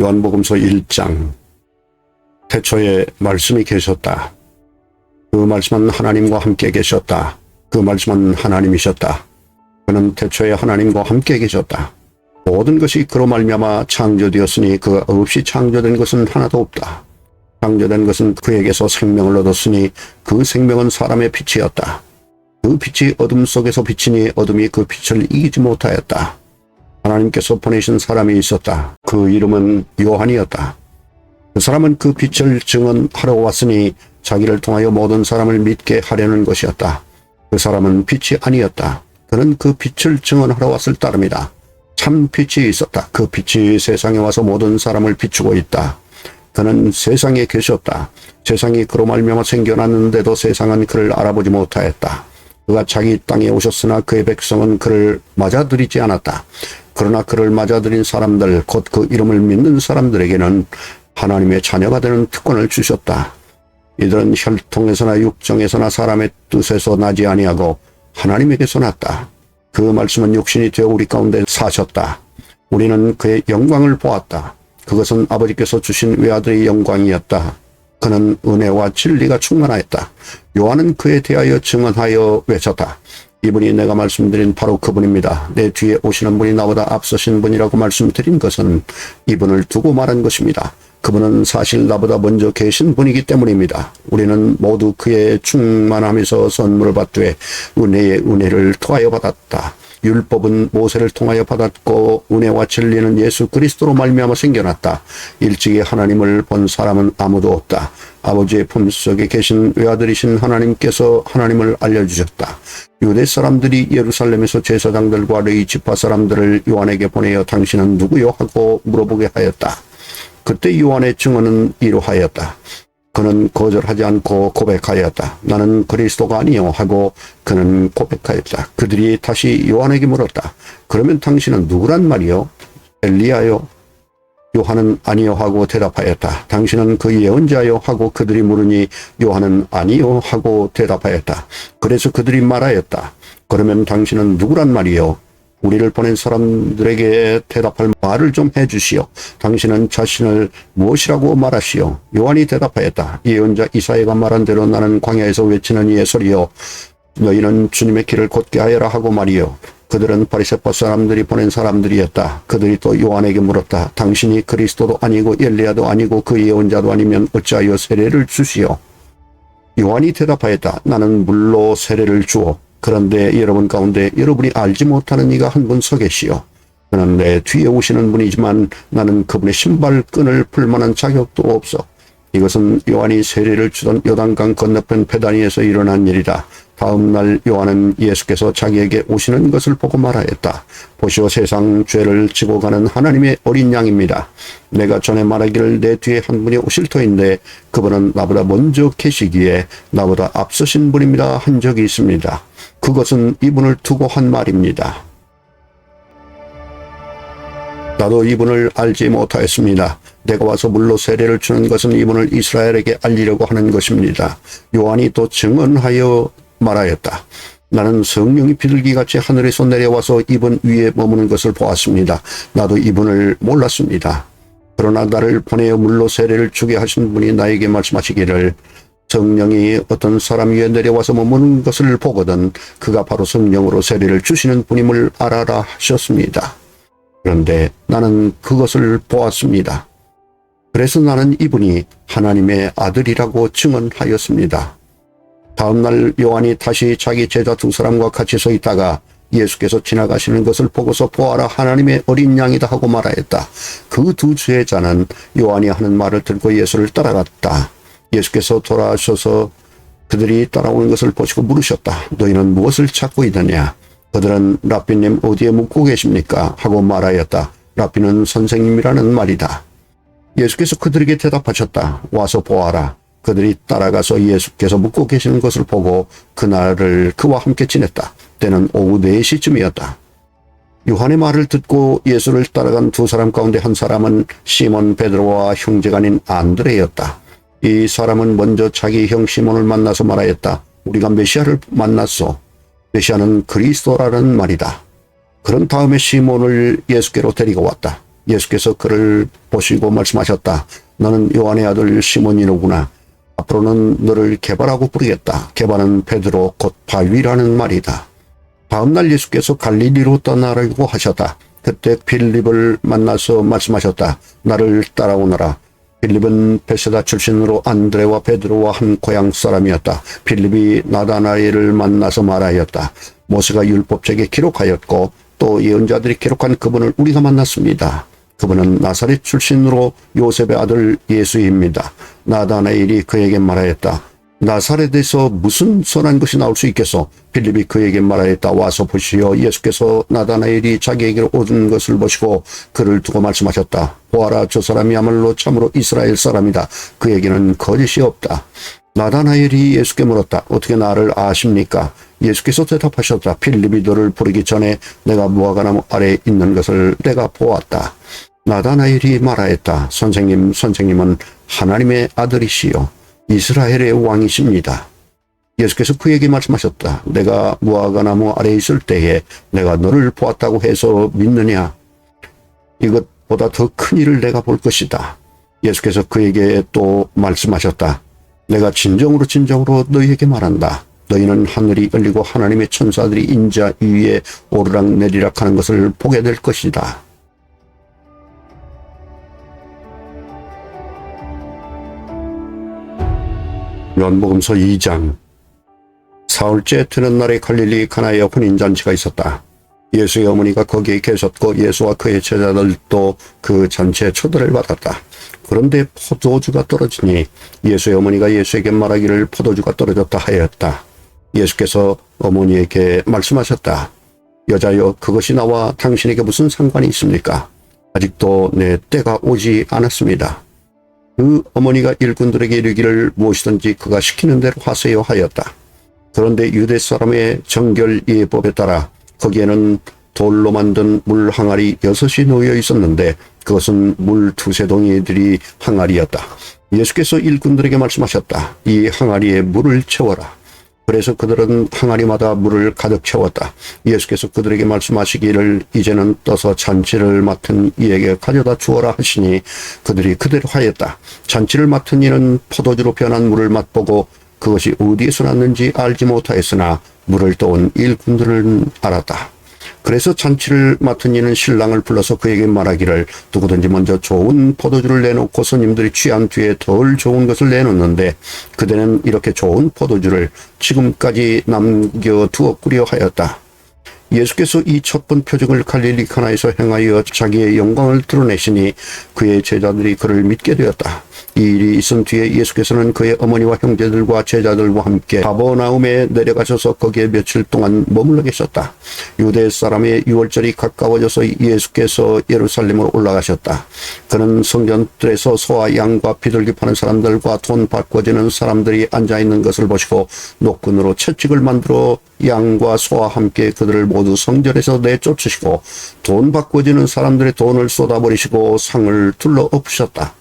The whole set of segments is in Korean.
요한복음서 1장. 태초에 말씀이 계셨다. 그 말씀은 하나님과 함께 계셨다. 그 말씀은 하나님이셨다. 그는 태초에 하나님과 함께 계셨다. 모든 것이 그로 말미암아 창조되었으니 그가 없이 창조된 것은 하나도 없다. 창조된 것은 그에게서 생명을 얻었으니 그 생명은 사람의 빛이었다. 그 빛이 어둠 속에서 비치니 어둠이 그 빛을 이기지 못하였다. 하나님께서 보내신 사람이 있었다. 그 이름은 요한이었다. 그 사람은 그 빛을 증언하러 왔으니 자기를 통하여 모든 사람을 믿게 하려는 것이었다. 그 사람은 빛이 아니었다. 그는 그 빛을 증언하러 왔을 따름이다. 참 빛이 있었다. 그 빛이 세상에 와서 모든 사람을 비추고 있다. 그는 세상에 계셨다. 세상이 그로 말미암아 생겨났는데도 세상은 그를 알아보지 못하였다. 그가 자기 땅에 오셨으나 그의 백성은 그를 맞아들이지 않았다. 그러나 그를 맞아들인 사람들, 곧 그 이름을 믿는 사람들에게는 하나님의 자녀가 되는 특권을 주셨다. 이들은 혈통에서나 육정에서나 사람의 뜻에서 나지 아니하고 하나님에게서 났다. 그 말씀은 육신이 되어 우리 가운데 사셨다. 우리는 그의 영광을 보았다. 그것은 아버지께서 주신 외아들의 영광이었다. 그는 은혜와 진리가 충만하였다. 요한은 그에 대하여 증언하여 외쳤다. 이분이 내가 말씀드린 바로 그분입니다. 내 뒤에 오시는 분이 나보다 앞서신 분이라고 말씀드린 것은 이분을 두고 말한 것입니다. 그분은 사실 나보다 먼저 계신 분이기 때문입니다. 우리는 모두 그의 충만함에서 선물을 받되 은혜의 은혜를 통하여 받았다. 율법은 모세를 통하여 받았고 은혜와 진리는 예수 그리스도로 말미암아 생겨났다. 일찍이 하나님을 본 사람은 아무도 없다. 아버지의 품속에 계신 외아들이신 하나님께서 하나님을 알려주셨다. 유대 사람들이 예루살렘에서 제사장들과 레위 지파 사람들을 요한에게 보내어 당신은 누구요? 하고 물어보게 하였다. 그때 요한의 증언은 이러하였다. 그는 거절하지 않고 고백하였다. 나는 그리스도가 아니요 하고 그는 고백하였다. 그들이 다시 요한에게 물었다. 그러면 당신은 누구란 말이요? 엘리야요? 요한은 아니요 하고 대답하였다. 당신은 그 예언자요? 하고 그들이 물으니 요한은 아니요 하고 대답하였다. 그래서 그들이 말하였다. 그러면 당신은 누구란 말이요? 우리를 보낸 사람들에게 대답할 말을 좀 해주시오. 당신은 자신을 무엇이라고 말하시오? 요한이 대답하였다. 예언자 이사야가 말한 대로 나는 광야에서 외치는 이의 소리요. 너희는 주님의 길을 곧게 하여라 하고 말이요. 그들은 바리새파 사람들이 보낸 사람들이었다. 그들이 또 요한에게 물었다. 당신이 그리스도도 아니고 엘리야도 아니고 그 예언자도 아니면 어찌하여 세례를 주시오? 요한이 대답하였다. 나는 물로 세례를 주오. 그런데 여러분 가운데 여러분이 알지 못하는 이가 한 분 서 계시오. 그는 내 뒤에 오시는 분이지만 나는 그분의 신발끈을 풀 만한 자격도 없어. 이것은 요한이 세례를 주던 요단강 건너편 베다니에서 일어난 일이다. 다음 날 요한은 예수께서 자기에게 오시는 것을 보고 말하였다. 보시오, 세상 죄를 지고 가는 하나님의 어린 양입니다. 내가 전에 말하기를 내 뒤에 한 분이 오실 터인데 그분은 나보다 먼저 계시기에 나보다 앞서신 분입니다 한 적이 있습니다. 그것은 이분을 두고 한 말입니다. 나도 이분을 알지 못하였습니다. 내가 와서 물로 세례를 주는 것은 이분을 이스라엘에게 알리려고 하는 것입니다. 요한이 또 증언하여 말하였다. 나는 성령이 비둘기같이 하늘에서 내려와서 이분 위에 머무는 것을 보았습니다. 나도 이분을 몰랐습니다. 그러나 나를 보내어 물로 세례를 주게 하신 분이 나에게 말씀하시기를 성령이 어떤 사람 위에 내려와서 머무는 것을 보거든 그가 바로 성령으로 세례를 주시는 분임을 알아라 하셨습니다. 그런데 나는 그것을 보았습니다. 그래서 나는 이분이 하나님의 아들이라고 증언하였습니다. 다음 날 요한이 다시 자기 제자 두 사람과 같이 서 있다가 예수께서 지나가시는 것을 보고서 보아라 하나님의 어린 양이다 하고 말하였다. 그 두 제자는 요한이 하는 말을 듣고 예수를 따라갔다. 예수께서 돌아오셔서 그들이 따라오는 것을 보시고 물으셨다. 너희는 무엇을 찾고 있느냐? 그들은 랍비님 어디에 묵고 계십니까? 하고 말하였다. 랍비는 선생님이라는 말이다. 예수께서 그들에게 대답하셨다. 와서 보아라. 그들이 따라가서 예수께서 묵고 계시는 것을 보고 그날을 그와 함께 지냈다. 때는 오후 4시쯤이었다. 요한의 말을 듣고 예수를 따라간 두 사람 가운데 한 사람은 시몬 베드로와 형제가 아닌 안드레였다. 이 사람은 먼저 자기 형 시몬을 만나서 말하였다. 우리가 메시아를 만났소. 메시아는 그리스도라는 말이다. 그런 다음에 시몬을 예수께로 데리고 왔다. 예수께서 그를 보시고 말씀하셨다. 너는 요한의 아들 시몬이로구나. 앞으로는 너를 게바라고 부르겠다. 게바는 베드로 곧 바위라는 말이다. 다음날 예수께서 갈릴리로 떠나려고 하셨다. 그때 빌립을 만나서 말씀하셨다. 나를 따라오너라. 빌립은 베세다 출신으로 안드레와 베드로와 한 고향 사람이었다. 빌립이 나다나엘을 만나서 말하였다. 모세가 율법책에 기록하였고 또 예언자들이 기록한 그분을 우리가 만났습니다. 그분은 나사렛 출신으로 요셉의 아들 예수입니다. 나다나엘이 그에게 말하였다. 나사렛에서 무슨 선한 것이 나올 수 있겠소? 빌립이 그에게 말하였다. 와서 보시오. 예수께서 나다나엘이 자기에게로 오는 것을 보시고 그를 두고 말씀하셨다. 보아라, 저 사람이야말로 참으로 이스라엘 사람이다. 그에게는 거짓이 없다. 나다나엘이 예수께 물었다. 어떻게 나를 아십니까? 예수께서 대답하셨다. 빌립이 너를 부르기 전에 내가 무화과나무 아래에 있는 것을 내가 보았다. 나다나엘이 말하였다. 선생님은 하나님의 아들이시요 이스라엘의 왕이십니다. 예수께서 그에게 말씀하셨다. 내가 무화과나무 아래에 있을 때에 내가 너를 보았다고 해서 믿느냐? 이것보다 더 큰 일을 내가 볼 것이다. 예수께서 그에게 또 말씀하셨다. 내가 진정으로 너희에게 말한다. 너희는 하늘이 열리고 하나님의 천사들이 인자 위에 오르락내리락 하는 것을 보게 될 것이다. 요한복음서 2장. 사흘째 되는 날에 갈릴리 가나에 혼인잔치가 있었다. 예수의 어머니가 거기에 계셨고 예수와 그의 제자들도 그 잔치에 초대를 받았다. 그런데 포도주가 떨어지니 예수의 어머니가 예수에게 말하기를 포도주가 떨어졌다 하였다. 예수께서 어머니에게 말씀하셨다. 여자여, 그것이 나와 당신에게 무슨 상관이 있습니까? 아직도 내 때가 오지 않았습니다. 그 어머니가 일꾼들에게 이르기를 무엇이든지 그가 시키는 대로 하세요 하였다. 그런데 유대 사람의 정결 예법에 따라 거기에는 돌로 만든 물 항아리 6이 놓여 있었는데 그것은 물 2-3동이들이 항아리였다. 예수께서 일꾼들에게 말씀하셨다. 이 항아리에 물을 채워라. 그래서 그들은 항아리마다 물을 가득 채웠다. 예수께서 그들에게 말씀하시기를 이제는 떠서 잔치를 맡은 이에게 가져다 주어라 하시니 그들이 그대로 하였다. 잔치를 맡은 이는 포도주로 변한 물을 맛보고 그것이 어디에서 났는지 알지 못하였으나 물을 떠온 일꾼들은 알았다. 그래서 잔치를 맡은 이는 신랑을 불러서 그에게 말하기를 누구든지 먼저 좋은 포도주를 내놓고 손님들이 취한 뒤에 덜 좋은 것을 내놓는데 그대는 이렇게 좋은 포도주를 지금까지 남겨두었구려 하였다. 예수께서 이 첫 번 표적을 갈릴리 가나에서 행하여 자기의 영광을 드러내시니 그의 제자들이 그를 믿게 되었다. 이 일이 있은 뒤에 예수께서는 그의 어머니와 형제들과 제자들과 함께 가버나움에 내려가셔서 거기에 며칠 동안 머물러 계셨다. 유대 사람의 유월절이 가까워져서 예수께서 예루살렘으로 올라가셨다. 그는 성전들에서 소와 양과 비둘기 파는 사람들과 돈 바꿔주는 사람들이 앉아있는 것을 보시고 노끈으로 채찍을 만들어 양과 소와 함께 그들을 모두 성전에서 내쫓으시고 돈 바꿔주는 사람들의 돈을 쏟아버리시고 상을 둘러 엎으셨다.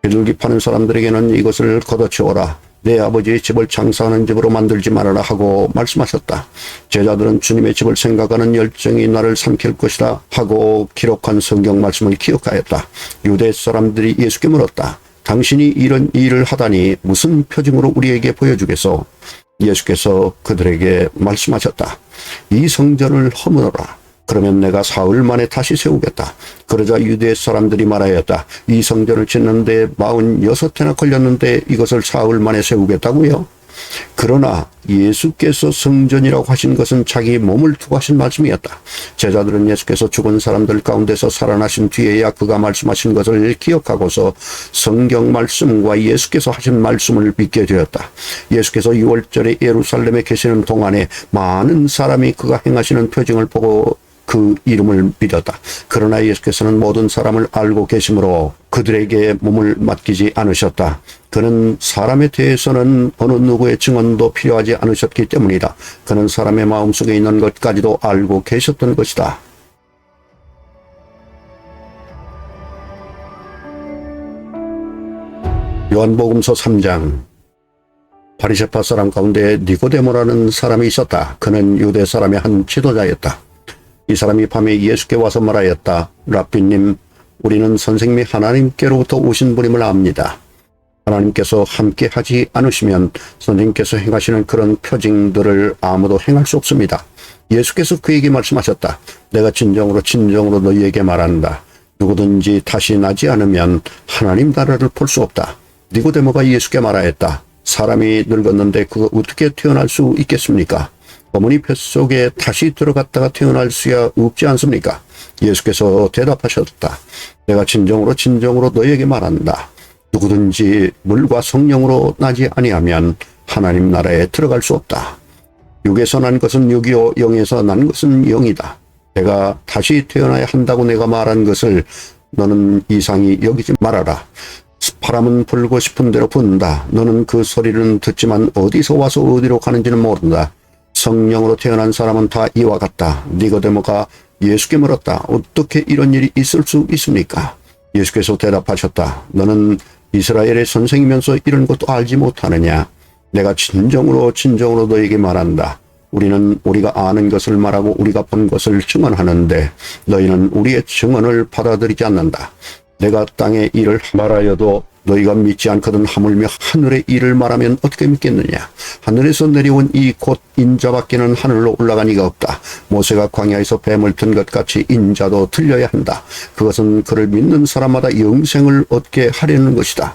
비둘기 파는 사람들에게는 이것을 걷어치워라. 내 아버지의 집을 장사하는 집으로 만들지 말아라 하고 말씀하셨다. 제자들은 주님의 집을 생각하는 열정이 나를 삼킬 것이다 하고 기록한 성경 말씀을 기억하였다. 유대 사람들이 예수께 물었다. 당신이 이런 일을 하다니 무슨 표징으로 우리에게 보여주겠소? 예수께서 그들에게 말씀하셨다. 이 성전을 허물어라. 그러면 내가 사흘 만에 다시 세우겠다. 그러자 유대 사람들이 말하였다. 이 성전을 짓는데 46해나 걸렸는데 이것을 사흘 만에 세우겠다고요? 그러나 예수께서 성전이라고 하신 것은 자기 몸을 두고 하신 말씀이었다. 제자들은 예수께서 죽은 사람들 가운데서 살아나신 뒤에야 그가 말씀하신 것을 기억하고서 성경 말씀과 예수께서 하신 말씀을 믿게 되었다. 예수께서 6월절에 예루살렘에 계시는 동안에 많은 사람이 그가 행하시는 표징을 보고 그 이름을 믿었다. 그러나 예수께서는 모든 사람을 알고 계시므로 그들에게 몸을 맡기지 않으셨다. 그는 사람에 대해서는 어느 누구의 증언도 필요하지 않으셨기 때문이다. 그는 사람의 마음속에 있는 것까지도 알고 계셨던 것이다. 요한복음서 3장. 바리새파 사람 가운데 니고데모라는 사람이 있었다. 그는 유대 사람의 한 지도자였다. 이 사람이 밤에 예수께 와서 말하였다. 랍비님, 우리는 선생님이 하나님께로부터 오신 분임을 압니다. 하나님께서 함께 하지 않으시면 선생님께서 행하시는 그런 표징들을 아무도 행할 수 없습니다. 예수께서 그에게 말씀하셨다. 내가 진정으로 너희에게 말한다. 누구든지 다시 나지 않으면 하나님 나라를 볼 수 없다. 니고데모가 예수께 말하였다. 사람이 늙었는데 그거 어떻게 태어날 수 있겠습니까? 어머니 뱃속에 다시 들어갔다가 태어날 수야 없지 않습니까? 예수께서 대답하셨다. 내가 진정으로 너희에게 말한다. 누구든지 물과 성령으로 나지 아니하면 하나님 나라에 들어갈 수 없다. 육에서 난 것은 육이요 영에서 난 것은 영이다. 내가 다시 태어나야 한다고 내가 말한 것을 너는 이상히 여기지 말아라. 바람은 불고 싶은 대로 분다. 너는 그 소리는 듣지만 어디서 와서 어디로 가는지는 모른다. 성령으로 태어난 사람은 다 이와 같다. 니고데모가 예수께 물었다. 어떻게 이런 일이 있을 수 있습니까? 예수께서 대답하셨다. 너는 이스라엘의 선생이면서 이런 것도 알지 못하느냐? 내가 진정으로 너에게 말한다. 우리는 우리가 아는 것을 말하고 우리가 본 것을 증언하는데 너희는 우리의 증언을 받아들이지 않는다. 내가 땅의 일을 말하여도 너희가 믿지 않거든 하물며 하늘의 일을 말하면 어떻게 믿겠느냐? 하늘에서 내려온 이 곧 인자밖에는 하늘로 올라간 이가 없다. 모세가 광야에서 뱀을 든 것 같이 인자도 들려야 한다. 그것은 그를 믿는 사람마다 영생을 얻게 하려는 것이다.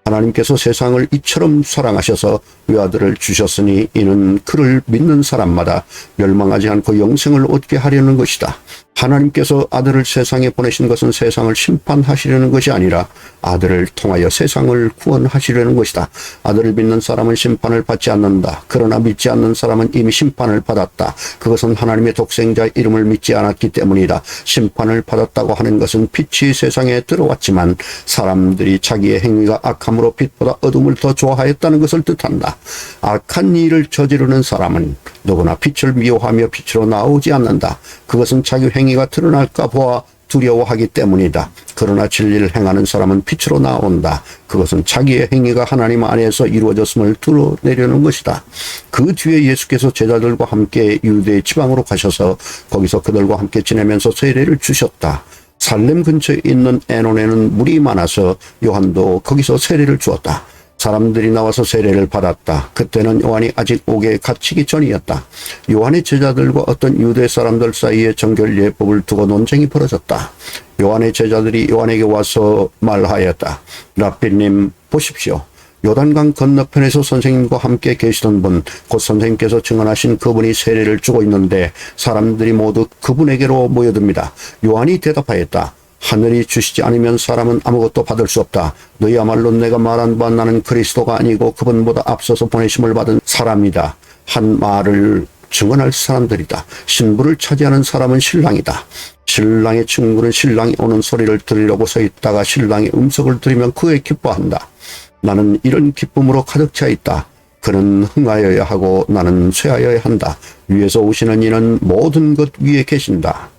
하나님께서 세상을 이처럼 사랑하셔서 외아들을 주셨으니 이는 그를 믿는 사람마다 멸망하지 않고 영생을 얻게 하려는 것이다. 하나님께서 아들을 세상에 보내신 것은 세상을 심판하시려는 것이 아니라 아들을 통하여 세상을 구원하시려는 것이다. 아들을 믿는 사람은 심판을 받지 않는다. 그러나 믿지 않는 사람은 이미 심판을 받았다. 그것은 하나님의 독생자 이름을 믿지 않았기 때문이다. 심판을 받았다고 하는 것은 빛이 세상에 들어왔지만 사람들이 자기의 행위가 악함으로 빛보다 어둠을 더 좋아하였다는 것을 뜻한다. 악한 일을 저지르는 사람은 누구나 빛을 미워하며 빛으로 나오지 않는다. 그것은 자기 행위가 드러날까 보아 두려워하기 때문이다. 그러나 진리를 행하는 사람은 빛으로 나온다. 그것은 자기의 행위가 하나님 안에서 이루어졌음을 드러내려는 것이다. 그 뒤에 예수께서 제자들과 함께 유대 지방으로 가셔서 거기서 그들과 함께 지내면서 세례를 주셨다. 살렘 근처에 있는 에논에는 물이 많아서 요한도 거기서 세례를 주었다. 사람들이 나와서 세례를 받았다. 그때는 요한이 아직 옥에 갇히기 전이었다. 요한의 제자들과 어떤 유대 사람들 사이에 정결 예법을 두고 논쟁이 벌어졌다. 요한의 제자들이 요한에게 와서 말하였다. 랍비님 보십시오. 요단강 건너편에서 선생님과 함께 계시던 분, 곧 선생님께서 증언하신 그분이 세례를 주고 있는데 사람들이 모두 그분에게로 모여듭니다. 요한이 대답하였다. 하늘이 주시지 않으면 사람은 아무것도 받을 수 없다. 너희야말로 내가 말한 바 나는 그리스도가 아니고 그분보다 앞서서 보내심을 받은 사람이다. 한 말을 증언할 사람들이다. 신부를 차지하는 사람은 신랑이다. 신랑의 친구는 신랑이 오는 소리를 들으려고 서 있다가 신랑의 음성을 들으면 그에 기뻐한다. 나는 이런 기쁨으로 가득 차 있다. 그는 흥하여야 하고 나는 쇠하여야 한다. 위에서 오시는 이는 모든 것 위에 계신다.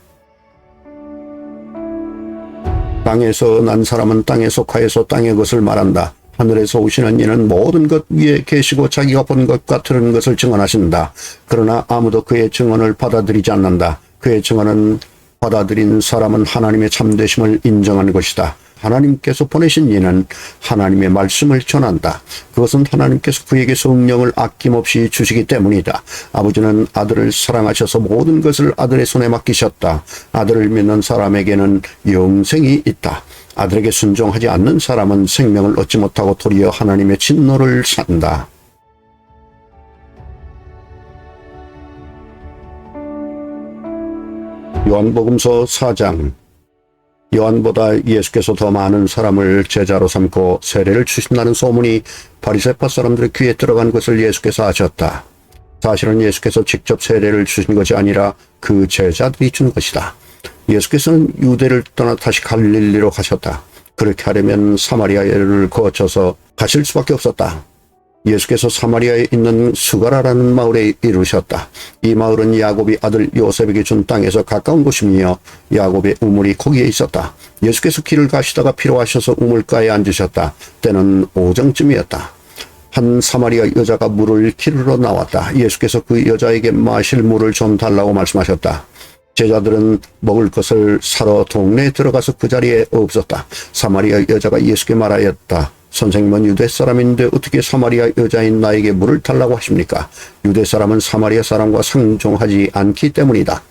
땅에서 난 사람은 땅에 속하여서 땅의 것을 말한다. 하늘에서 오시는 이는 모든 것 위에 계시고 자기가 본 것과 들은 것을 증언하신다. 그러나 아무도 그의 증언을 받아들이지 않는다. 그의 증언은 받아들인 사람은 하나님의 참되심을 인정한 것이다. 하나님께서 보내신 이는 하나님의 말씀을 전한다. 그것은 하나님께서 그에게 성령을 아낌없이 주시기 때문이다. 아버지는 아들을 사랑하셔서 모든 것을 아들의 손에 맡기셨다. 아들을 믿는 사람에게는 영생이 있다. 아들에게 순종하지 않는 사람은 생명을 얻지 못하고 도리어 하나님의 진노를 산다. 요한복음서 4장. 요한보다 예수께서 더 많은 사람을 제자로 삼고 세례를 주신다는 소문이 바리새파 사람들의 귀에 들어간 것을 예수께서 아셨다. 사실은 예수께서 직접 세례를 주신 것이 아니라 그 제자들이 준 것이다. 예수께서는 유대를 떠나 다시 갈릴리로 가셨다. 그렇게 하려면 사마리아를 거쳐서 가실 수밖에 없었다. 예수께서 사마리아에 있는 수가라라는 마을에 이르셨다. 이 마을은 야곱이 아들 요셉에게 준 땅에서 가까운 곳이며 야곱의 우물이 거기에 있었다. 예수께서 길을 가시다가 필요하셔서 우물가에 앉으셨다. 때는 오정쯤이었다. 한 사마리아 여자가 물을 기르러 나왔다. 예수께서 그 여자에게 마실 물을 좀 달라고 말씀하셨다. 제자들은 먹을 것을 사러 동네에 들어가서 그 자리에 없었다. 사마리아 여자가 예수께 말하였다. 선생님은 유대 사람인데 어떻게 사마리아 여자인 나에게 물을 달라고 하십니까? 유대 사람은 사마리아 사람과 상종하지 않기 때문이다.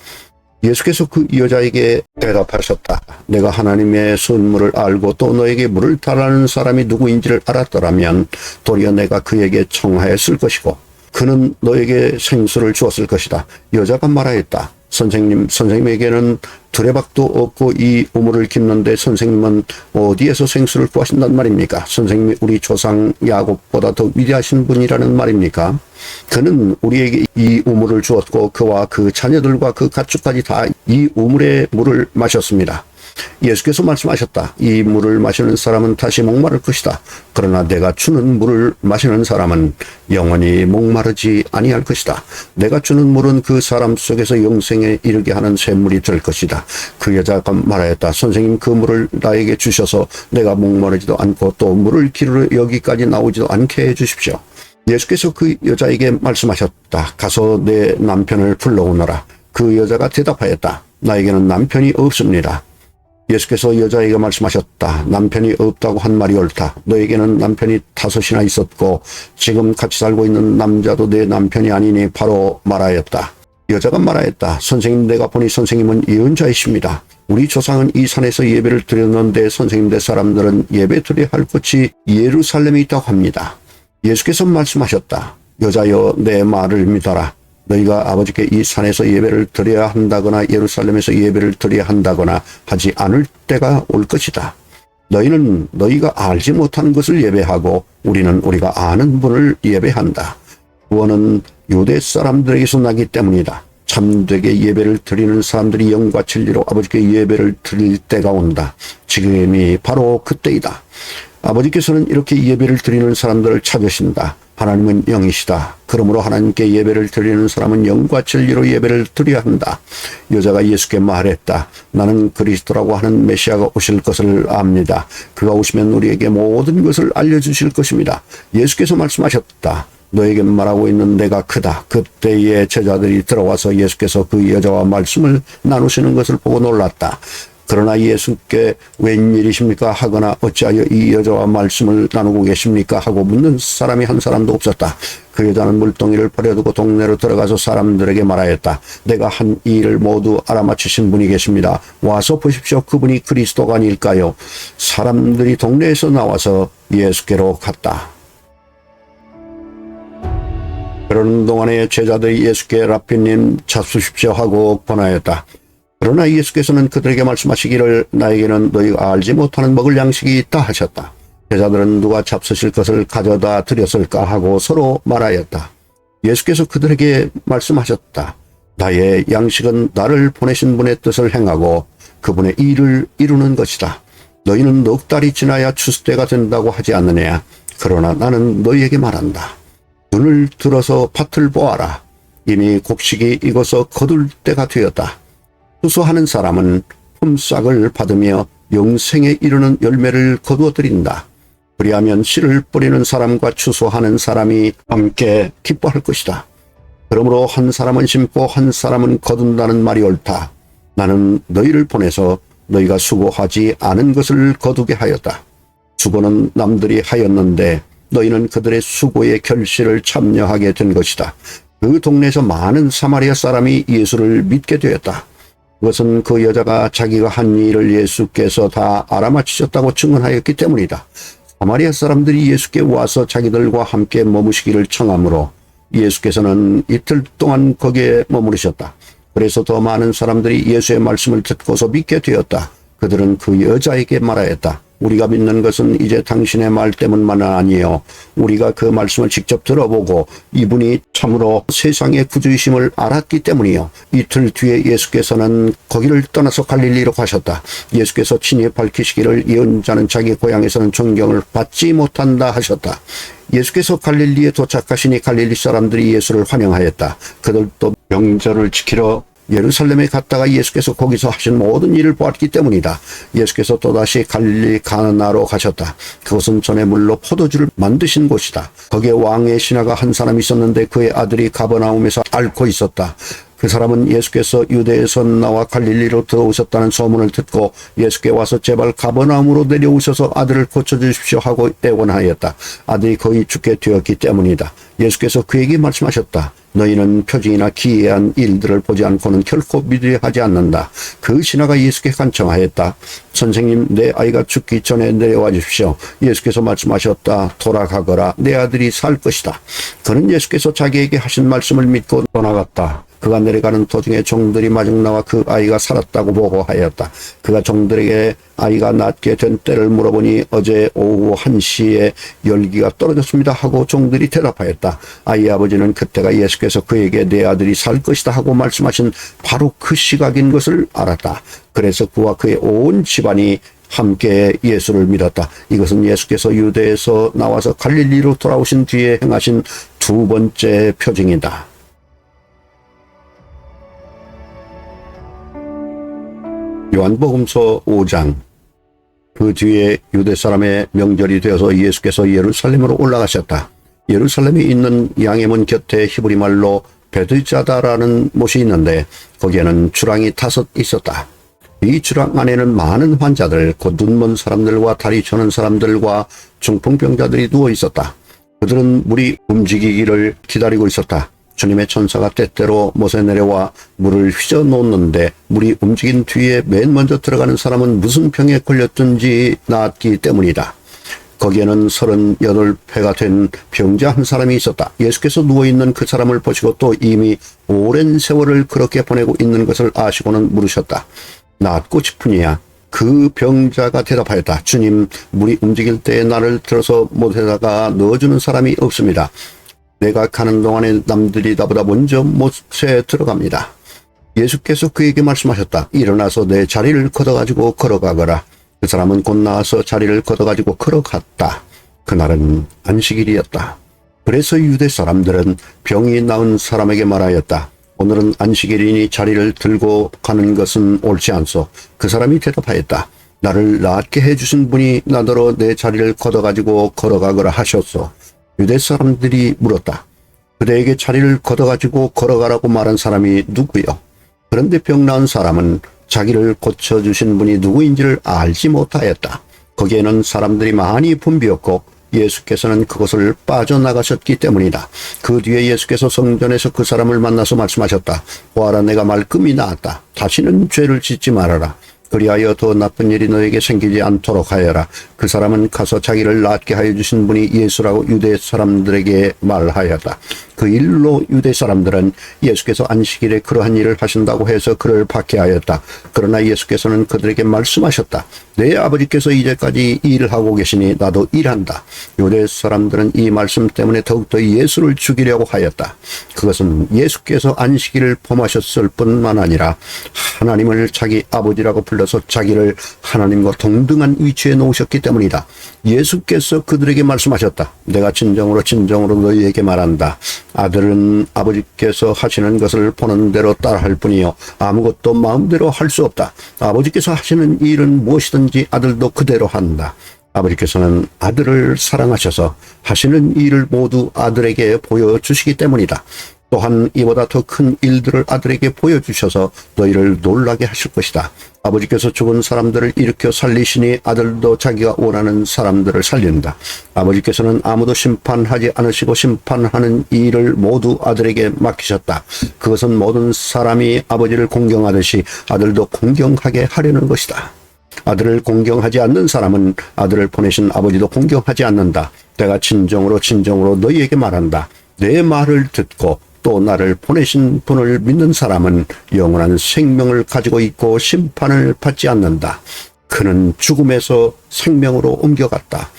예수께서 그 여자에게 대답하셨다. 내가 하나님의 선물을 알고 또 너에게 물을 달라는 사람이 누구인지를 알았더라면 도리어 내가 그에게 청하였을 것이고 그는 너에게 생수를 주었을 것이다. 여자가 말하였다. 선생님에게는 두레박도 없고 이 우물을 깊는데 선생님은 어디에서 생수를 구하신단 말입니까? 선생님이 우리 조상 야곱보다 더 위대하신 분이라는 말입니까? 그는 우리에게 이 우물을 주었고 그와 그 자녀들과 그 가축까지 다 이 우물의 물을 마셨습니다. 예수께서 말씀하셨다. 이 물을 마시는 사람은 다시 목마를 것이다. 그러나 내가 주는 물을 마시는 사람은 영원히 목마르지 아니할 것이다. 내가 주는 물은 그 사람 속에서 영생에 이르게 하는 샘물이 될 것이다. 그 여자가 말하였다. 선생님, 그 물을 나에게 주셔서 내가 목마르지도 않고 또 물을 기르러 여기까지 나오지도 않게 해주십시오. 예수께서 그 여자에게 말씀하셨다. 가서 내 남편을 불러오너라. 그 여자가 대답하였다. 나에게는 남편이 없습니다. 예수께서 여자에게 말씀하셨다. 남편이 없다고 한 말이 옳다. 너에게는 남편이 5이나 있었고 지금 같이 살고 있는 남자도 내 남편이 아니니 바로 말하였다. 여자가 말하였다. 선생님, 내가 보니 선생님은 예언자이십니다. 우리 조상은 이 산에서 예배를 드렸는데 선생님들 사람들은 예배 드려야 할 곳이 예루살렘에 있다고 합니다. 예수께서 말씀하셨다. 여자여, 내 말을 믿어라. 너희가 아버지께 이 산에서 예배를 드려야 한다거나 예루살렘에서 예배를 드려야 한다거나 하지 않을 때가 올 것이다. 너희는 너희가 알지 못하는 것을 예배하고 우리는 우리가 아는 분을 예배한다. 구원은 유대 사람들에게서 나기 때문이다. 참되게 예배를 드리는 사람들이 영과 진리로 아버지께 예배를 드릴 때가 온다. 지금이 바로 그때이다. 아버지께서는 이렇게 예배를 드리는 사람들을 찾으신다. 하나님은 영이시다. 그러므로 하나님께 예배를 드리는 사람은 영과 진리로 예배를 드려야 한다. 여자가 예수께 말했다. 나는 그리스도라고 하는 메시아가 오실 것을 압니다. 그가 오시면 우리에게 모든 것을 알려주실 것입니다. 예수께서 말씀하셨다. 너에게 말하고 있는 내가 크다. 그때의 제자들이 들어와서 예수께서 그 여자와 말씀을 나누시는 것을 보고 놀랐다. 그러나 예수께 웬일이십니까 하거나 어찌하여 이 여자와 말씀을 나누고 계십니까 하고 묻는 사람이 한 사람도 없었다. 그 여자는 물동이를 버려두고 동네로 들어가서 사람들에게 말하였다. 내가 한 이 일을 모두 알아맞히신 분이 계십니다. 와서 보십시오. 그분이 그리스도가 아닐까요? 사람들이 동네에서 나와서 예수께로 갔다. 그러는 동안에 제자들이 예수께 라피님 잡수십시오 하고 권하였다. 그러나 예수께서는 그들에게 말씀하시기를 나에게는 너희가 알지 못하는 먹을 양식이 있다 하셨다. 제자들은 누가 잡수실 것을 가져다 드렸을까 하고 서로 말하였다. 예수께서 그들에게 말씀하셨다. 나의 양식은 나를 보내신 분의 뜻을 행하고 그분의 일을 이루는 것이다. 너희는 넉 달이 지나야 추수때가 된다고 하지 않느냐. 그러나 나는 너희에게 말한다. 눈을 들어서 밭을 보아라. 이미 곡식이 익어서 거둘 때가 되었다. 추수하는 사람은 품삯을 받으며 영생에 이르는 열매를 거두어 드린다. 그리하면 씨를 뿌리는 사람과 추수하는 사람이 함께 기뻐할 것이다. 그러므로 한 사람은 심고 한 사람은 거둔다는 말이 옳다. 나는 너희를 보내서 너희가 수고하지 않은 것을 거두게 하였다. 수고는 남들이 하였는데 너희는 그들의 수고의 결실을 참여하게 된 것이다. 그 동네에서 많은 사마리아 사람이 예수를 믿게 되었다. 그것은 그 여자가 자기가 한 일을 예수께서 다 알아맞히셨다고 증언하였기 때문이다. 사마리아 사람들이 예수께 와서 자기들과 함께 머무시기를 청하므로 예수께서는 이틀 동안 거기에 머무르셨다. 그래서 더 많은 사람들이 예수의 말씀을 듣고서 믿게 되었다. 그들은 그 여자에게 말하였다. 우리가 믿는 것은 이제 당신의 말 때문만은 아니에요. 우리가 그 말씀을 직접 들어보고 이분이 참으로 세상의 구주이심을 알았기 때문이요. 이틀 뒤에 예수께서는 거기를 떠나서 갈릴리로 가셨다. 예수께서 친히 밝히시기를 예언자는 자기 고향에서는 존경을 받지 못한다 하셨다. 예수께서 갈릴리에 도착하시니 갈릴리 사람들이 예수를 환영하였다. 그들도 명절을 지키러 예루살렘에 갔다가 예수께서 거기서 하신 모든 일을 보았기 때문이다. 예수께서 또다시 갈릴리 가나로 가셨다. 그것은 전에 물로 포도주를 만드신 곳이다. 거기에 왕의 신하가 한 사람 있었는데 그의 아들이 가버나움에서 앓고 있었다. 그 사람은 예수께서 유대에서 나와 갈릴리로 들어오셨다는 소문을 듣고 예수께 와서 제발 가버나움으로 내려오셔서 아들을 고쳐주십시오 하고 애원하였다. 아들이 거의 죽게 되었기 때문이다. 예수께서 그에게 말씀하셨다. 너희는 표징이나 기이한 일들을 보지 않고는 결코 믿으려 하지 않는다. 그 신하가 예수께 간청하였다. 선생님, 내 아이가 죽기 전에 내려와 주십시오. 예수께서 말씀하셨다. 돌아가거라. 내 아들이 살 것이다. 그는 예수께서 자기에게 하신 말씀을 믿고 떠나갔다. 그가 내려가는 도중에 종들이 마중 나와 그 아이가 살았다고 보고하였다. 그가 종들에게 아이가 낫게 된 때를 물어보니 어제 오후 1시에 열기가 떨어졌습니다 하고 종들이 대답하였다. 아이의 아버지는 그때가 예수께서 그에게 내 아들이 살 것이다 하고 말씀하신 바로 그 시각인 것을 알았다. 그래서 그와 그의 온 집안이 함께 예수를 믿었다. 이것은 예수께서 유대에서 나와서 갈릴리로 돌아오신 뒤에 행하신 두 번째 표징이다. 요한복음서 5장. 그 뒤에 유대 사람의 명절이 되어서 예수께서 예루살렘으로 올라가셨다. 예루살렘에 있는 양해문 곁에 히브리 말로 베드자다라는 못이 있는데 거기에는 주랑이 5 있었다. 이 주랑 안에는 많은 환자들, 곧 눈먼 사람들과 다리 저는 사람들과 중풍병자들이 누워 있었다. 그들은 물이 움직이기를 기다리고 있었다. 주님의 천사가 때때로 못에 내려와 물을 휘저 놓는데 물이 움직인 뒤에 맨 먼저 들어가는 사람은 무슨 병에 걸렸든지 나았기 때문이다. 거기에는 38회가 된 병자 한 사람이 있었다. 예수께서 누워있는 그 사람을 보시고 또 이미 오랜 세월을 그렇게 보내고 있는 것을 아시고는 물으셨다. 낫고 싶으니야? 그 병자가 대답하였다. 주님, 물이 움직일 때에 나를 들어서 못에다가 넣어주는 사람이 없습니다. 내가 가는 동안에 남들이 나보다 먼저 못에 들어갑니다. 예수께서 그에게 말씀하셨다. 일어나서 내 자리를 걷어가지고 걸어가거라. 그 사람은 곧 나와서 자리를 걷어가지고 걸어갔다. 그날은 안식일이었다. 그래서 유대 사람들은 병이 나은 사람에게 말하였다. 오늘은 안식일이니 자리를 들고 가는 것은 옳지 않소. 그 사람이 대답하였다. 나를 낫게 해주신 분이 나더러 내 자리를 걷어가지고 걸어가거라 하셨소. 유대 사람들이 물었다. 그대에게 자리를 걷어가지고 걸어가라고 말한 사람이 누구요? 그런데 병 나은 사람은 자기를 고쳐주신 분이 누구인지를 알지 못하였다. 거기에는 사람들이 많이 붐비었고 예수께서는 그곳을 빠져나가셨기 때문이다. 그 뒤에 예수께서 성전에서 그 사람을 만나서 말씀하셨다. 보아라, 내가 말끔히 나았다. 다시는 죄를 짓지 말아라. 그리하여 더 나쁜 일이 너에게 생기지 않도록 하여라. 그 사람은 가서 자기를 낫게 하여 주신 분이 예수라고 유대 사람들에게 말하였다. 그 일로 유대 사람들은 예수께서 안식일에 그러한 일을 하신다고 해서 그를 박해하였다. 그러나 예수께서는 그들에게 말씀하셨다. 내 아버지께서 이제까지 일을 하고 계시니 나도 일한다. 유대 사람들은 이 말씀 때문에 더욱더 예수를 죽이려고 하였다. 그것은 예수께서 안식일을 범하셨을 뿐만 아니라 하나님을 자기 아버지라고 불러서 자기를 하나님과 동등한 위치에 놓으셨기 때문이다. 예수께서 그들에게 말씀하셨다. 내가 진정으로 너희에게 말한다. 아들은 아버지께서 하시는 것을 보는 대로 따라할 뿐이요 아무것도 마음대로 할 수 없다. 아버지께서 하시는 일은 무엇이든지 아들도 그대로 한다. 아버지께서는 아들을 사랑하셔서 하시는 일을 모두 아들에게 보여주시기 때문이다. 또한 이보다 더 큰 일들을 아들에게 보여주셔서 너희를 놀라게 하실 것이다. 아버지께서 죽은 사람들을 일으켜 살리시니 아들도 자기가 원하는 사람들을 살린다. 아버지께서는 아무도 심판하지 않으시고 심판하는 일을 모두 아들에게 맡기셨다. 그것은 모든 사람이 아버지를 공경하듯이 아들도 공경하게 하려는 것이다. 아들을 공경하지 않는 사람은 아들을 보내신 아버지도 공경하지 않는다. 내가 진정으로 너희에게 말한다. 내 말을 듣고 또 나를 보내신 분을 믿는 사람은 영원한 생명을 가지고 있고 심판을 받지 않는다. 그는 죽음에서 생명으로 옮겨갔다.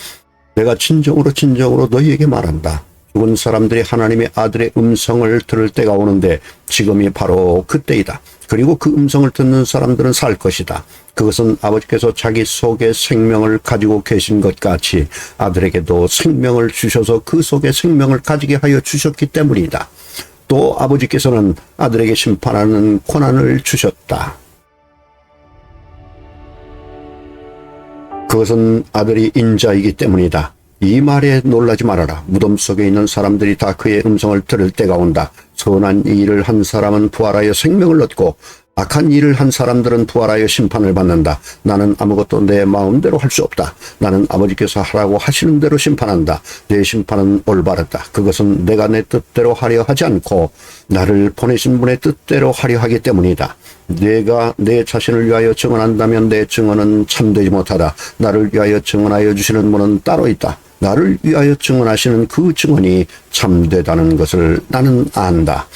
내가 진정으로 너희에게 말한다. 죽은 사람들이 하나님의 아들의 음성을 들을 때가 오는데 지금이 바로 그때이다. 그리고 그 음성을 듣는 사람들은 살 것이다. 그것은 아버지께서 자기 속에 생명을 가지고 계신 것 같이 아들에게도 생명을 주셔서 그 속에 생명을 가지게 하여 주셨기 때문이다. 또 아버지께서는 아들에게 심판하는 권한을 주셨다. 그것은 아들이 인자이기 때문이다. 이 말에 놀라지 말아라. 무덤 속에 있는 사람들이 다 그의 음성을 들을 때가 온다. 선한 일을 한 사람은 부활하여 생명을 얻고 악한 일을 한 사람들은 부활하여 심판을 받는다. 나는 아무것도 내 마음대로 할 수 없다. 나는 아버지께서 하라고 하시는 대로 심판한다. 내 심판은 올바르다. 그것은 내가 내 뜻대로 하려 하지 않고 나를 보내신 분의 뜻대로 하려 하기 때문이다. 내가 내 자신을 위하여 증언한다면 내 증언은 참되지 못하다. 나를 위하여 증언하여 주시는 분은 따로 있다. 나를 위하여 증언하시는 그 증언이 참되다는 것을 나는 안다.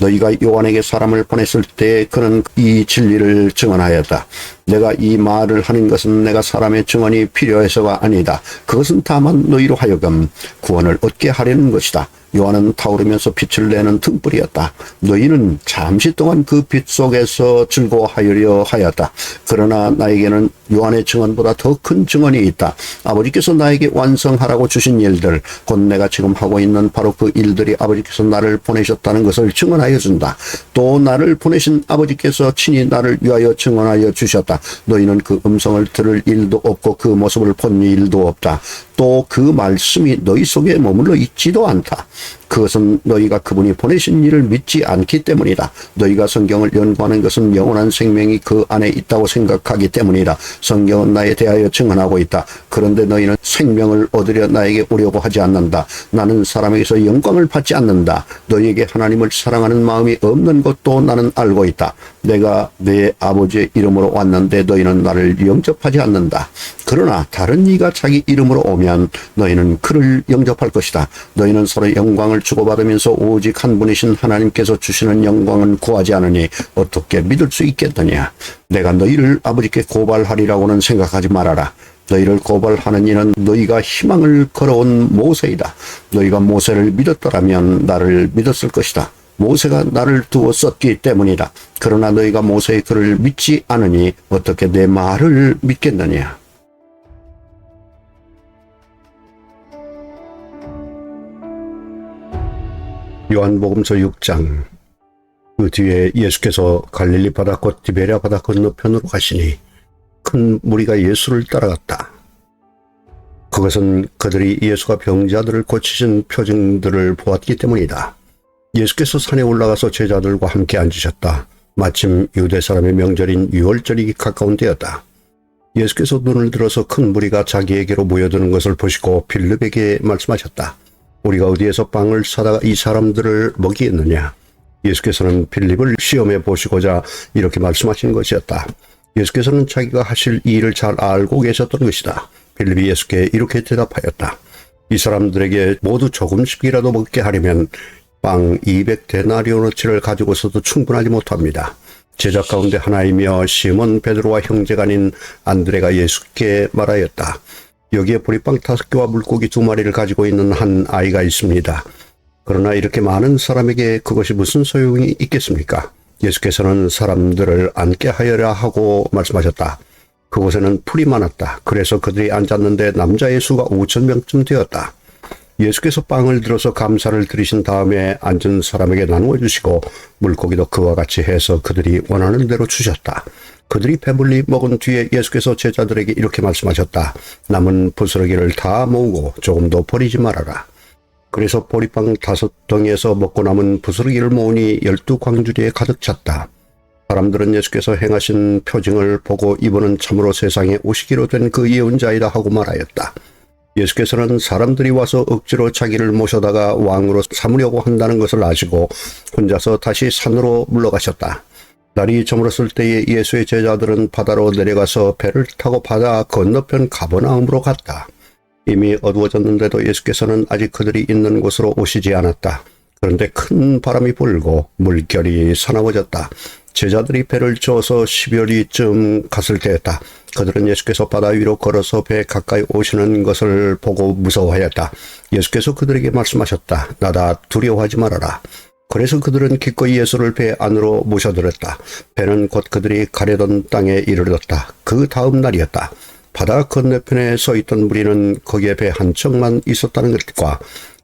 너희가 요한에게 사람을 보냈을 때 그는 이 진리를 증언하였다. 내가 이 말을 하는 것은 내가 사람의 증언이 필요해서가 아니다. 그것은 다만 너희로 하여금 구원을 얻게 하려는 것이다. 요한은 타오르면서 빛을 내는 등불이었다. 너희는 잠시 동안 그 빛 속에서 즐거워하려 하였다. 그러나 나에게는 요한의 증언보다 더 큰 증언이 있다. 아버지께서 나에게 완성하라고 주신 일들, 곧 내가 지금 하고 있는 바로 그 일들이 아버지께서 나를 보내셨다는 것을 증언하여 준다. 또 나를 보내신 아버지께서 친히 나를 위하여 증언하여 주셨다. 너희는 그 음성을 들을 일도 없고 그 모습을 본 일도 없다. 또 그 말씀이 너희 속에 머물러 있지도 않다. 그것은 너희가 그분이 보내신 일을 믿지 않기 때문이다. 너희가 성경을 연구하는 것은 영원한 생명이 그 안에 있다고 생각하기 때문이다. 성경은 나에 대하여 증언하고 있다. 그런데 너희는 생명을 얻으려 나에게 오려고 하지 않는다. 나는 사람에게서 영광을 받지 않는다. 너희에게 하나님을 사랑하는 마음이 없는 것도 나는 알고 있다. 내가 내 아버지의 이름으로 왔는데 너희는 나를 영접하지 않는다. 그러나 다른 이가 자기 이름으로 오면 너희는 그를 영접할 것이다. 너희는 서로 영광을 주고받으면서 오직 한 분이신 하나님께서 주시는 영광은 구하지 않으니 어떻게 믿을 수 있겠느냐. 내가 너희를 아버지께 고발하리라고는 생각하지 말아라. 너희를 고발하는 이는 너희가 희망을 걸어온 모세이다. 너희가 모세를 믿었더라면 나를 믿었을 것이다. 모세가 나를 두어 썼기 때문이다. 그러나 너희가 모세의 글을 믿지 않으니 어떻게 내 말을 믿겠느냐. 요한복음서 6장. 그 뒤에 예수께서 갈릴리 바다 곧 디베랴 바다 건너편으로 가시니 큰 무리가 예수를 따라갔다. 그것은 그들이 예수가 병자들을 고치신 표징들을 보았기 때문이다. 예수께서 산에 올라가서 제자들과 함께 앉으셨다. 마침 유대 사람의 명절인 유월절이 가까운 때였다. 예수께서 눈을 들어서 큰 무리가 자기에게로 모여드는 것을 보시고 빌립에게 말씀하셨다. 우리가 어디에서 빵을 사다가 이 사람들을 먹이겠느냐? 예수께서는 빌립을 시험해 보시고자 이렇게 말씀하신 것이었다. 예수께서는 자기가 하실 이 일을 잘 알고 계셨던 것이다. 빌립이 예수께 이렇게 대답하였다. 이 사람들에게 모두 조금씩이라도 먹게 하려면 빵 200데나리오너치를 가지고서도 충분하지 못합니다. 제자 가운데 하나이며 시몬 베드로와 형제가 아닌 안드레가 예수께 말하였다. 여기에 보리빵 5개와 물고기 2마리를 가지고 있는 한 아이가 있습니다. 그러나 이렇게 많은 사람에게 그것이 무슨 소용이 있겠습니까? 예수께서는 사람들을 앉게 하여라 하고 말씀하셨다. 그곳에는 풀이 많았다. 그래서 그들이 앉았는데 남자의 수가 5,000명쯤 되었다. 예수께서 빵을 들어서 감사를 드리신 다음에 앉은 사람에게 나누어 주시고 물고기도 그와 같이 해서 그들이 원하는 대로 주셨다. 그들이 배불리 먹은 뒤에 예수께서 제자들에게 이렇게 말씀하셨다. 남은 부스러기를 다 모으고 조금도 버리지 말아라. 그래서 보리빵 5덩이에서 먹고 남은 부스러기를 모으니 12광주리에 가득 찼다. 사람들은 예수께서 행하신 표징을 보고 이분은 참으로 세상에 오시기로 된 그 예언자이다 하고 말하였다. 예수께서는 사람들이 와서 억지로 자기를 모셔다가 왕으로 삼으려고 한다는 것을 아시고 혼자서 다시 산으로 물러가셨다. 날이 저물었을 때에 예수의 제자들은 바다로 내려가서 배를 타고 바다 건너편 가버나움으로 갔다. 이미 어두워졌는데도 예수께서는 아직 그들이 있는 곳으로 오시지 않았다. 그런데 큰 바람이 불고 물결이 사나워졌다. 제자들이 배를 저어서 10여리쯤 갔을 때였다. 그들은 예수께서 바다 위로 걸어서 배 가까이 오시는 것을 보고 무서워하였다. 예수께서 그들에게 말씀하셨다. 나다, 두려워하지 말아라. 그래서 그들은 기꺼이 예수를 배 안으로 모셔들었다. 배는 곧 그들이 가려던 땅에 이르렀다. 그 다음 날이었다. 바다 건너편에 서 있던 무리는 거기에 배 한 척만 있었다는 것과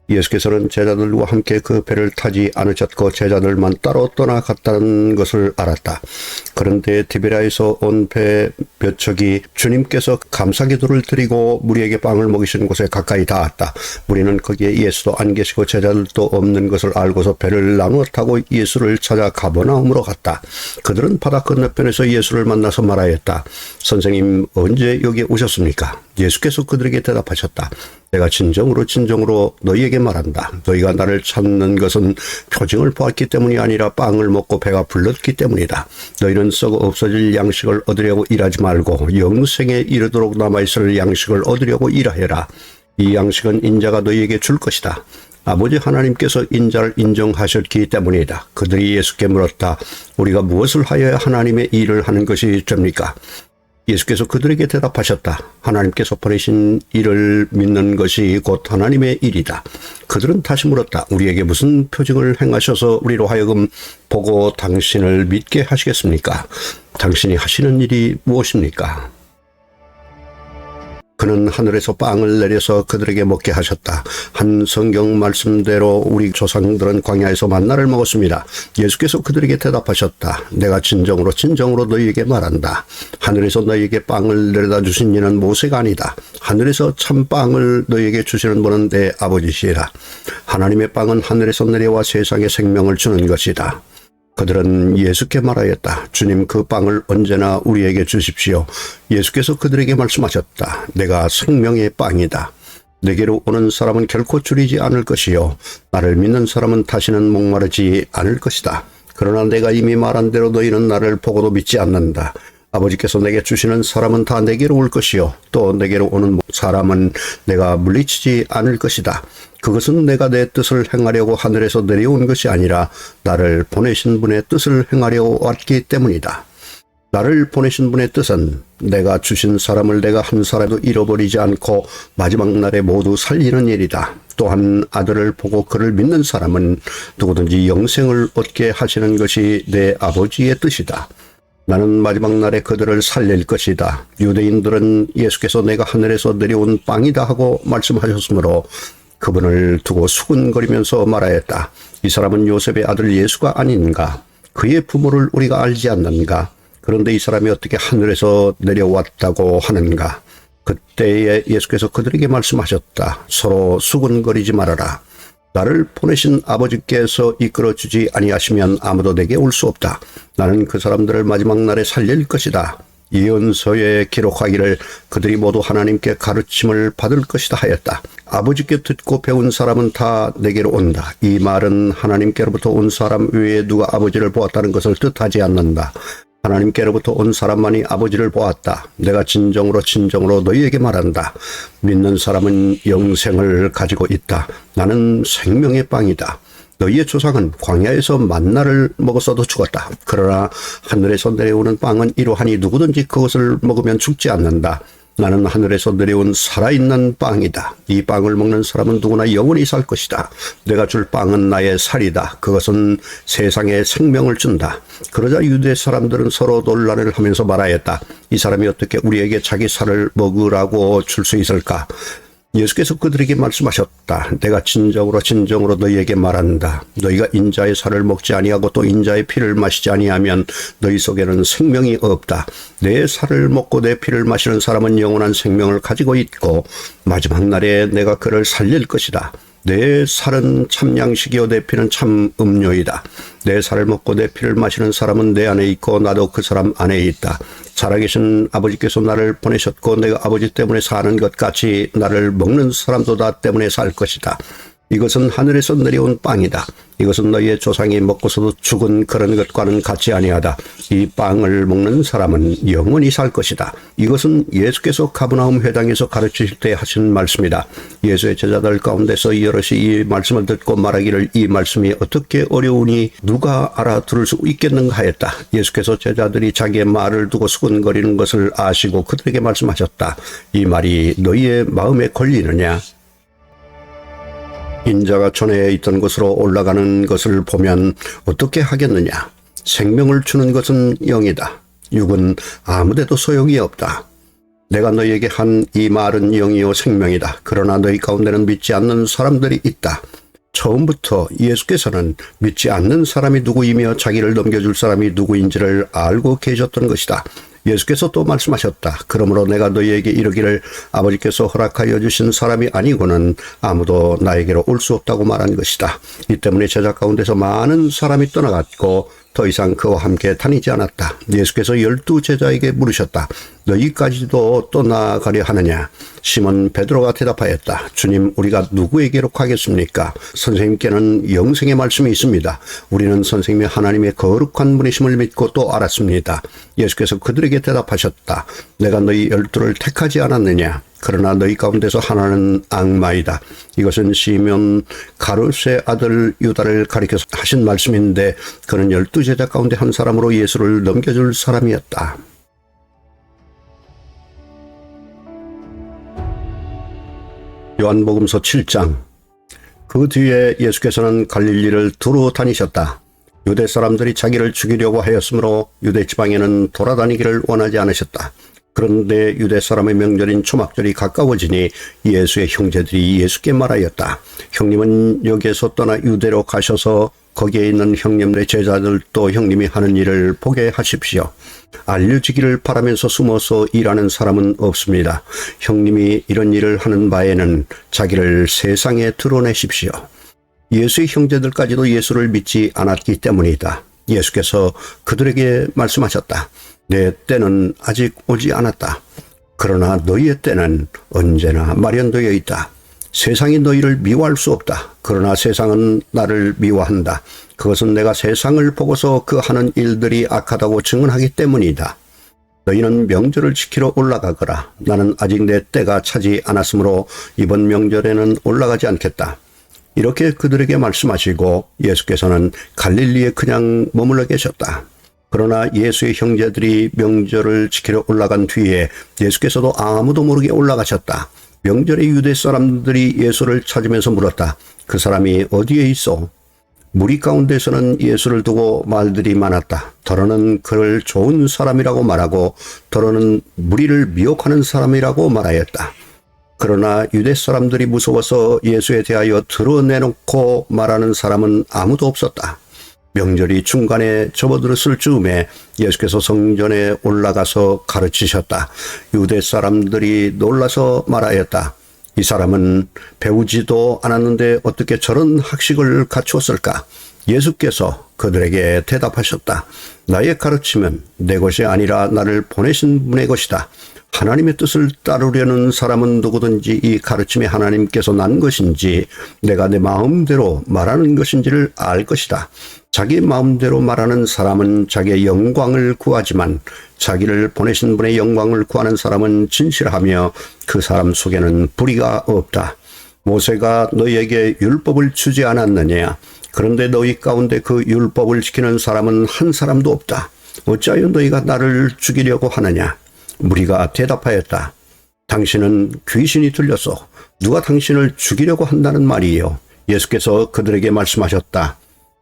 예수께서는 제자들과 함께 그 배를 타지 않으셨고 제자들만 따로 떠나갔다는 것을 알았다. 그런데 디베랴에서 온 배 몇 척이 주님께서 감사기도를 드리고 무리에게 빵을 먹이시는 곳에 가까이 닿았다. 무리는 거기에 예수도 안 계시고 제자들도 없는 것을 알고서 배를 나누어 타고 예수를 찾아 가버나움으로 갔다. 그들은 바다 건너편에서 예수를 만나서 말하였다. 선생님, 언제 여기에 오셨습니까? 예수께서 그들에게 대답하셨다. 내가 진정으로 너희에게 말한다. 너희가 나를 찾는 것은 표징을 보았기 때문이 아니라 빵을 먹고 배가 불렀기 때문이다. 너희는 썩어 없어질 양식을 얻으려고 일하지 말고 영생에 이르도록 남아있을 양식을 얻으려고 일하여라. 이 양식은 인자가 너희에게 줄 것이다. 아버지 하나님께서 인자를 인정하셨기 때문이다. 그들이 예수께 물었다. 우리가 무엇을 하여야 하나님의 일을 하는 것이 됩니까? 예수께서 그들에게 대답하셨다. 하나님께서 보내신 일을 믿는 것이 곧 하나님의 일이다. 그들은 다시 물었다. 우리에게 무슨 표징을 행하셔서 우리로 하여금 보고 당신을 믿게 하시겠습니까? 당신이 하시는 일이 무엇입니까? 그는 하늘에서 빵을 내려서 그들에게 먹게 하셨다. 한 성경 말씀대로 우리 조상들은 광야에서 만나를 먹었습니다. 예수께서 그들에게 대답하셨다. 내가 진정으로 너희에게 말한다. 하늘에서 너희에게 빵을 내려다 주신 이는 모세가 아니다. 하늘에서 참 빵을 너희에게 주시는 분은 내 아버지시라. 하나님의 빵은 하늘에서 내려와 세상에 생명을 주는 것이다. 그들은 예수께 말하였다. 주님, 그 빵을 언제나 우리에게 주십시오. 예수께서 그들에게 말씀하셨다. 내가 생명의 빵이다. 내게로 오는 사람은 결코 줄이지 않을 것이요 나를 믿는 사람은 다시는 목마르지 않을 것이다. 그러나 내가 이미 말한 대로 너희는 나를 보고도 믿지 않는다. 아버지께서 내게 주시는 사람은 다 내게로 올 것이요 또 내게로 오는 사람은 내가 물리치지 않을 것이다. 그것은 내가 내 뜻을 행하려고 하늘에서 내려온 것이 아니라 나를 보내신 분의 뜻을 행하려고 왔기 때문이다. 나를 보내신 분의 뜻은 내가 주신 사람을 내가 한 사람도 잃어버리지 않고 마지막 날에 모두 살리는 일이다. 또한 아들을 보고 그를 믿는 사람은 누구든지 영생을 얻게 하시는 것이 내 아버지의 뜻이다. 나는 마지막 날에 그들을 살릴 것이다. 유대인들은 예수께서 내가 하늘에서 내려온 빵이다 하고 말씀하셨으므로 그분을 두고 수군거리면서 말하였다. 이 사람은 요셉의 아들 예수가 아닌가? 그의 부모를 우리가 알지 않는가? 그런데 이 사람이 어떻게 하늘에서 내려왔다고 하는가? 그때에 예수께서 그들에게 말씀하셨다. 서로 수군거리지 말아라. 나를 보내신 아버지께서 이끌어주지 아니하시면 아무도 내게 올 수 없다. 나는 그 사람들을 마지막 날에 살릴 것이다. 예언서에 기록하기를 그들이 모두 하나님께 가르침을 받을 것이다 하였다. 아버지께 듣고 배운 사람은 다 내게로 온다. 이 말은 하나님께로부터 온 사람 외에 누가 아버지를 보았다는 것을 뜻하지 않는다. 하나님께로부터 온 사람만이 아버지를 보았다. 내가 진정으로 너희에게 말한다. 믿는 사람은 영생을 가지고 있다. 나는 생명의 빵이다. 너희의 조상은 광야에서 만나를 먹었어도 죽었다. 그러나 하늘에서 내려오는 빵은 이러하니 누구든지 그것을 먹으면 죽지 않는다. 나는 하늘에서 내려온 살아있는 빵이다. 이 빵을 먹는 사람은 누구나 영원히 살 것이다. 내가 줄 빵은 나의 살이다. 그것은 세상에 생명을 준다. 그러자 유대 사람들은 서로 논란을 하면서 말하였다. 이 사람이 어떻게 우리에게 자기 살을 먹으라고 줄 수 있을까? 예수께서 그들에게 말씀하셨다. 내가 진정으로 너희에게 말한다. 너희가 인자의 살을 먹지 아니하고 또 인자의 피를 마시지 아니하면 너희 속에는 생명이 없다. 내 살을 먹고 내 피를 마시는 사람은 영원한 생명을 가지고 있고 마지막 날에 내가 그를 살릴 것이다. 내 살은 참 양식이요 내 피는 참 음료이다. 내 살을 먹고 내 피를 마시는 사람은 내 안에 있고 나도 그 사람 안에 있다. 살아계신 아버지께서 나를 보내셨고 내가 아버지 때문에 사는 것 같이 나를 먹는 사람도 나 때문에 살 것이다. 이것은 하늘에서 내려온 빵이다. 이것은 너희의 조상이 먹고서도 죽은 그런 것과는 같지 아니하다. 이 빵을 먹는 사람은 영원히 살 것이다. 이것은 예수께서 가버나움 회당에서 가르치실 때 하신 말씀이다. 예수의 제자들 가운데서 여럿이 이 말씀을 듣고 말하기를 이 말씀이 어떻게 어려우니 누가 알아들을 수 있겠는가 하였다. 예수께서 제자들이 자기의 말을 두고 수군거리는 것을 아시고 그들에게 말씀하셨다. 이 말이 너희의 마음에 걸리느냐? 인자가 전에 있던 곳으로 올라가는 것을 보면 어떻게 하겠느냐? 생명을 주는 것은 영이다. 육은 아무데도 소용이 없다. 내가 너희에게 한 이 말은 영이요 생명이다. 그러나 너희 가운데는 믿지 않는 사람들이 있다. 처음부터 예수께서는 믿지 않는 사람이 누구이며 자기를 넘겨줄 사람이 누구인지를 알고 계셨던 것이다. 예수께서 또 말씀하셨다. 그러므로 내가 너희에게 이르기를 아버지께서 허락하여 주신 사람이 아니고는 아무도 나에게로 올 수 없다고 말한 것이다. 이 때문에 제자 가운데서 많은 사람이 떠나갔고 더 이상 그와 함께 다니지 않았다. 예수께서 12 제자에게 물으셨다. 너희까지도 떠나가려 하느냐? 시몬 베드로가 대답하였다. 주님, 우리가 누구에게로 가겠습니까? 선생님께는 영생의 말씀이 있습니다. 우리는 선생님이 하나님의 거룩한 분이심을 믿고 또 알았습니다. 예수께서 그들에게 대답하셨다. 내가 너희 12를 택하지 않았느냐? 그러나 너희 가운데서 하나는 악마이다. 이것은 시몬 가룟의 아들 유다를 가리켜서 하신 말씀인데 그는 12 제자 가운데 한 사람으로 예수를 넘겨줄 사람이었다. 요한복음서 7장. 그 뒤에 예수께서는 갈릴리를 두루 다니셨다. 유대 사람들이 자기를 죽이려고 하였으므로 유대 지방에는 돌아다니기를 원하지 않으셨다. 그런데 유대 사람의 명절인 초막절이 가까워지니 예수의 형제들이 예수께 말하였다. 형님은 여기에서 떠나 유대로 가셔서 거기에 있는 형님의 제자들도 형님이 하는 일을 보게 하십시오. 알려지기를 바라면서 숨어서 일하는 사람은 없습니다. 형님이 이런 일을 하는 바에는 자기를 세상에 드러내십시오. 예수의 형제들까지도 예수를 믿지 않았기 때문이다. 예수께서 그들에게 말씀하셨다. 내 때는 아직 오지 않았다. 그러나 너희의 때는 언제나 마련되어 있다. 세상이 너희를 미워할 수 없다. 그러나 세상은 나를 미워한다. 그것은 내가 세상을 보고서 그 하는 일들이 악하다고 증언하기 때문이다. 너희는 명절을 지키러 올라가거라. 나는 아직 내 때가 차지 않았으므로 이번 명절에는 올라가지 않겠다. 이렇게 그들에게 말씀하시고 예수께서는 갈릴리에 그냥 머물러 계셨다. 그러나 예수의 형제들이 명절을 지키러 올라간 뒤에 예수께서도 아무도 모르게 올라가셨다. 명절에 유대 사람들이 예수를 찾으면서 물었다. 그 사람이 어디에 있어? 무리 가운데서는 예수를 두고 말들이 많았다. 더러는 그를 좋은 사람이라고 말하고 더러는 무리를 미혹하는 사람이라고 말하였다. 그러나 유대 사람들이 무서워서 예수에 대하여 드러내놓고 말하는 사람은 아무도 없었다. 명절이 중간에 접어들었을 즈음에 예수께서 성전에 올라가서 가르치셨다. 유대 사람들이 놀라서 말하였다. 이 사람은 배우지도 않았는데 어떻게 저런 학식을 갖추었을까? 예수께서 그들에게 대답하셨다. 나의 가르침은 내 것이 아니라 나를 보내신 분의 것이다. 하나님의 뜻을 따르려는 사람은 누구든지 이 가르침이 하나님께서 난 것인지 내가 내 마음대로 말하는 것인지를 알 것이다. 자기 마음대로 말하는 사람은 자기의 영광을 구하지만 자기를 보내신 분의 영광을 구하는 사람은 진실하며 그 사람 속에는 불의가 없다. 모세가 너희에게 율법을 주지 않았느냐? 그런데 너희 가운데 그 율법을 지키는 사람은 한 사람도 없다. 어찌하여 너희가 나를 죽이려고 하느냐? 무리가 대답하였다. 당신은 귀신이 들려서 누가 당신을 죽이려고 한다는 말이에요. 예수께서 그들에게 말씀하셨다.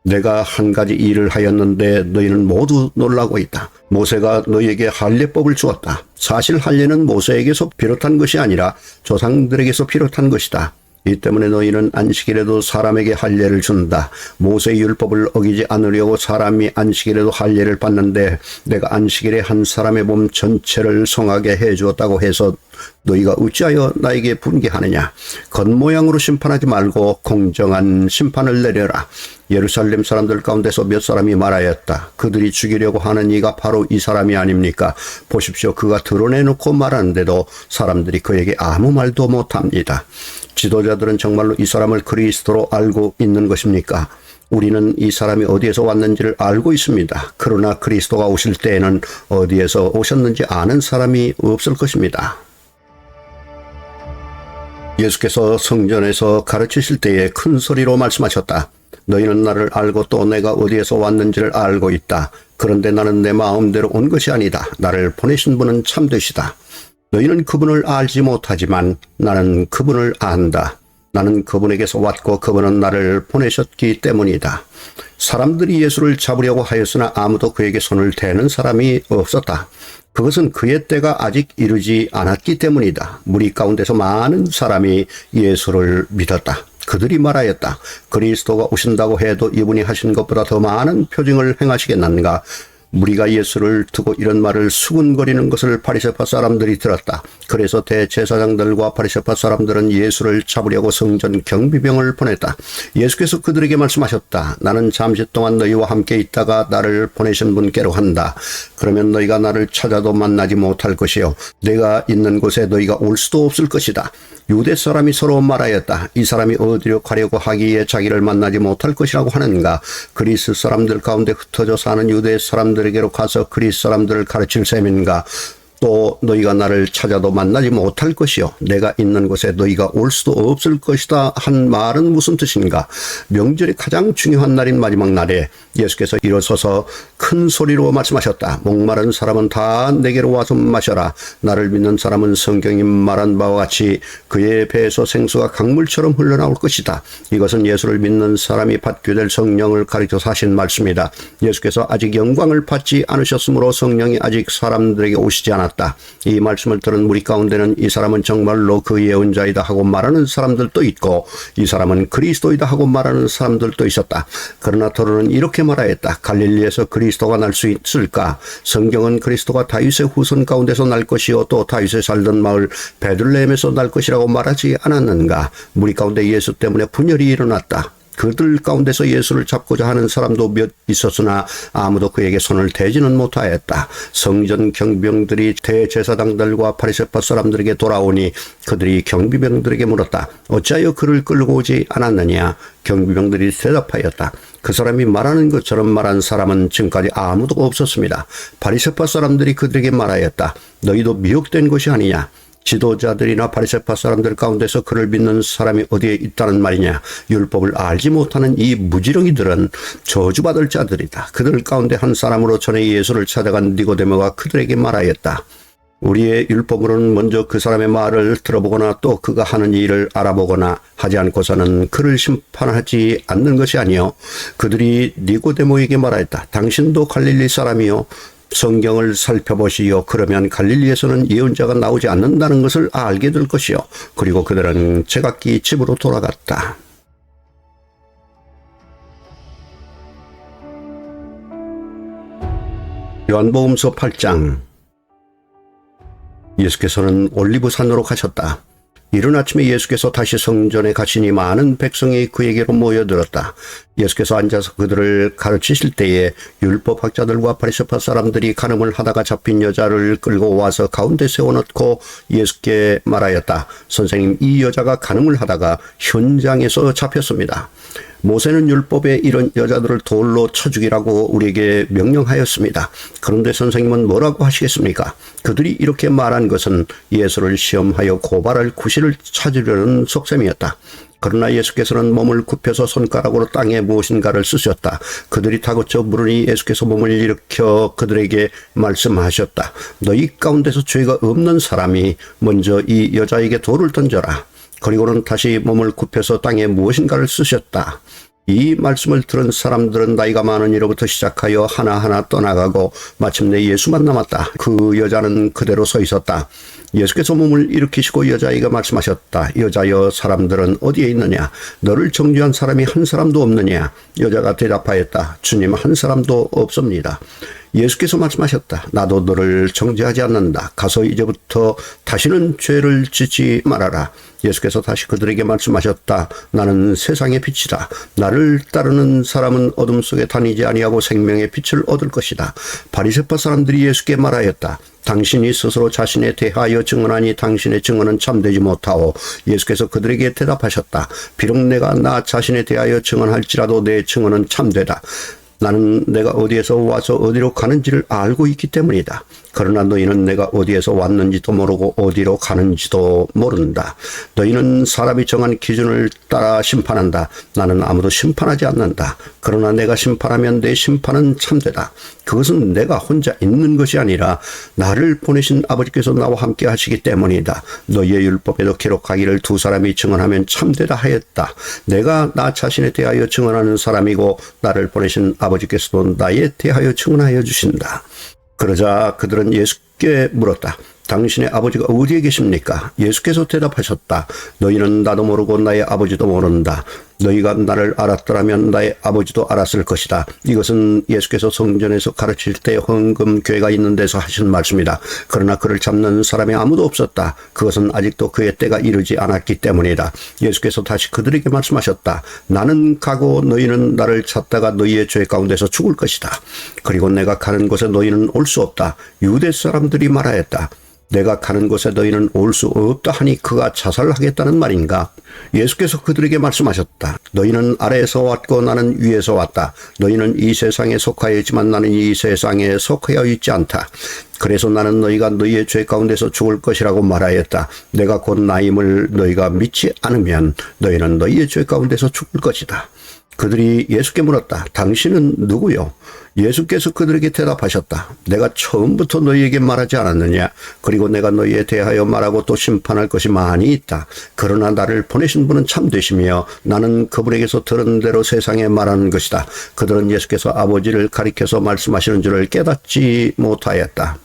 내가 한 가지 일을 하였는데 너희는 모두 놀라고 있다. 모세가 너희에게 할례법을 주었다. 사실 할례는 모세에게서 비롯한 것이 아니라 조상들에게서 비롯한 것이다. 이 때문에 너희는 안식일에도 사람에게 할례를 준다. 모세의 율법을 어기지 않으려고 사람이 안식일에도 할례를 받는데 내가 안식일에 한 사람의 몸 전체를 성하게 해주었다고 해서 너희가 어찌하여 나에게 분개하느냐? 겉모양으로 심판하지 말고 공정한 심판을 내려라. 예루살렘 사람들 가운데서 몇 사람이 말하였다. 그들이 죽이려고 하는 이가 바로 이 사람이 아닙니까? 보십시오. 그가 드러내놓고 말하는데도 사람들이 그에게 아무 말도 못합니다. 지도자들은 정말로 이 사람을 그리스도로 알고 있는 것입니까? 우리는 이 사람이 어디에서 왔는지를 알고 있습니다. 그러나 그리스도가 오실 때에는 어디에서 오셨는지 아는 사람이 없을 것입니다. 예수께서 성전에서 가르치실 때에 큰 소리로 말씀하셨다. 너희는 나를 알고 또 내가 어디에서 왔는지를 알고 있다. 그런데 나는 내 마음대로 온 것이 아니다. 나를 보내신 분은 참되시다. 너희는 그분을 알지 못하지만 나는 그분을 안다. 나는 그분에게서 왔고 그분은 나를 보내셨기 때문이다. 사람들이 예수를 잡으려고 하였으나 아무도 그에게 손을 대는 사람이 없었다. 그것은 그의 때가 아직 이르지 않았기 때문이다. 무리 가운데서 많은 사람이 예수를 믿었다. 그들이 말하였다. 그리스도가 오신다고 해도 이분이 하신 것보다 더 많은 표징을 행하시겠는가? 무리가 예수를 두고 이런 말을 수군거리는 것을 바리새파 사람들이 들었다. 그래서 대제사장들과 바리새파 사람들은 예수를 잡으려고 성전 경비병을 보냈다. 예수께서 그들에게 말씀하셨다. 나는 잠시 동안 너희와 함께 있다가 나를 보내신 분께로 한다. 그러면 너희가 나를 찾아도 만나지 못할 것이요 내가 있는 곳에 너희가 올 수도 없을 것이다. 유대 사람이 서로 말하였다. 이 사람이 어디로 가려고 하기에 자기를 만나지 못할 것이라고 하는가? 그리스 사람들 가운데 흩어져 사는 유대 사람들에게로 가서 그리스 사람들을 가르칠 셈인가? 또 너희가 나를 찾아도 만나지 못할 것이요 내가 있는 곳에 너희가 올 수도 없을 것이다 한 말은 무슨 뜻인가? 명절이 가장 중요한 날인 마지막 날에 예수께서 일어서서 큰 소리로 말씀하셨다. 목마른 사람은 다 내게로 와서 마셔라. 나를 믿는 사람은 성경이 말한 바와 같이 그의 배에서 생수가 강물처럼 흘러나올 것이다. 이것은 예수를 믿는 사람이 받게 될 성령을 가리켜서 하신 말씀이다. 예수께서 아직 영광을 받지 않으셨으므로 성령이 아직 사람들에게 오시지 않았다. 이 말씀을 들은 무리 가운데는 이 사람은 정말로 그 예언자이다 하고 말하는 사람들도 있고 이 사람은 그리스도이다 하고 말하는 사람들도 있었다. 그러나 더러는 이렇게 말하였다. 갈릴리에서 그리스도가 날 수 있을까? 성경은 그리스도가 다윗의 후손 가운데서 날 것이요 또 다윗에 살던 마을 베들레헴에서 날 것이라고 말하지 않았는가? 무리 가운데 예수 때문에 분열이 일어났다. 그들 가운데서 예수를 잡고자 하는 사람도 몇 있었으나 아무도 그에게 손을 대지는 못하였다. 성전 경비병들이 대제사장들과 바리새파 사람들에게 돌아오니 그들이 경비병들에게 물었다. 어찌하여 그를 끌고 오지 않았느냐? 경비병들이 대답하였다. 그 사람이 말하는 것처럼 말한 사람은 지금까지 아무도 없었습니다. 바리새파 사람들이 그들에게 말하였다. 너희도 미혹된 것이 아니냐? 지도자들이나 바리새파 사람들 가운데서 그를 믿는 사람이 어디에 있다는 말이냐? 율법을 알지 못하는 이 무지렁이들은 저주받을 자들이다. 그들 가운데 한 사람으로 전에 예수를 찾아간 니고데모가 그들에게 말하였다. 우리의 율법으로는 먼저 그 사람의 말을 들어보거나 또 그가 하는 일을 알아보거나 하지 않고서는 그를 심판하지 않는 것이 아니요. 그들이 니고데모에게 말하였다. 당신도 갈릴리 사람이요. 성경을 살펴보시오. 그러면 갈릴리에서는 예언자가 나오지 않는다는 것을 알게 될 것이요. 그리고 그들은 제각기 집으로 돌아갔다. 요한복음서 8장. 예수께서는 올리브산으로 가셨다. 이른 아침에 예수께서 다시 성전에 가시니 많은 백성이 그에게로 모여들었다. 예수께서 앉아서 그들을 가르치실 때에 율법학자들과 바리새파 사람들이 간음을 하다가 잡힌 여자를 끌고 와서 가운데 세워놓고 예수께 말하였다. 선생님, 이 여자가 간음을 하다가 현장에서 잡혔습니다. 모세는 율법에 이런 여자들을 돌로 쳐 죽이라고 우리에게 명령하였습니다. 그런데 선생님은 뭐라고 하시겠습니까? 그들이 이렇게 말한 것은 예수를 시험하여 고발할 구실을 찾으려는 속셈이었다. 그러나 예수께서는 몸을 굽혀서 손가락으로 땅에 무엇인가를 쓰셨다. 그들이 다그쳐 물으니 예수께서 몸을 일으켜 그들에게 말씀하셨다. 너희 가운데서 죄가 없는 사람이 먼저 이 여자에게 돌을 던져라. 그리고는 다시 몸을 굽혀서 땅에 무엇인가를 쓰셨다. 이 말씀을 들은 사람들은 나이가 많은 이로부터 시작하여 하나하나 떠나가고 마침내 예수만 남았다. 그 여자는 그대로 서 있었다. 예수께서 몸을 일으키시고 여자아이가 말씀하셨다. 여자여, 사람들은 어디에 있느냐? 너를 정죄한 사람이 한 사람도 없느냐? 여자가 대답하였다. 주님, 한 사람도 없습니다. 예수께서 말씀하셨다. 나도 너를 정죄하지 않는다. 가서 이제부터 다시는 죄를 짓지 말아라. 예수께서 다시 그들에게 말씀하셨다. 나는 세상의 빛이다. 나를 따르는 사람은 어둠 속에 다니지 아니하고 생명의 빛을 얻을 것이다. 바리새파 사람들이 예수께 말하였다. 당신이 스스로 자신에 대하여 증언하니 당신의 증언은 참되지 못하오. 예수께서 그들에게 대답하셨다. 비록 내가 나 자신에 대하여 증언할지라도 내 증언은 참되다. 나는 내가 어디에서 와서 어디로 가는지를 알고 있기 때문이다. 그러나 너희는 내가 어디에서 왔는지도 모르고 어디로 가는지도 모른다. 너희는 사람이 정한 기준을 따라 심판한다. 나는 아무도 심판하지 않는다. 그러나 내가 심판하면 내 심판은 참되다. 그것은 내가 혼자 있는 것이 아니라 나를 보내신 아버지께서 나와 함께 하시기 때문이다. 너희의 율법에도 기록하기를 두 사람이 증언하면 참되다 하였다. 내가 나 자신에 대하여 증언하는 사람이고 나를 보내신 아버지께서도 나에 대하여 증언하여 주신다. 그러자 그들은 예수께 물었다. 당신의 아버지가 어디에 계십니까? 예수께서 대답하셨다. 너희는 나도 모르고 나의 아버지도 모른다. 너희가 나를 알았더라면 나의 아버지도 알았을 것이다. 이것은 예수께서 성전에서 가르칠 때 헌금교회가 있는 데서 하신 말씀이다. 그러나 그를 잡는 사람이 아무도 없었다. 그것은 아직도 그의 때가 이르지 않았기 때문이다. 예수께서 다시 그들에게 말씀하셨다. 나는 가고 너희는 나를 찾다가 너희의 죄 가운데서 죽을 것이다. 그리고 내가 가는 곳에 너희는 올 수 없다. 유대 사람들이 말하였다. 내가 가는 곳에 너희는 올 수 없다 하니 그가 자살하겠다는 말인가? 예수께서 그들에게 말씀하셨다. 너희는 아래에서 왔고 나는 위에서 왔다. 너희는 이 세상에 속하여 있지만 나는 이 세상에 속하여 있지 않다. 그래서 나는 너희가 너희의 죄 가운데서 죽을 것이라고 말하였다. 내가 곧 나임을 너희가 믿지 않으면 너희는 너희의 죄 가운데서 죽을 것이다. 그들이 예수께 물었다. 당신은 누구요? 예수께서 그들에게 대답하셨다. 내가 처음부터 너희에게 말하지 않았느냐? 그리고 내가 너희에 대하여 말하고 또 심판할 것이 많이 있다. 그러나 나를 보내신 분은 참되시며 나는 그분에게서 들은 대로 세상에 말하는 것이다. 그들은 예수께서 아버지를 가리켜서 말씀하시는 줄을 깨닫지 못하였다.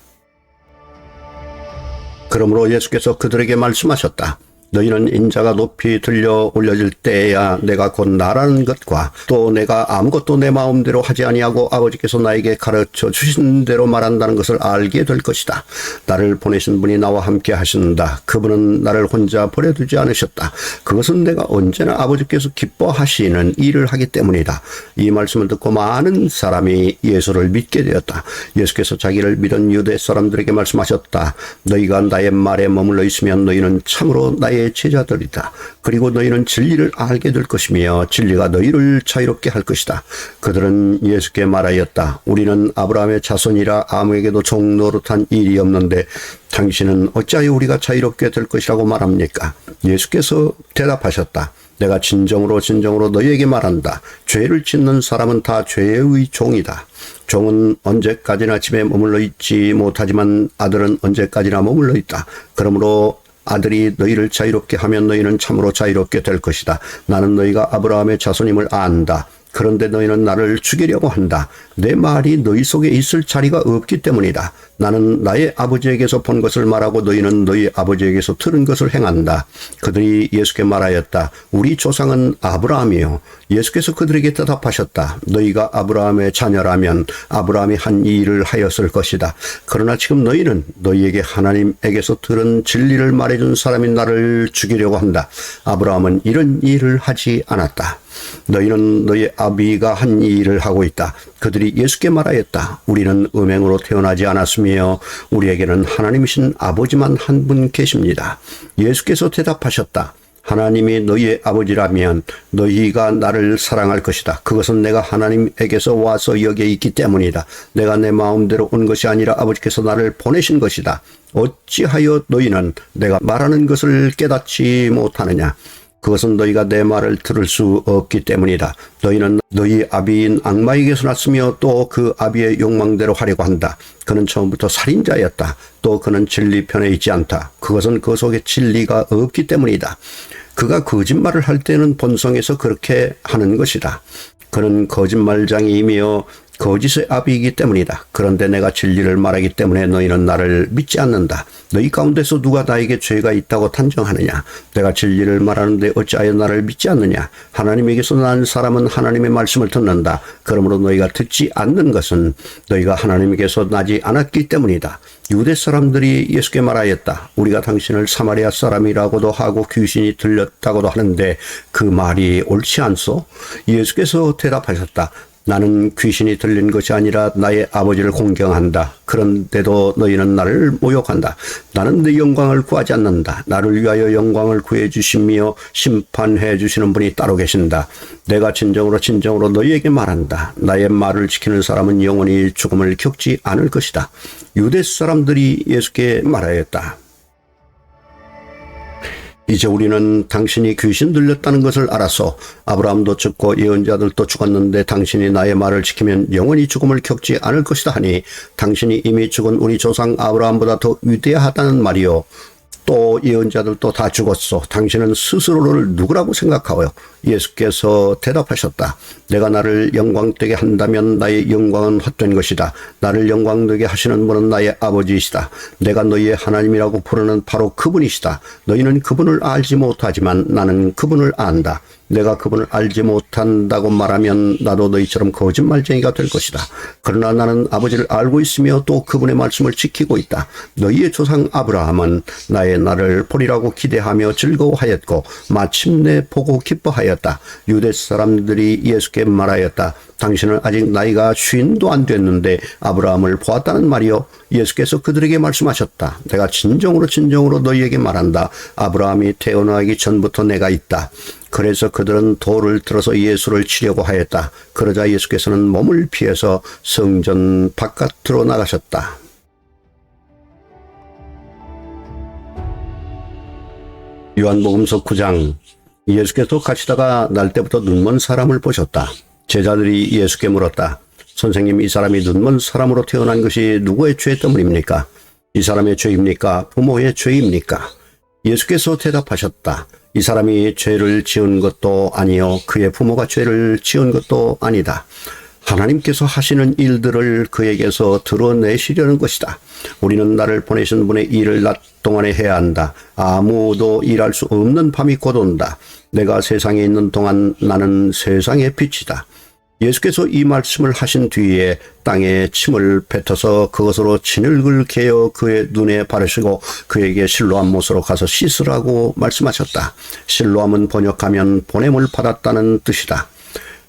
그러므로 예수께서 그들에게 말씀하셨다. 너희는 인자가 높이 들려 올려질 때에야 내가 곧 나라는 것과 또 내가 아무것도 내 마음대로 하지 아니하고 아버지께서 나에게 가르쳐 주신 대로 말한다는 것을 알게 될 것이다. 나를 보내신 분이 나와 함께 하신다. 그분은 나를 혼자 버려두지 않으셨다. 그것은 내가 언제나 아버지께서 기뻐하시는 일을 하기 때문이다. 이 말씀을 듣고 많은 사람이 예수를 믿게 되었다. 예수께서 자기를 믿은 유대 사람들에게 말씀하셨다. 너희가 나의 말에 머물러 있으면 너희는 참으로 나의 제자들이다. 그리고 너희는 진리를 알게 될 것이며 진리가 너희를 자유롭게 할 것이다. 그들은 예수께 말하였다. 우리는 아브라함의 자손이라 아무에게도 종 노릇한 일이 없는데 당신은 어찌하여 우리가 자유롭게 될 것이라고 말합니까? 예수께서 대답하셨다. 내가 진정으로 너희에게 말한다. 죄를 짓는 사람은 다 죄의 종이다. 종은 언제까지나 집에 머물러 있지 못하지만 아들은 언제까지나 머물러 있다. 그러므로 아들이 너희를 자유롭게 하면 너희는 참으로 자유롭게 될 것이다. 나는 너희가 아브라함의 자손임을 안다. 그런데 너희는 나를 죽이려고 한다. 내 말이 너희 속에 있을 자리가 없기 때문이다. 나는 나의 아버지에게서 본 것을 말하고 너희는 너희 아버지에게서 들은 것을 행한다. 그들이 예수께 말하였다. 우리 조상은 아브라함이요. 예수께서 그들에게 대답하셨다. 너희가 아브라함의 자녀라면 아브라함이 한 일을 하였을 것이다. 그러나 지금 너희는 너희에게 하나님에게서 들은 진리를 말해준 사람인 나를 죽이려고 한다. 아브라함은 이런 일을 하지 않았다. 너희는 너희 아비가 한 일을 하고 있다. 그들이 예수께 말하였다. 우리는 음행으로 태어나지 않았으며 우리에게는 하나님이신 아버지만 한 분 계십니다. 예수께서 대답하셨다. 하나님이 너희의 아버지라면 너희가 나를 사랑할 것이다. 그것은 내가 하나님에게서 와서 여기에 있기 때문이다. 내가 내 마음대로 온 것이 아니라 아버지께서 나를 보내신 것이다. 어찌하여 너희는 내가 말하는 것을 깨닫지 못하느냐? 그것은 너희가 내 말을 들을 수 없기 때문이다. 너희는 너희 아비인 악마에게서 났으며 또 그 아비의 욕망대로 하려고 한다. 그는 처음부터 살인자였다. 또 그는 진리 편에 있지 않다. 그것은 그 속에 진리가 없기 때문이다. 그가 거짓말을 할 때는 본성에서 그렇게 하는 것이다. 그는 거짓말장이이며 거짓의 아비이기 때문이다. 그런데 내가 진리를 말하기 때문에 너희는 나를 믿지 않는다. 너희 가운데서 누가 나에게 죄가 있다고 단정하느냐? 내가 진리를 말하는데 어찌하여 나를 믿지 않느냐? 하나님에게서 난 사람은 하나님의 말씀을 듣는다. 그러므로 너희가 듣지 않는 것은 너희가 하나님에게서 나지 않았기 때문이다. 유대 사람들이 예수께 말하였다. 우리가 당신을 사마리아 사람이라고도 하고 귀신이 들렸다고도 하는데 그 말이 옳지 않소? 예수께서 대답하셨다. 나는 귀신이 들린 것이 아니라 나의 아버지를 공경한다. 그런데도 너희는 나를 모욕한다. 나는 네 영광을 구하지 않는다. 나를 위하여 영광을 구해 주시며 심판해 주시는 분이 따로 계신다. 내가 진정으로 너희에게 말한다. 나의 말을 지키는 사람은 영원히 죽음을 겪지 않을 것이다. 유대 사람들이 예수께 말하였다. 이제 우리는 당신이 귀신 들렸다는 것을 알아서 아브라함도 죽고 예언자들도 죽었는데 당신이 나의 말을 지키면 영원히 죽음을 겪지 않을 것이다 하니 당신이 이미 죽은 우리 조상 아브라함보다 더 위대하다는 말이요. 또 예언자들도 다 죽었어. 당신은 스스로를 누구라고 생각하여? 예수께서 대답하셨다. 내가 나를 영광되게 한다면 나의 영광은 헛된 것이다. 나를 영광되게 하시는 분은 나의 아버지이시다. 내가 너희의 하나님이라고 부르는 바로 그분이시다. 너희는 그분을 알지 못하지만 나는 그분을 안다. 내가 그분을 알지 못한다고 말하면 나도 너희처럼 거짓말쟁이가 될 것이다. 그러나 나는 아버지를 알고 있으며 또 그분의 말씀을 지키고 있다. 너희의 조상 아브라함은 나의 날을 보리라고 기대하며 즐거워하였고 마침내 보고 기뻐하였다. 유대 사람들이 예수께 말하였다. 당신은 아직 나이가 50도 안 됐는데 아브라함을 보았다는 말이요. 예수께서 그들에게 말씀하셨다. 내가 진정으로 너희에게 말한다. 아브라함이 태어나기 전부터 내가 있다. 그래서 그들은 돌을 들어서 예수를 치려고 하였다. 그러자 예수께서는 몸을 피해서 성전 바깥으로 나가셨다. 요한복음서 9장. 예수께서 가시다가 날 때부터 눈먼 사람을 보셨다. 제자들이 예수께 물었다. 선생님, 이 사람이 눈먼 사람으로 태어난 것이 누구의 죄 때문입니까? 이 사람의 죄입니까? 부모의 죄입니까? 예수께서 대답하셨다. 이 사람이 죄를 지은 것도 아니요 그의 부모가 죄를 지은 것도 아니다. 하나님께서 하시는 일들을 그에게서 드러내시려는 것이다. 우리는 나를 보내신 분의 일을 낮 동안에 해야 한다. 아무도 일할 수 없는 밤이 곧 온다. 내가 세상에 있는 동안 나는 세상의 빛이다. 예수께서 이 말씀을 하신 뒤에 땅에 침을 뱉어서 그것으로 진흙을 개어 그의 눈에 바르시고 그에게 실로암 못으로 가서 씻으라고 말씀하셨다. 실로암은 번역하면 보냄을 받았다는 뜻이다.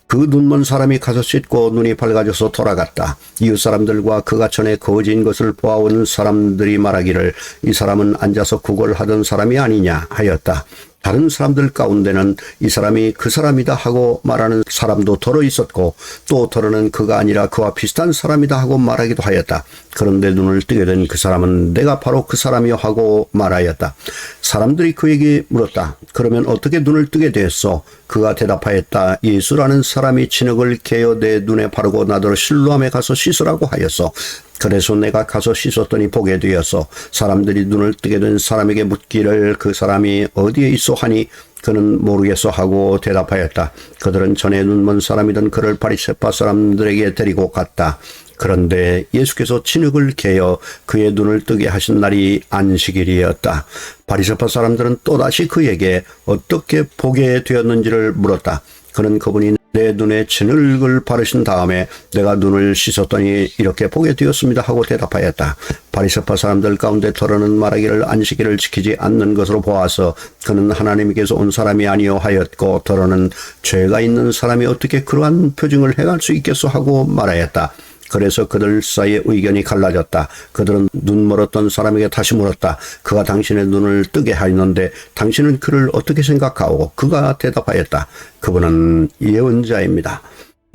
그 눈먼 사람이 가서 씻고 눈이 밝아져서 돌아갔다. 이웃 사람들과 그가 전에 거지인 것을 보아온 사람들이 말하기를 이 사람은 앉아서 구걸하던 사람이 아니냐 하였다. 다른 사람들 가운데는 이 사람이 그 사람이다 하고 말하는 사람도 더러 있었고 또 더러는 그가 아니라 그와 비슷한 사람이다 하고 말하기도 하였다. 그런데 눈을 뜨게 된 그 사람은 내가 바로 그 사람이요 하고 말하였다. 사람들이 그에게 물었다. 그러면 어떻게 눈을 뜨게 되었소? 그가 대답하였다. 예수라는 사람이 진흙을 개어 내 눈에 바르고 나더러 실로암에 가서 씻으라고 하였소. 그래서 내가 가서 씻었더니 보게 되었어. 사람들이 눈을 뜨게 된 사람에게 묻기를 그 사람이 어디에 있어 하니 그는 모르겠어 하고 대답하였다. 그들은 전에 눈먼 사람이던 그를 바리새파 사람들에게 데리고 갔다. 그런데 예수께서 진흙을 개어 그의 눈을 뜨게 하신 날이 안식일이었다. 바리새파 사람들은 또다시 그에게 어떻게 보게 되었는지를 물었다. 그는 그분이 내 눈에 진흙을 바르신 다음에 내가 눈을 씻었더니 이렇게 보게 되었습니다 하고 대답하였다. 바리새파 사람들 가운데 더러는 말하기를 안식일을 지키지 않는 것으로 보아서 그는 하나님께서 온 사람이 아니요 하였고 더러는 죄가 있는 사람이 어떻게 그러한 표징을 행할 수 있겠소 하고 말하였다. 그래서 그들 사이에 의견이 갈라졌다. 그들은 눈 멀었던 사람에게 다시 물었다. 그가 당신의 눈을 뜨게 하였는데 당신은 그를 어떻게 생각하오? 그가 대답하였다. 그분은 예언자입니다.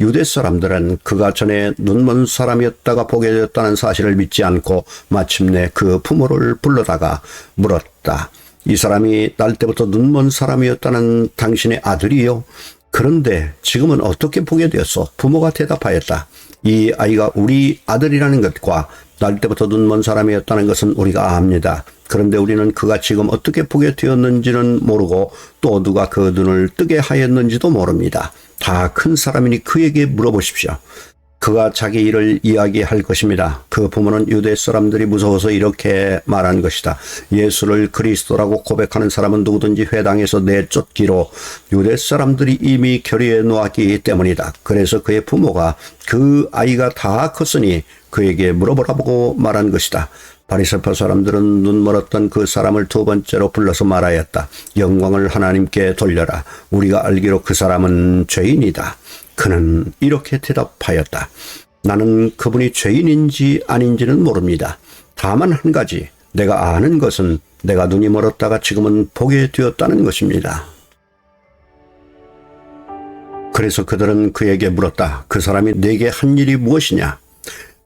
유대 사람들은 그가 전에 눈먼 사람이었다가 보게 되었다는 사실을 믿지 않고 마침내 그 부모를 불러다가 물었다. 이 사람이 날 때부터 눈먼 사람이었다는 당신의 아들이요? 그런데 지금은 어떻게 보게 되었소? 부모가 대답하였다. 이 아이가 우리 아들이라는 것과 날 때부터 눈먼 사람이었다는 것은 우리가 압니다. 그런데 우리는 그가 지금 어떻게 보게 되었는지는 모르고 또 누가 그 눈을 뜨게 하였는지도 모릅니다. 다 큰 사람이니 그에게 물어보십시오. 그가 자기 일을 이야기할 것입니다. 그 부모는 유대 사람들이 무서워서 이렇게 말한 것이다. 예수를 그리스도라고 고백하는 사람은 누구든지 회당에서 내쫓기로 유대 사람들이 이미 결의해 놓았기 때문이다. 그래서 그의 부모가 그 아이가 다 컸으니 그에게 물어보라고 말한 것이다. 바리새파 사람들은 눈 멀었던 그 사람을 두 번째로 불러서 말하였다. 영광을 하나님께 돌려라. 우리가 알기로 그 사람은 죄인이다. 그는 이렇게 대답하였다. 나는 그분이 죄인인지 아닌지는 모릅니다. 다만 한 가지 내가 아는 것은 내가 눈이 멀었다가 지금은 보게 되었다는 것입니다. 그래서 그들은 그에게 물었다. 그 사람이 내게 한 일이 무엇이냐?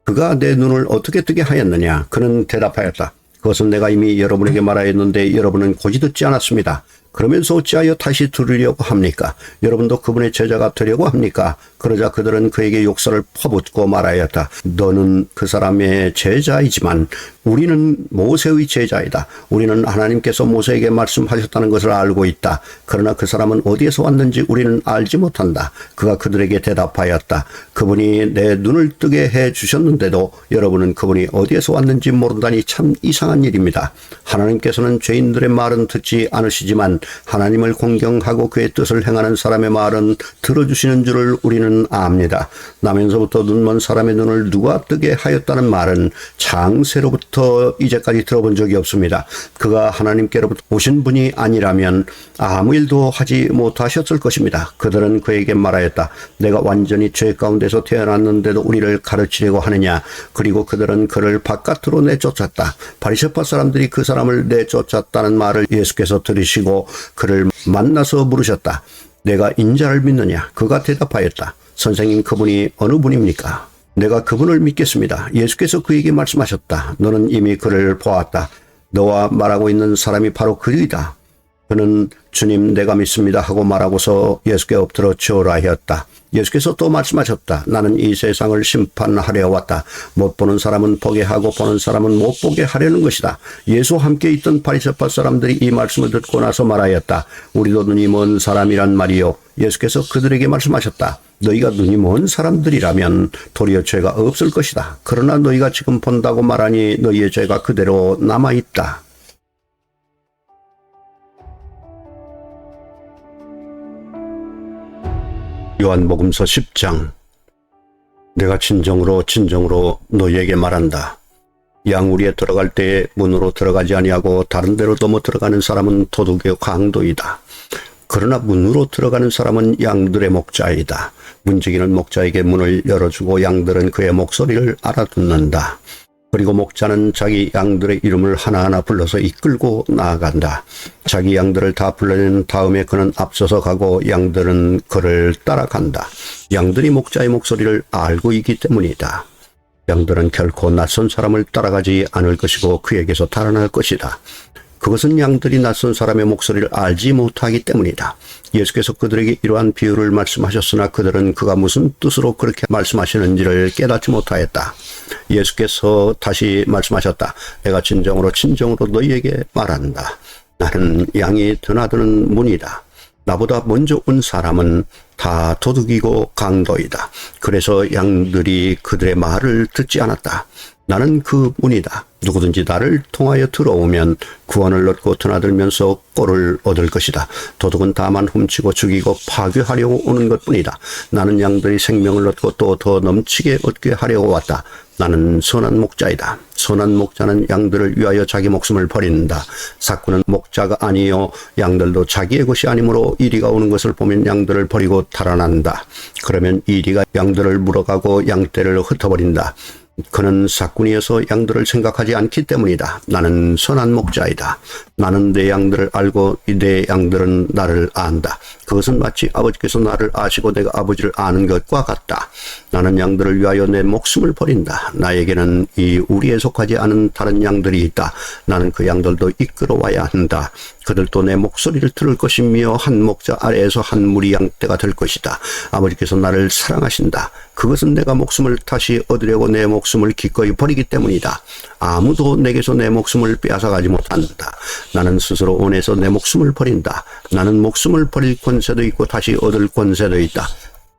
그가 내 눈을 어떻게 뜨게 하였느냐? 그는 대답하였다. 그것은 내가 이미 여러분에게 말하였는데 여러분은 고지 듣지 않았습니다. 그러면서 어찌하여 다시 들으려고 합니까? 여러분도 그분의 제자가 되려고 합니까? 그러자 그들은 그에게 욕설을 퍼붓고 말하였다. 너는 그 사람의 제자이지만 우리는 모세의 제자이다. 우리는 하나님께서 모세에게 말씀하셨다는 것을 알고 있다. 그러나 그 사람은 어디에서 왔는지 우리는 알지 못한다. 그가 그들에게 대답하였다. 그분이 내 눈을 뜨게 해 주셨는데도 여러분은 그분이 어디에서 왔는지 모른다니 참 이상한 일입니다. 하나님께서는 죄인들의 말은 듣지 않으시지만 하나님을 공경하고 그의 뜻을 행하는 사람의 말은 들어주시는 줄을 우리는 압니다. 나면서부터 눈먼 사람의 눈을 누가 뜨게 하였다는 말은 창세로부터 이제까지 들어본 적이 없습니다. 그가 하나님께로부터 오신 분이 아니라면 아무 일도 하지 못하셨을 것입니다. 그들은 그에게 말하였다. 내가 완전히 죄 가운데서 태어났는데도 우리를 가르치려고 하느냐? 그리고 그들은 그를 바깥으로 내쫓았다. 바리새파 사람들이 그 사람을 내쫓았다는 말을 예수께서 들으시고 그를 만나서 물으셨다. 내가 인자를 믿느냐? 그가 대답하였다. 선생님, 그분이 어느 분입니까? 내가 그분을 믿겠습니다. 예수께서 그에게 말씀하셨다. 너는 이미 그를 보았다. 너와 말하고 있는 사람이 바로 그이다. 그는 주님 내가 믿습니다 하고 말하고서 예수께 엎드려 절하였다. 예수께서 또 말씀하셨다. 나는 이 세상을 심판하려 왔다. 못 보는 사람은 보게 하고 보는 사람은 못 보게 하려는 것이다. 예수와 함께 있던 바리새파 사람들이 이 말씀을 듣고 나서 말하였다. 우리도 눈이 먼 사람이란 말이요. 예수께서 그들에게 말씀하셨다. 너희가 눈이 먼 사람들이라면 도리어 죄가 없을 것이다. 그러나 너희가 지금 본다고 말하니 너희의 죄가 그대로 남아있다. 요한복음서 10장. 내가 진정으로 너희에게 말한다. 양우리에 들어갈 때에 문으로 들어가지 아니하고 다른 데로 넘어 들어가는 사람은 도둑의 강도이다. 그러나 문으로 들어가는 사람은 양들의 목자이다. 문지기는 목자에게 문을 열어주고 양들은 그의 목소리를 알아듣는다. 그리고 목자는 자기 양들의 이름을 하나하나 불러서 이끌고 나아간다. 자기 양들을 다 불러낸 다음에 그는 앞서서 가고 양들은 그를 따라간다. 양들이 목자의 목소리를 알고 있기 때문이다. 양들은 결코 낯선 사람을 따라가지 않을 것이고 그에게서 달아날 것이다. 그것은 양들이 낯선 사람의 목소리를 알지 못하기 때문이다. 예수께서 그들에게 이러한 비유를 말씀하셨으나 그들은 그가 무슨 뜻으로 그렇게 말씀하시는지를 깨닫지 못하였다. 예수께서 다시 말씀하셨다. 내가 진정으로 너희에게 말한다. 나는 양이 드나드는 문이다. 나보다 먼저 온 사람은 다 도둑이고 강도이다. 그래서 양들이 그들의 말을 듣지 않았다. 나는 그 문이다. 누구든지 나를 통하여 들어오면 구원을 얻고 드나들면서 꼴을 얻을 것이다. 도둑은 다만 훔치고 죽이고 파괴하려고 오는 것뿐이다. 나는 양들이 생명을 얻고 또 더 넘치게 얻게 하려고 왔다. 나는 선한 목자이다. 선한 목자는 양들을 위하여 자기 목숨을 버린다. 삭구는 목자가 아니요 양들도 자기의 것이 아니므로 이리가 오는 것을 보면 양들을 버리고 달아난다. 그러면 이리가 양들을 물어가고 양떼를 흩어버린다. 그는 삭군이어서 양들을 생각하지 않기 때문이다. 나는 선한 목자이다. 나는 내 양들을 알고 내 양들은 나를 안다. 그것은 마치 아버지께서 나를 아시고 내가 아버지를 아는 것과 같다. 나는 양들을 위하여 내 목숨을 버린다. 나에게는 이 우리에 속하지 않은 다른 양들이 있다. 나는 그 양들도 이끌어와야 한다. 그들도 내 목소리를 들을 것이며 한 목자 아래에서 한 무리 양떼가 될 것이다. 아버지께서 나를 사랑하신다. 그것은 내가 목숨을 다시 얻으려고 내 목숨을 기꺼이 버리기 때문이다. 아무도 내게서 내 목숨을 빼앗아가지 못한다. 나는 스스로 원해서 내 목숨을 버린다. 나는 목숨을 버릴 권세도 있고 다시 얻을 권세도 있다.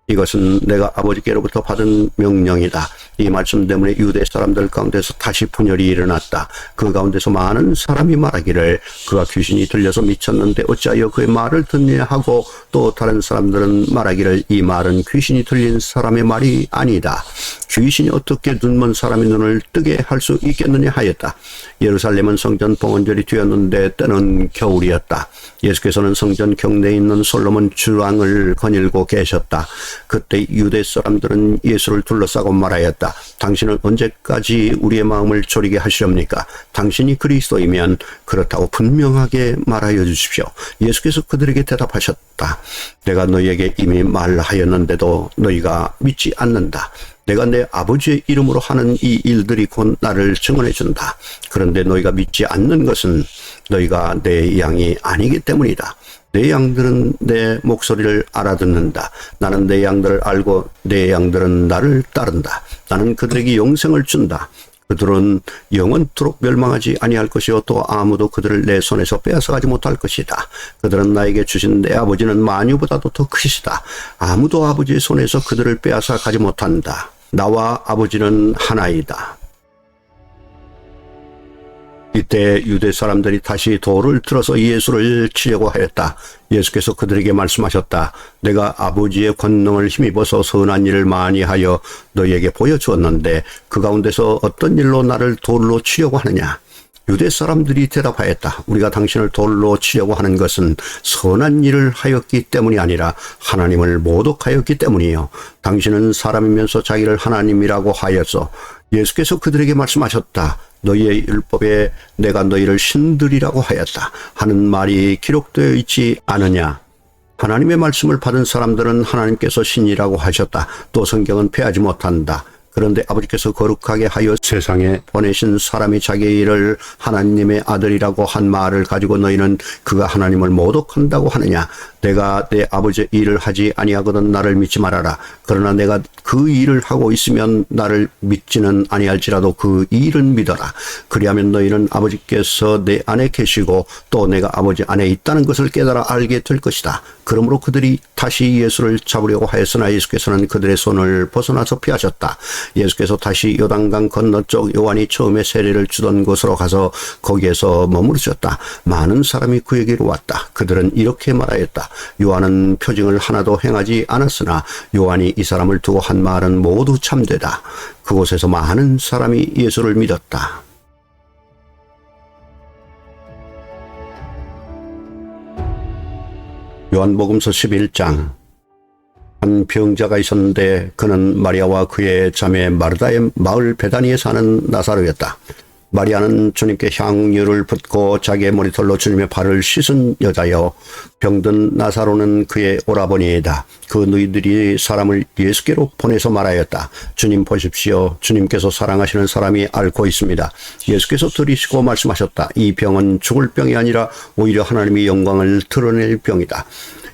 이것은 내가 아버지께로부터 받은 명령이다. 이 말씀 때문에 유대 사람들 가운데서 다시 분열이 일어났다. 그 가운데서 많은 사람이 말하기를 그가 귀신이 들려서 미쳤는데 어찌하여 그의 말을 듣느냐 하고 또 다른 사람들은 말하기를 이 말은 귀신이 들린 사람의 말이 아니다. 귀신이 어떻게 눈먼 사람의 눈을 뜨게 할 수 있겠느냐 하였다. 예루살렘은 성전 봉헌절이 되었는데 때는 겨울이었다. 예수께서는 성전 경내에 있는 솔로몬 주랑을 거닐고 계셨다. 그때 유대 사람들은 예수를 둘러싸고 말하였다. 당신은 언제까지 우리의 마음을 졸이게 하시렵니까? 당신이 그리스도이면 그렇다고 분명하게 말하여 주십시오. 예수께서 그들에게 대답하셨다. 내가 너희에게 이미 말하였는데도 너희가 믿지 않는다. 내가 내 아버지의 이름으로 하는 이 일들이 곧 나를 증언해 준다. 그런데 너희가 믿지 않는 것은 너희가 내 양이 아니기 때문이다. 내 양들은 내 목소리를 알아듣는다. 나는 내 양들을 알고 내 양들은 나를 따른다. 나는 그들에게 영생을 준다. 그들은 영원토록 멸망하지 아니할 것이요 또 아무도 그들을 내 손에서 빼앗아가지 못할 것이다. 그들은 나에게 주신 내 아버지는 만유보다도 더 크시다. 아무도 아버지의 손에서 그들을 빼앗아가지 못한다. 나와 아버지는 하나이다. 이때 유대 사람들이 다시 돌을 들어서 예수를 치려고 하였다. 예수께서 그들에게 말씀하셨다. 내가 아버지의 권능을 힘입어서 선한 일을 많이 하여 너희에게 보여주었는데 그 가운데서 어떤 일로 나를 돌로 치려고 하느냐? 유대 사람들이 대답하였다. 우리가 당신을 돌로 치려고 하는 것은 선한 일을 하였기 때문이 아니라 하나님을 모독하였기 때문이요. 당신은 사람이면서 자기를 하나님이라고 하였어. 예수께서 그들에게 말씀하셨다. 너희의 율법에 내가 너희를 신들이라고 하였다 하는 말이 기록되어 있지 않으냐? 하나님의 말씀을 받은 사람들은 하나님께서 신이라고 하셨다. 또 성경은 패하지 못한다. 그런데 아버지께서 거룩하게 하여 세상에 보내신 사람이 자기 일을 하나님의 아들이라고 한 말을 가지고 너희는 그가 하나님을 모독한다고 하느냐? 내가 내 아버지의 일을 하지 아니하거든 나를 믿지 말아라. 그러나 내가 그 일을 하고 있으면 나를 믿지는 아니할지라도 그 일은 믿어라. 그리하면 너희는 아버지께서 내 안에 계시고 또 내가 아버지 안에 있다는 것을 깨달아 알게 될 것이다. 그러므로 그들이 다시 예수를 잡으려고 하였으나 예수께서는 그들의 손을 벗어나서 피하셨다. 예수께서 다시 요단강 건너쪽 요한이 처음에 세례를 주던 곳으로 가서 거기에서 머무르셨다. 많은 사람이 그에게로 왔다. 그들은 이렇게 말하였다. 요한은 표징을 하나도 행하지 않았으나 요한이 이 사람을 두고 한 말은 모두 참되다. 그곳에서 많은 사람이 예수를 믿었다. 요한복음서 11장. 한 병자가 있었는데 그는 마리아와 그의 자매 마르다의 마을 베다니에 사는 나사로였다. 마리아는 주님께 향유를 붓고 자기의 머리털로 주님의 발을 씻은 여자여, 병든 나사로는 그의 오라버니이다. 그 너희들이 사람을 예수께로 보내서 말하였다. 주님 보십시오. 주님께서 사랑하시는 사람이 앓고 있습니다. 예수께서 들으시고 말씀하셨다. 이 병은 죽을 병이 아니라 오히려 하나님의 영광을 드러낼 병이다.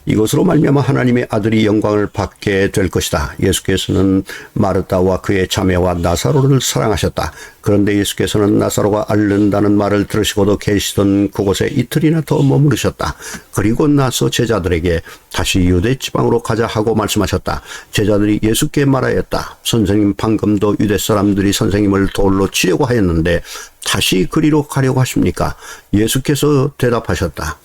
이것으로 말미암아 하나님의 아들이 영광을 받게 될 것이다. 예수께서는 마르다와 그의 자매와 나사로를 사랑하셨다. 그런데 예수께서는 나사로가 앓는다는 말을 들으시고도 계시던 그곳에 이틀이나 더 머무르셨다. 그리고 나서 제자들에게 다시 유대 지방으로 가자 하고 말씀하셨다. 제자들이 예수께 말하였다. 선생님, 방금도 유대 사람들이 선생님을 돌로 치려고 하였는데 다시 그리로 가려고 하십니까? 예수께서 대답하셨다.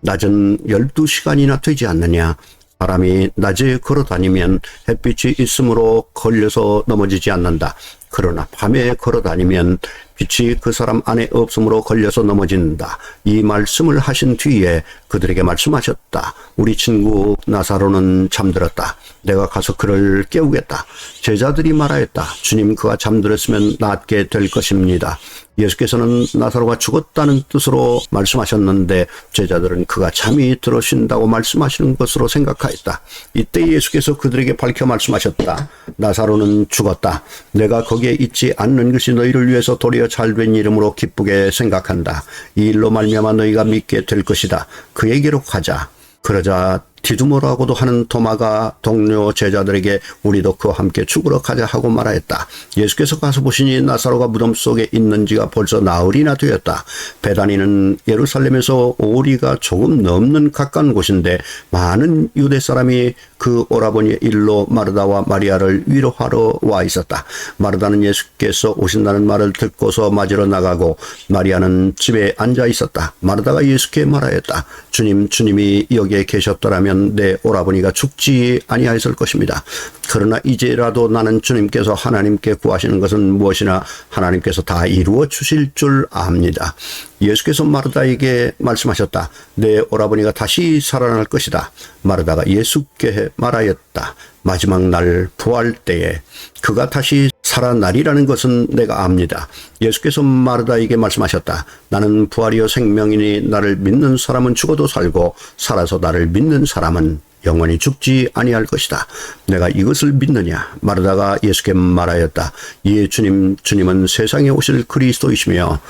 낮은 12시간이나 되지 않느냐? 사람이 낮에 걸어다니면 햇빛이 있으므로 걸려서 넘어지지 않는다. 그러나 밤에 걸어다니면 빛이 그 사람 안에 없으므로 걸려서 넘어진다. 이 말씀을 하신 뒤에 그들에게 말씀하셨다. 우리 친구 나사로는 잠들었다. 내가 가서 그를 깨우겠다. 제자들이 말하였다. 주님, 그가 잠들었으면 낫게 될 것입니다. 예수께서는 나사로가 죽었다는 뜻으로 말씀하셨는데 제자들은 그가 잠이 들어쉰다고 말씀하시는 것으로 생각하였다. 이때 예수께서 그들에게 밝혀 말씀하셨다. 나사로는 죽었다. 내가 거기에 있지 않는 것이 너희를 위해서 도리어 잘된 이름으로 기쁘게 생각한다. 이 일로 말미암아 너희가 믿게 될 것이다. 그에게로 가자. 그러자 디두모라고도 하는 도마가 동료 제자들에게 우리도 그와 함께 죽으러 가자 하고 말하였다. 예수께서 가서 보시니 나사로가 무덤 속에 있는지가 벌써 나흘이나 되었다. 베다니는 예루살렘에서 오리가 조금 넘는 가까운 곳인데 많은 유대 사람이 그 오라버니의 일로 마르다와 마리아를 위로하러 와 있었다. 마르다는 예수께서 오신다는 말을 듣고서 맞으러 나가고 마리아는 집에 앉아 있었다. 마르다가 예수께 말하였다. 주님, 주님이 여기에 계셨더라면 아니하였으면 내 오라버니가 죽지 아니하였을 것입니다. 그러나 이제라도 나는 주님께서 하나님께 구하시는 것은 무엇이나 하나님께서 다 이루어 주실 줄 압니다. 예수께서 마르다에게 말씀하셨다. 내 오라버니가 다시 살아날 것이다. 마르다가 예수께 말하였다. 마지막 날 부활 때에 그가 다시 살아나리라는 것은 내가 압니다. 예수께서 마르다에게 말씀하셨다. 나는 부활이요 생명이니 나를 믿는 사람은 죽어도 살고 살아서 나를 믿는 사람은 영원히 죽지 아니할 것이다. 내가 이것을 믿느냐? 마르다가 예수께 말하였다. 예 주님, 주님은 세상에 오실 그리스도이시며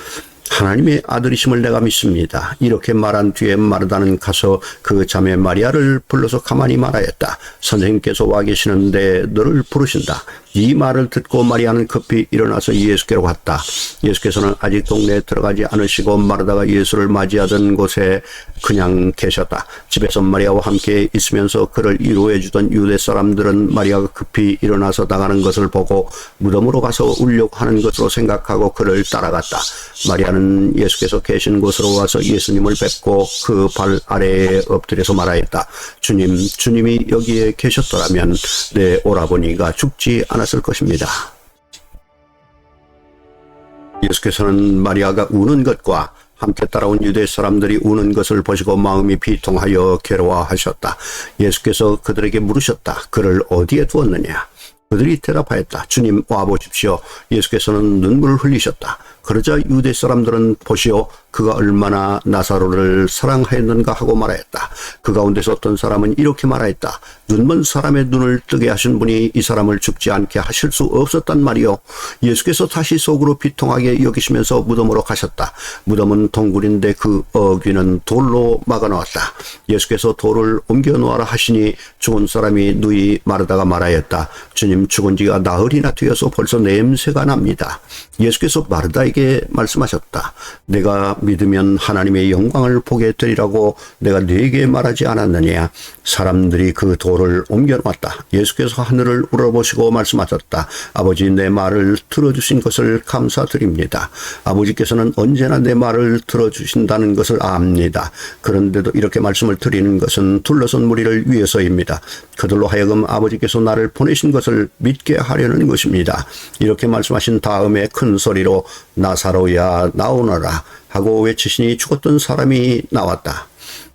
하나님의 아들이심을 내가 믿습니다. 이렇게 말한 뒤에 마르다는 가서 그 자매 마리아를 불러서 가만히 말하였다. 선생님께서 와 계시는데 너를 부르신다. 이 말을 듣고 마리아는 급히 일어나서 예수께로 갔다. 예수께서는 아직 동네에 들어가지 않으시고 마르다가 예수를 맞이하던 곳에 그냥 계셨다. 집에서 마리아와 함께 있으면서 그를 위로해 주던 유대 사람들은 마리아가 급히 일어나서 나가는 것을 보고 무덤으로 가서 울려고 하는 것으로 생각하고 그를 따라갔다. 마리아는 예수께서 계신 곳으로 와서 예수님을 뵙고 그 발 아래에 엎드려서 말하였다. 주님, 주님이 여기에 계셨더라면 내 오라버니가 죽지 않았을 것입니다. 예수께서는 마리아가 우는 것과 함께 따라온 유대 사람들이 우는 것을 보시고 마음이 비통하여 괴로워하셨다. 예수께서 그들에게 물으셨다. 그를 어디에 두었느냐? 그들이 대답하였다. 주님 와보십시오. 예수께서는 눈물을 흘리셨다. 그러자 유대 사람들은 보시오 그가 얼마나 나사로를 사랑하였는가 하고 말하였다. 그 가운데서 어떤 사람은 이렇게 말하였다. 눈먼 사람의 눈을 뜨게 하신 분이 이 사람을 죽지 않게 하실 수 없었단 말이요. 예수께서 다시 속으로 비통하게 여기시면서 무덤으로 가셨다. 무덤은 동굴인데 그 어귀는 돌로 막아놓았다. 예수께서 돌을 옮겨 놓아라 하시니 죽은 사람이 누이 마르다가 말하였다. 주님 죽은 지가 나흘이나 되어서 벌써 냄새가 납니다. 예수께서 마르다에게 말씀하셨다. 내가 믿으면 하나님의 영광을 보게 되리라고 내가 네게 말하지 않았느냐. 사람들이 그 돌을 옮겨놓았다. 예수께서 하늘을 우러보시고 말씀하셨다. 아버지 내 말을 들어주신 것을 감사드립니다. 아버지께서는 언제나 내 말을 들어주신다는 것을 압니다. 그런데도 이렇게 말씀을 드리는 것은 둘러선 무리를 위해서입니다. 그들로 하여금 아버지께서 나를 보내신 것을 믿게 하려는 것입니다. 이렇게 말씀하신 다음에 큰 소리로 나사로야 나오너라 하고 외치시니 죽었던 사람이 나왔다.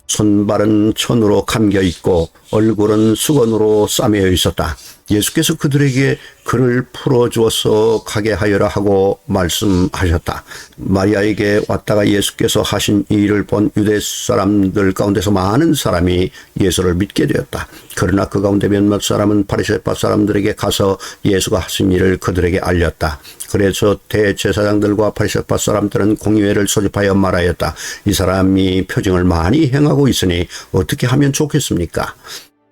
손발은 천으로 감겨 있고 얼굴은 수건으로 싸매어 있었다. 예수께서 그들에게 그를 풀어주어서 가게 하여라 하고 말씀하셨다. 마리아에게 왔다가 예수께서 하신 이 일을 본 유대 사람들 가운데서 많은 사람이 예수를 믿게 되었다. 그러나 그 가운데 몇몇 사람은 바리새파 사람들에게 가서 예수가 하신 일을 그들에게 알렸다. 그래서 대제사장들과 바리새파 사람들은 공의회를 소집하여 말하였다. 이 사람이 표징을 많이 행하고 있으니 어떻게 하면 좋겠습니까?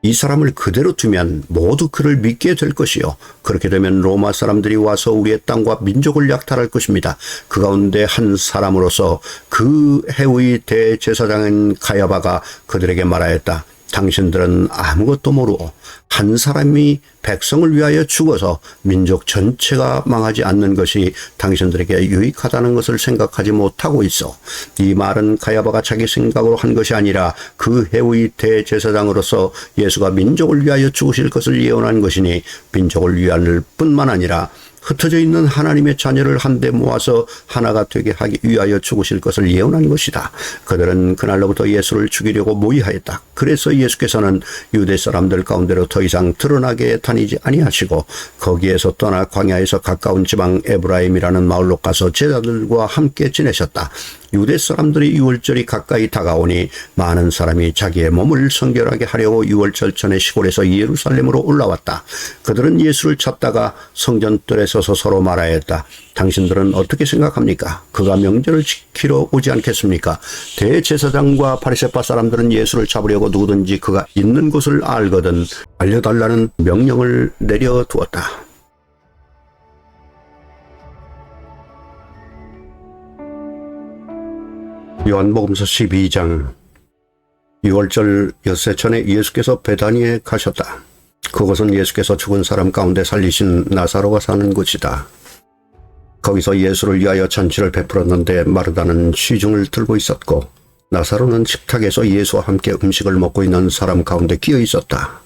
이 사람을 그대로 두면 모두 그를 믿게 될 것이요. 그렇게 되면 로마 사람들이 와서 우리의 땅과 민족을 약탈할 것입니다. 그 가운데 한 사람으로서 그 해의 대제사장인 가야바가 그들에게 말하였다. 당신들은 아무것도 모르고 한 사람이 백성을 위하여 죽어서 민족 전체가 망하지 않는 것이 당신들에게 유익하다는 것을 생각하지 못하고 있어. 이 말은 가야바가 자기 생각으로 한 것이 아니라 그 해의 대제사장으로서 예수가 민족을 위하여 죽으실 것을 예언한 것이니 민족을 위할 뿐만 아니라 흩어져 있는 하나님의 자녀를 한데 모아서 하나가 되게 하기 위하여 죽으실 것을 예언한 것이다. 그들은 그날로부터 예수를 죽이려고 모의하였다. 그래서 예수께서는 유대 사람들 가운데로 더 이상 드러나게 다니지 아니하시고 거기에서 떠나 광야에서 가까운 지방 에브라임이라는 마을로 가서 제자들과 함께 지내셨다. 유대 사람들이 유월절이 가까이 다가오니 많은 사람이 자기의 몸을 성결하게 하려고 유월절 전에 시골에서 예루살렘으로 올라왔다. 그들은 예수를 찾다가 성전뜰에 서서 서로 말하였다. 당신들은 어떻게 생각합니까? 그가 명절을 지키러 오지 않겠습니까? 대제사장과 바리새파 사람들은 예수를 잡으려고 누구든지 그가 있는 곳을 알거든 알려달라는 명령을 내려두었다. 요한복음서 12장 6월절 엿새 전에 예수께서 베다니에 가셨다. 그곳은 예수께서 죽은 사람 가운데 살리신 나사로가 사는 곳이다. 거기서 예수를 위하여 잔치를 베풀었는데 마르다는 시중을 들고 있었고 나사로는 식탁에서 예수와 함께 음식을 먹고 있는 사람 가운데 끼어 있었다.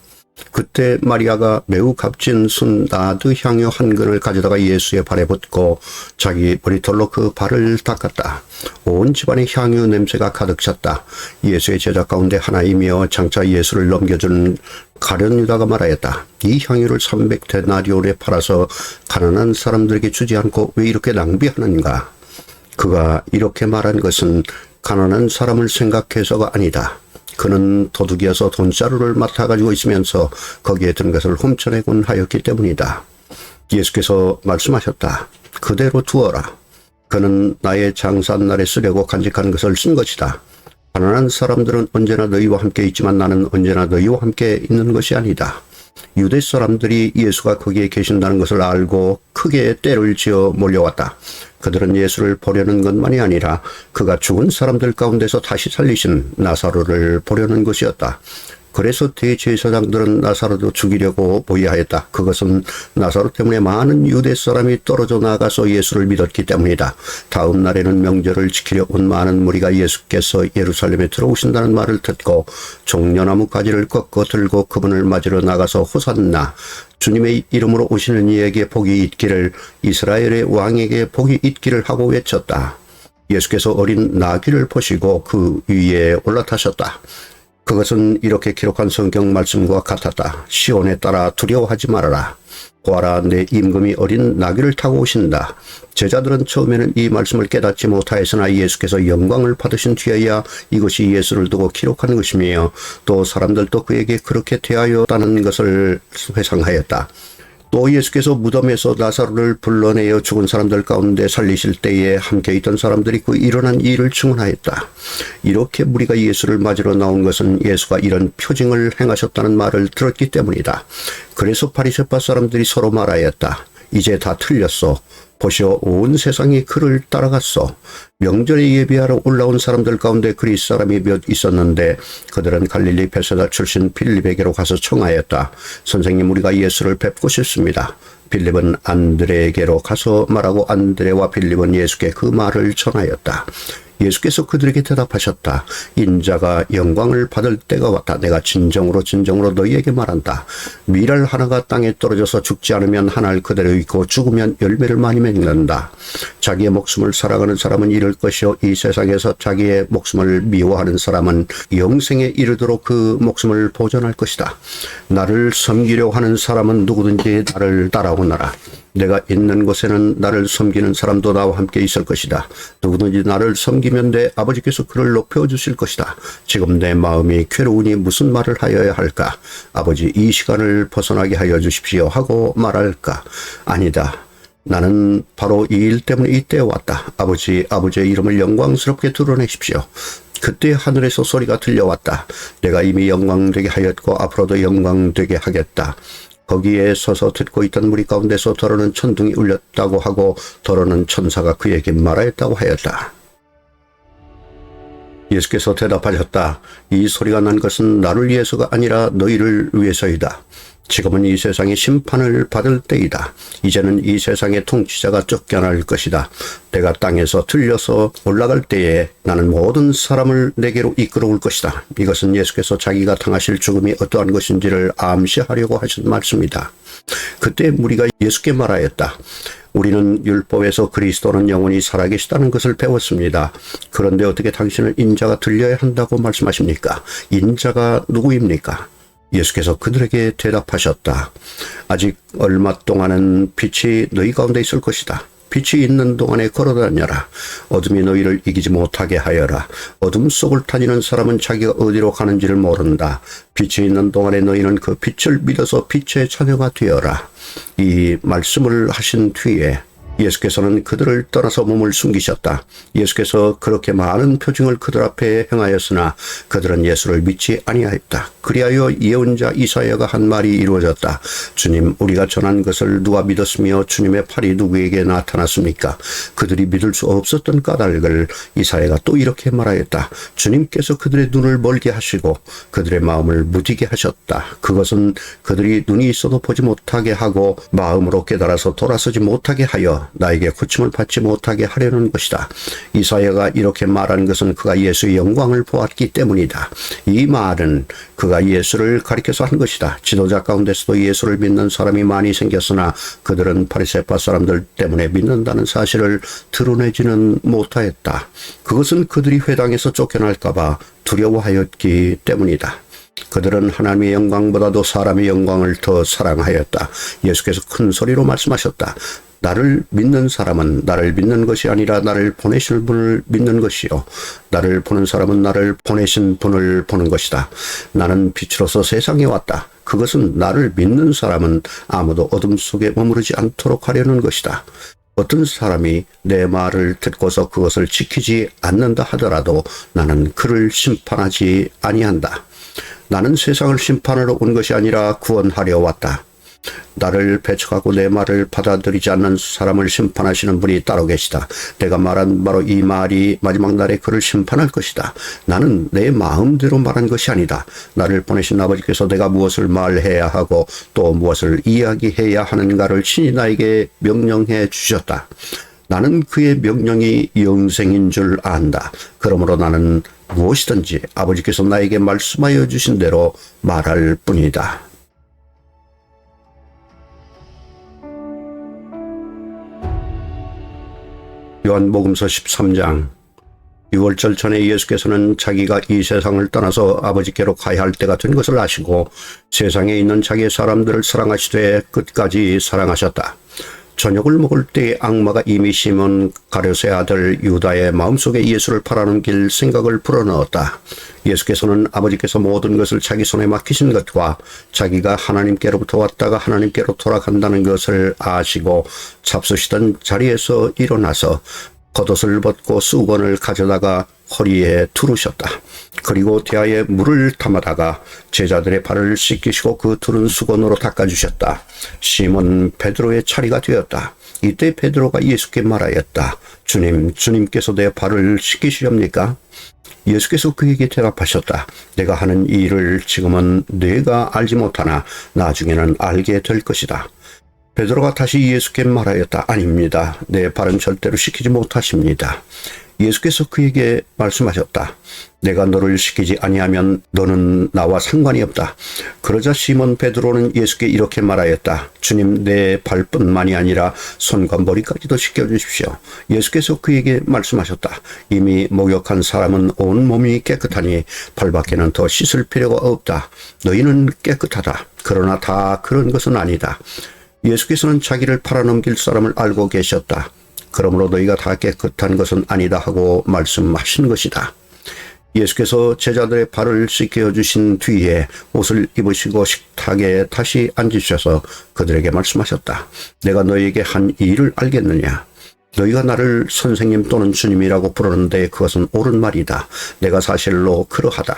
그때 마리아가 매우 값진 순나드 향유 한 근을 가져다가 예수의 발에 붓고 자기 머리털로 그 발을 닦았다. 온 집안에 향유 냄새가 가득 찼다. 예수의 제자 가운데 하나이며 장차 예수를 넘겨준 가룟 유다가 말하였다. 이 향유를 300데나리온에 팔아서 가난한 사람들에게 주지 않고 왜 이렇게 낭비하는가? 그가 이렇게 말한 것은 가난한 사람을 생각해서가 아니다. 그는 도둑이어서 돈자루를 맡아가지고 있으면서 거기에 든 것을 훔쳐내곤 하였기 때문이다. 예수께서 말씀하셨다. 그대로 두어라. 그는 나의 장사날에 쓰려고 간직한 것을 쓴 것이다. 가난한 사람들은 언제나 너희와 함께 있지만 나는 언제나 너희와 함께 있는 것이 아니다. 유대 사람들이 예수가 거기에 계신다는 것을 알고 크게 떼를 지어 몰려왔다. 그들은 예수를 보려는 것만이 아니라 그가 죽은 사람들 가운데서 다시 살리신 나사로를 보려는 것이었다. 그래서 대제사장들은 나사로도 죽이려고 모의하였다. 그것은 나사로 때문에 많은 유대 사람이 떨어져 나가서 예수를 믿었기 때문이다. 다음 날에는 명절을 지키려 온 많은 무리가 예수께서 예루살렘에 들어오신다는 말을 듣고 종려나무 가지를 꺾어 들고 그분을 맞으러 나가서 호산나 주님의 이름으로 오시는 이에게 복이 있기를, 이스라엘의 왕에게 복이 있기를 하고 외쳤다. 예수께서 어린 나귀를 보시고 그 위에 올라타셨다. 그것은 이렇게 기록한 성경 말씀과 같았다. 시온에 따라 두려워하지 말아라. 보아라, 내 임금이 어린 나귀를 타고 오신다. 제자들은 처음에는 이 말씀을 깨닫지 못하였으나 예수께서 영광을 받으신 뒤에야 이것이 예수를 두고 기록한 것이며 또 사람들도 그에게 그렇게 대하였다는 것을 회상하였다. 또 예수께서 무덤에서 나사로를 불러내어 죽은 사람들 가운데 살리실 때에 함께 있던 사람들이 그 일어난 일을 증언하였다. 이렇게 무리가 예수를 맞으러 나온 것은 예수가 이런 표징을 행하셨다는 말을 들었기 때문이다. 그래서 바리새파 사람들이 서로 말하였다. 이제 다 틀렸어. 보시오, 온 세상이 그를 따라갔어. 명절에 예배하러 올라온 사람들 가운데 그리스 사람이 몇 있었는데 그들은 갈릴리 베세다 출신 빌립에게로 가서 청하였다. 선생님, 우리가 예수를 뵙고 싶습니다. 빌립은 안드레에게로 가서 말하고 안드레와 빌립은 예수께 그 말을 전하였다. 예수께서 그들에게 대답하셨다. 인자가 영광을 받을 때가 왔다. 내가 진정으로 너희에게 말한다. 밀알 하나가 땅에 떨어져서 죽지 않으면 한 알 그대로 있고 죽으면 열매를 많이 맺는다. 자기의 목숨을 사랑하는 사람은 잃을 것이요 이 세상에서 자기의 목숨을 미워하는 사람은 영생에 이르도록 그 목숨을 보존할 것이다. 나를 섬기려 하는 사람은 누구든지 나를 따라오너라. 내가 있는 곳에는 나를 섬기는 사람도 나와 함께 있을 것이다. 누구든지 나를 섬기면 내 아버지께서 그를 높여주실 것이다. 지금 내 마음이 괴로우니 무슨 말을 하여야 할까? 아버지, 이 시간을 벗어나게 하여 주십시오 하고 말할까? 아니다. 나는 바로 이 일 때문에 이때에 왔다. 아버지의 이름을 영광스럽게 드러내십시오. 그때 하늘에서 소리가 들려왔다. 내가 이미 영광되게 하였고 앞으로도 영광되게 하겠다. 거기에 서서 듣고 있던 무리 가운데서 더러는 천둥이 울렸다고 하고 더러는 천사가 그에게 말하였다고 하였다. 예수께서 대답하셨다. 이 소리가 난 것은 나를 위해서가 아니라 너희를 위해서이다. 지금은 이 세상이 심판을 받을 때이다. 이제는 이 세상의 통치자가 쫓겨날 것이다. 내가 땅에서 들려서 올라갈 때에 나는 모든 사람을 내게로 이끌어올 것이다. 이것은 예수께서 자기가 당하실 죽음이 어떠한 것인지를 암시하려고 하신 말씀이다. 그때 무리가 예수께 말하였다. 우리는 율법에서 그리스도는 영원히 살아계시다는 것을 배웠습니다. 그런데 어떻게 당신은 인자가 들려야 한다고 말씀하십니까? 인자가 누구입니까? 예수께서 그들에게 대답하셨다. 아직 얼마 동안은 빛이 너희 가운데 있을 것이다. 빛이 있는 동안에 걸어다녀라. 어둠이 너희를 이기지 못하게 하여라. 어둠 속을 다니는 사람은 자기가 어디로 가는지를 모른다. 빛이 있는 동안에 너희는 그 빛을 믿어서 빛의 자녀가 되어라. 이 말씀을 하신 뒤에 예수께서는 그들을 떠나서 몸을 숨기셨다. 예수께서 그렇게 많은 표징을 그들 앞에 행하였으나 그들은 예수를 믿지 아니하였다. 그리하여 예언자 이사야가 한 말이 이루어졌다. 주님, 우리가 전한 것을 누가 믿었으며 주님의 팔이 누구에게 나타났습니까? 그들이 믿을 수 없었던 까닭을 이사야가 또 이렇게 말하였다. 주님께서 그들의 눈을 멀게 하시고 그들의 마음을 무디게 하셨다. 그것은 그들이 눈이 있어도 보지 못하게 하고 마음으로 깨달아서 돌아서지 못하게 하여 하여 나에게 고침을 받지 못하게 하려는 것이다. 이사야가 이렇게 말한 것은 그가 예수의 영광을 보았기 때문이다. 이 말은 그가 예수를 가리켜서 한 것이다. 지도자 가운데서도 예수를 믿는 사람이 많이 생겼으나 그들은 바리새파 사람들 때문에 믿는다는 사실을 드러내지는 못하였다. 그것은 그들이 회당에서 쫓겨날까 봐 두려워하였기 때문이다. 그들은 하나님의 영광보다도 사람의 영광을 더 사랑하였다. 예수께서 큰 소리로 말씀하셨다. 나를 믿는 사람은 나를 믿는 것이 아니라 나를 보내실 분을 믿는 것이요. 나를 보는 사람은 나를 보내신 분을 보는 것이다. 나는 빛으로서 세상에 왔다. 그것은 나를 믿는 사람은 아무도 어둠 속에 머무르지 않도록 하려는 것이다. 어떤 사람이 내 말을 듣고서 그것을 지키지 않는다 하더라도 나는 그를 심판하지 아니한다. 나는 세상을 심판하러 온 것이 아니라 구원하려 왔다. 나를 배척하고 내 말을 받아들이지 않는 사람을 심판하시는 분이 따로 계시다. 내가 말한 바로 이 말이 마지막 날에 그를 심판할 것이다. 나는 내 마음대로 말한 것이 아니다. 나를 보내신 아버지께서 내가 무엇을 말해야 하고 또 무엇을 이야기해야 하는가를 친히 나에게 명령해 주셨다. 나는 그의 명령이 영생인 줄 안다. 그러므로 나는 무엇이든지 아버지께서 나에게 말씀하여 주신 대로 말할 뿐이다. 요한복음서 13장. 6월절 전에 예수께서는 자기가 이 세상을 떠나서 아버지께로 가야 할 때가 된 것을 아시고 세상에 있는 자기의 사람들을 사랑하시되 끝까지 사랑하셨다. 저녁을 먹을 때 악마가 이미 시몬 가룟의 아들 유다의 마음속에 예수를 팔아넘길 생각을 불어넣었다. 예수께서는 아버지께서 모든 것을 자기 손에 맡기신 것과 자기가 하나님께로부터 왔다가 하나님께로 돌아간다는 것을 아시고 잡수시던 자리에서 일어나서 겉옷을 벗고 수건을 가져다가 허리에 두르셨다. 그리고 대야에 물을 담아다가 제자들의 발을 씻기시고 그 두른 수건으로 닦아주셨다. 시몬 베드로의 차례가 되었다. 이때 베드로가 예수께 말하였다. 주님, 주님께서 내 발을 씻기시렵니까? 예수께서 그에게 대답하셨다. 내가 하는 이 일을 지금은 네가 알지 못하나 나중에는 알게 될 것이다. 베드로가 다시 예수께 말하였다. 아닙니다. 내 발은 절대로 씻기지 못하십니다. 예수께서 그에게 말씀하셨다. 내가 너를 시키지 아니하면 너는 나와 상관이 없다. 그러자 시몬 베드로는 예수께 이렇게 말하였다. 주님, 내 발뿐만이 아니라 손과 머리까지도 씻겨주십시오. 예수께서 그에게 말씀하셨다. 이미 목욕한 사람은 온 몸이 깨끗하니 발밖에는 더 씻을 필요가 없다. 너희는 깨끗하다. 그러나 다 그런 것은 아니다. 예수께서는 자기를 팔아넘길 사람을 알고 계셨다. 그러므로 너희가 다 깨끗한 것은 아니다 하고 말씀하신 것이다. 예수께서 제자들의 발을 씻겨주신 뒤에 옷을 입으시고 식탁에 다시 앉으셔서 그들에게 말씀하셨다. 내가 너희에게 한 이 일을 알겠느냐? 너희가 나를 선생님 또는 주님이라고 부르는데 그것은 옳은 말이다. 내가 사실로 그러하다.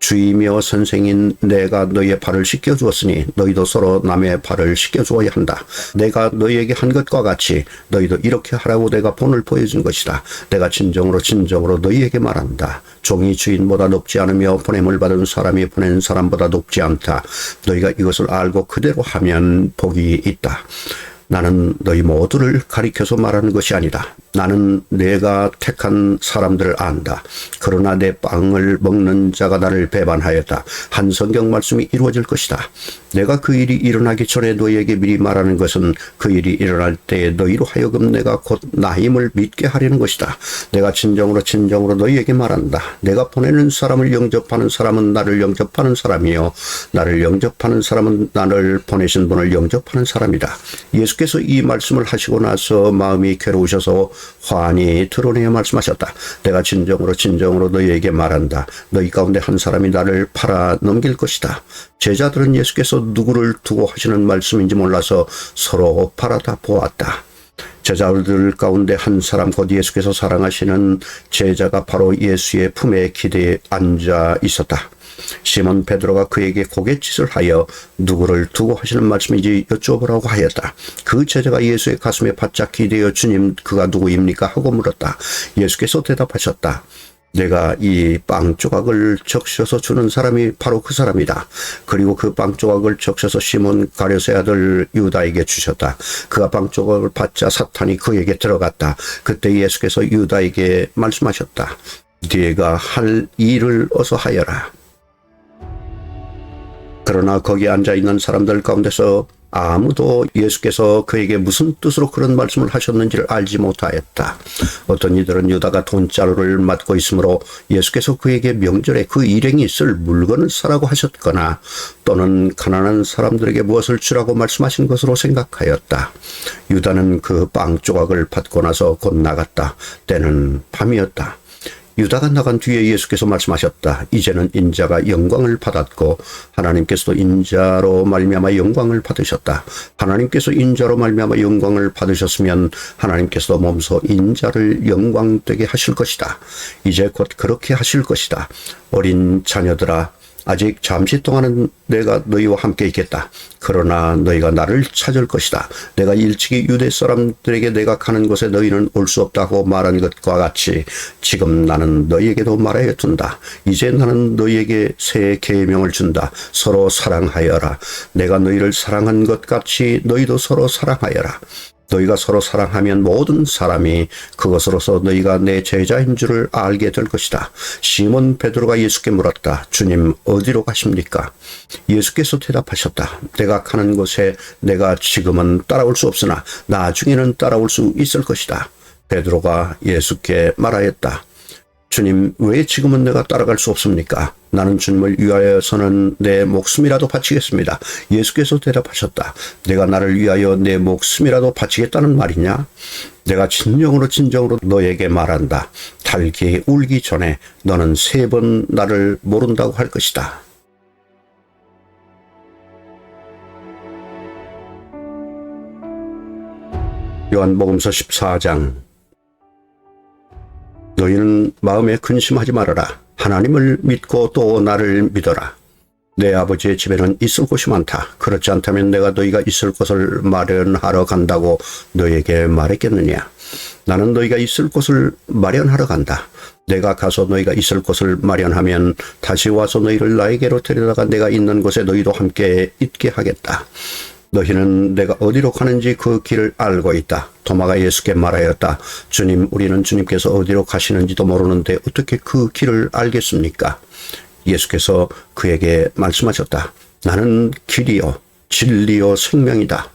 주이며 선생인 내가 너희의 발을 씻겨주었으니 너희도 서로 남의 발을 씻겨주어야 한다. 내가 너희에게 한 것과 같이 너희도 이렇게 하라고 내가 본을 보여준 것이다. 내가 진정으로 너희에게 말한다. 종이 주인보다 높지 않으며 보냄을 받은 사람이 보낸 사람보다 높지 않다. 너희가 이것을 알고 그대로 하면 복이 있다. 나는 너희 모두를 가리켜서 말하는 것이 아니다. 나는 내가 택한 사람들을 안다. 그러나 내 빵을 먹는 자가 나를 배반하였다. 한 성경 말씀이 이루어질 것이다. 내가 그 일이 일어나기 전에 너희에게 미리 말하는 것은 그 일이 일어날 때에 너희로 하여금 내가 곧 나임을 믿게 하려는 것이다. 내가 진정으로 너희에게 말한다. 내가 보내는 사람을 영접하는 사람은 나를 영접하는 사람이요 나를 영접하는 사람은 나를 보내신 분을 영접하는 사람이다. 예수께서 이 말씀을 하시고 나서 마음이 괴로우셔서 환히 드러내어 말씀하셨다. 내가 진정으로 너희에게 말한다. 너희 가운데 한 사람이 나를 팔아 넘길 것이다. 제자들은 예수께서 누구를 두고 하시는 말씀인지 몰라서 서로 팔아다 보았다. 제자들 가운데 한 사람 곧 예수께서 사랑하시는 제자가 바로 예수의 품에 기대에 앉아 있었다. 시몬 베드로가 그에게 고갯짓을 하여 누구를 두고 하시는 말씀인지 여쭤보라고 하였다. 그 제자가 예수의 가슴에 바짝 기대어 주님 그가 누구입니까? 하고 물었다. 예수께서 대답하셨다. 내가 이 빵 조각을 적셔서 주는 사람이 바로 그 사람이다. 그리고 그 빵 조각을 적셔서 시몬 가룟의 아들 유다에게 주셨다. 그가 빵 조각을 받자 사탄이 그에게 들어갔다. 그때 예수께서 유다에게 말씀하셨다. 네가 할 일을 어서 하여라. 그러나 거기 앉아있는 사람들 가운데서 아무도 예수께서 그에게 무슨 뜻으로 그런 말씀을 하셨는지를 알지 못하였다. 어떤 이들은 유다가 돈자루를 맡고 있으므로 예수께서 그에게 명절에 그 일행이 쓸 물건을 사라고 하셨거나 또는 가난한 사람들에게 무엇을 주라고 말씀하신 것으로 생각하였다. 유다는 그 빵 조각을 받고 나서 곧 나갔다. 때는 밤이었다. 유다가 나간 뒤에 예수께서 말씀하셨다. 이제는 인자가 영광을 받았고 하나님께서도 인자로 말미암아 영광을 받으셨다. 하나님께서 인자로 말미암아 영광을 받으셨으면 하나님께서도 몸소 인자를 영광되게 하실 것이다. 이제 곧 그렇게 하실 것이다. 어린 자녀들아, 아직 잠시 동안은 내가 너희와 함께 있겠다. 그러나 너희가 나를 찾을 것이다. 내가 일찍이 유대 사람들에게 내가 가는 곳에 너희는 올 수 없다고 말한 것과 같이 지금 나는 너희에게도 말하여 둔다. 이제 나는 너희에게 새 계명을 준다. 서로 사랑하여라. 내가 너희를 사랑한 것 같이 너희도 서로 사랑하여라. 너희가 서로 사랑하면 모든 사람이 그것으로서 너희가 내 제자인 줄을 알게 될 것이다. 시몬 베드로가 예수께 물었다. 주님, 어디로 가십니까? 예수께서 대답하셨다. 내가 가는 곳에 내가 지금은 따라올 수 없으나 나중에는 따라올 수 있을 것이다. 베드로가 예수께 말하였다. 주님, 왜 지금은 내가 따라갈 수 없습니까? 나는 주님을 위하여서는 내 목숨이라도 바치겠습니다. 예수께서 대답하셨다. 내가 나를 위하여 내 목숨이라도 바치겠다는 말이냐? 내가 진정으로 너에게 말한다. 달기 울기 전에 너는 3번 나를 모른다고 할 것이다. 요한복음서 14장. 너희는 마음에 근심하지 말아라. 하나님을 믿고 또 나를 믿어라. 내 아버지의 집에는 있을 곳이 많다. 그렇지 않다면 내가 너희가 있을 곳을 마련하러 간다고 너희에게 말했겠느냐. 나는 너희가 있을 곳을 마련하러 간다. 내가 가서 너희가 있을 곳을 마련하면 다시 와서 너희를 나에게로 데려다가 내가 있는 곳에 너희도 함께 있게 하겠다. 너희는 내가 어디로 가는지 그 길을 알고 있다. 도마가 예수께 말하였다. 주님, 우리는 주님께서 어디로 가시는지도 모르는데 어떻게 그 길을 알겠습니까? 예수께서 그에게 말씀하셨다. 나는 길이요 진리요 생명이다.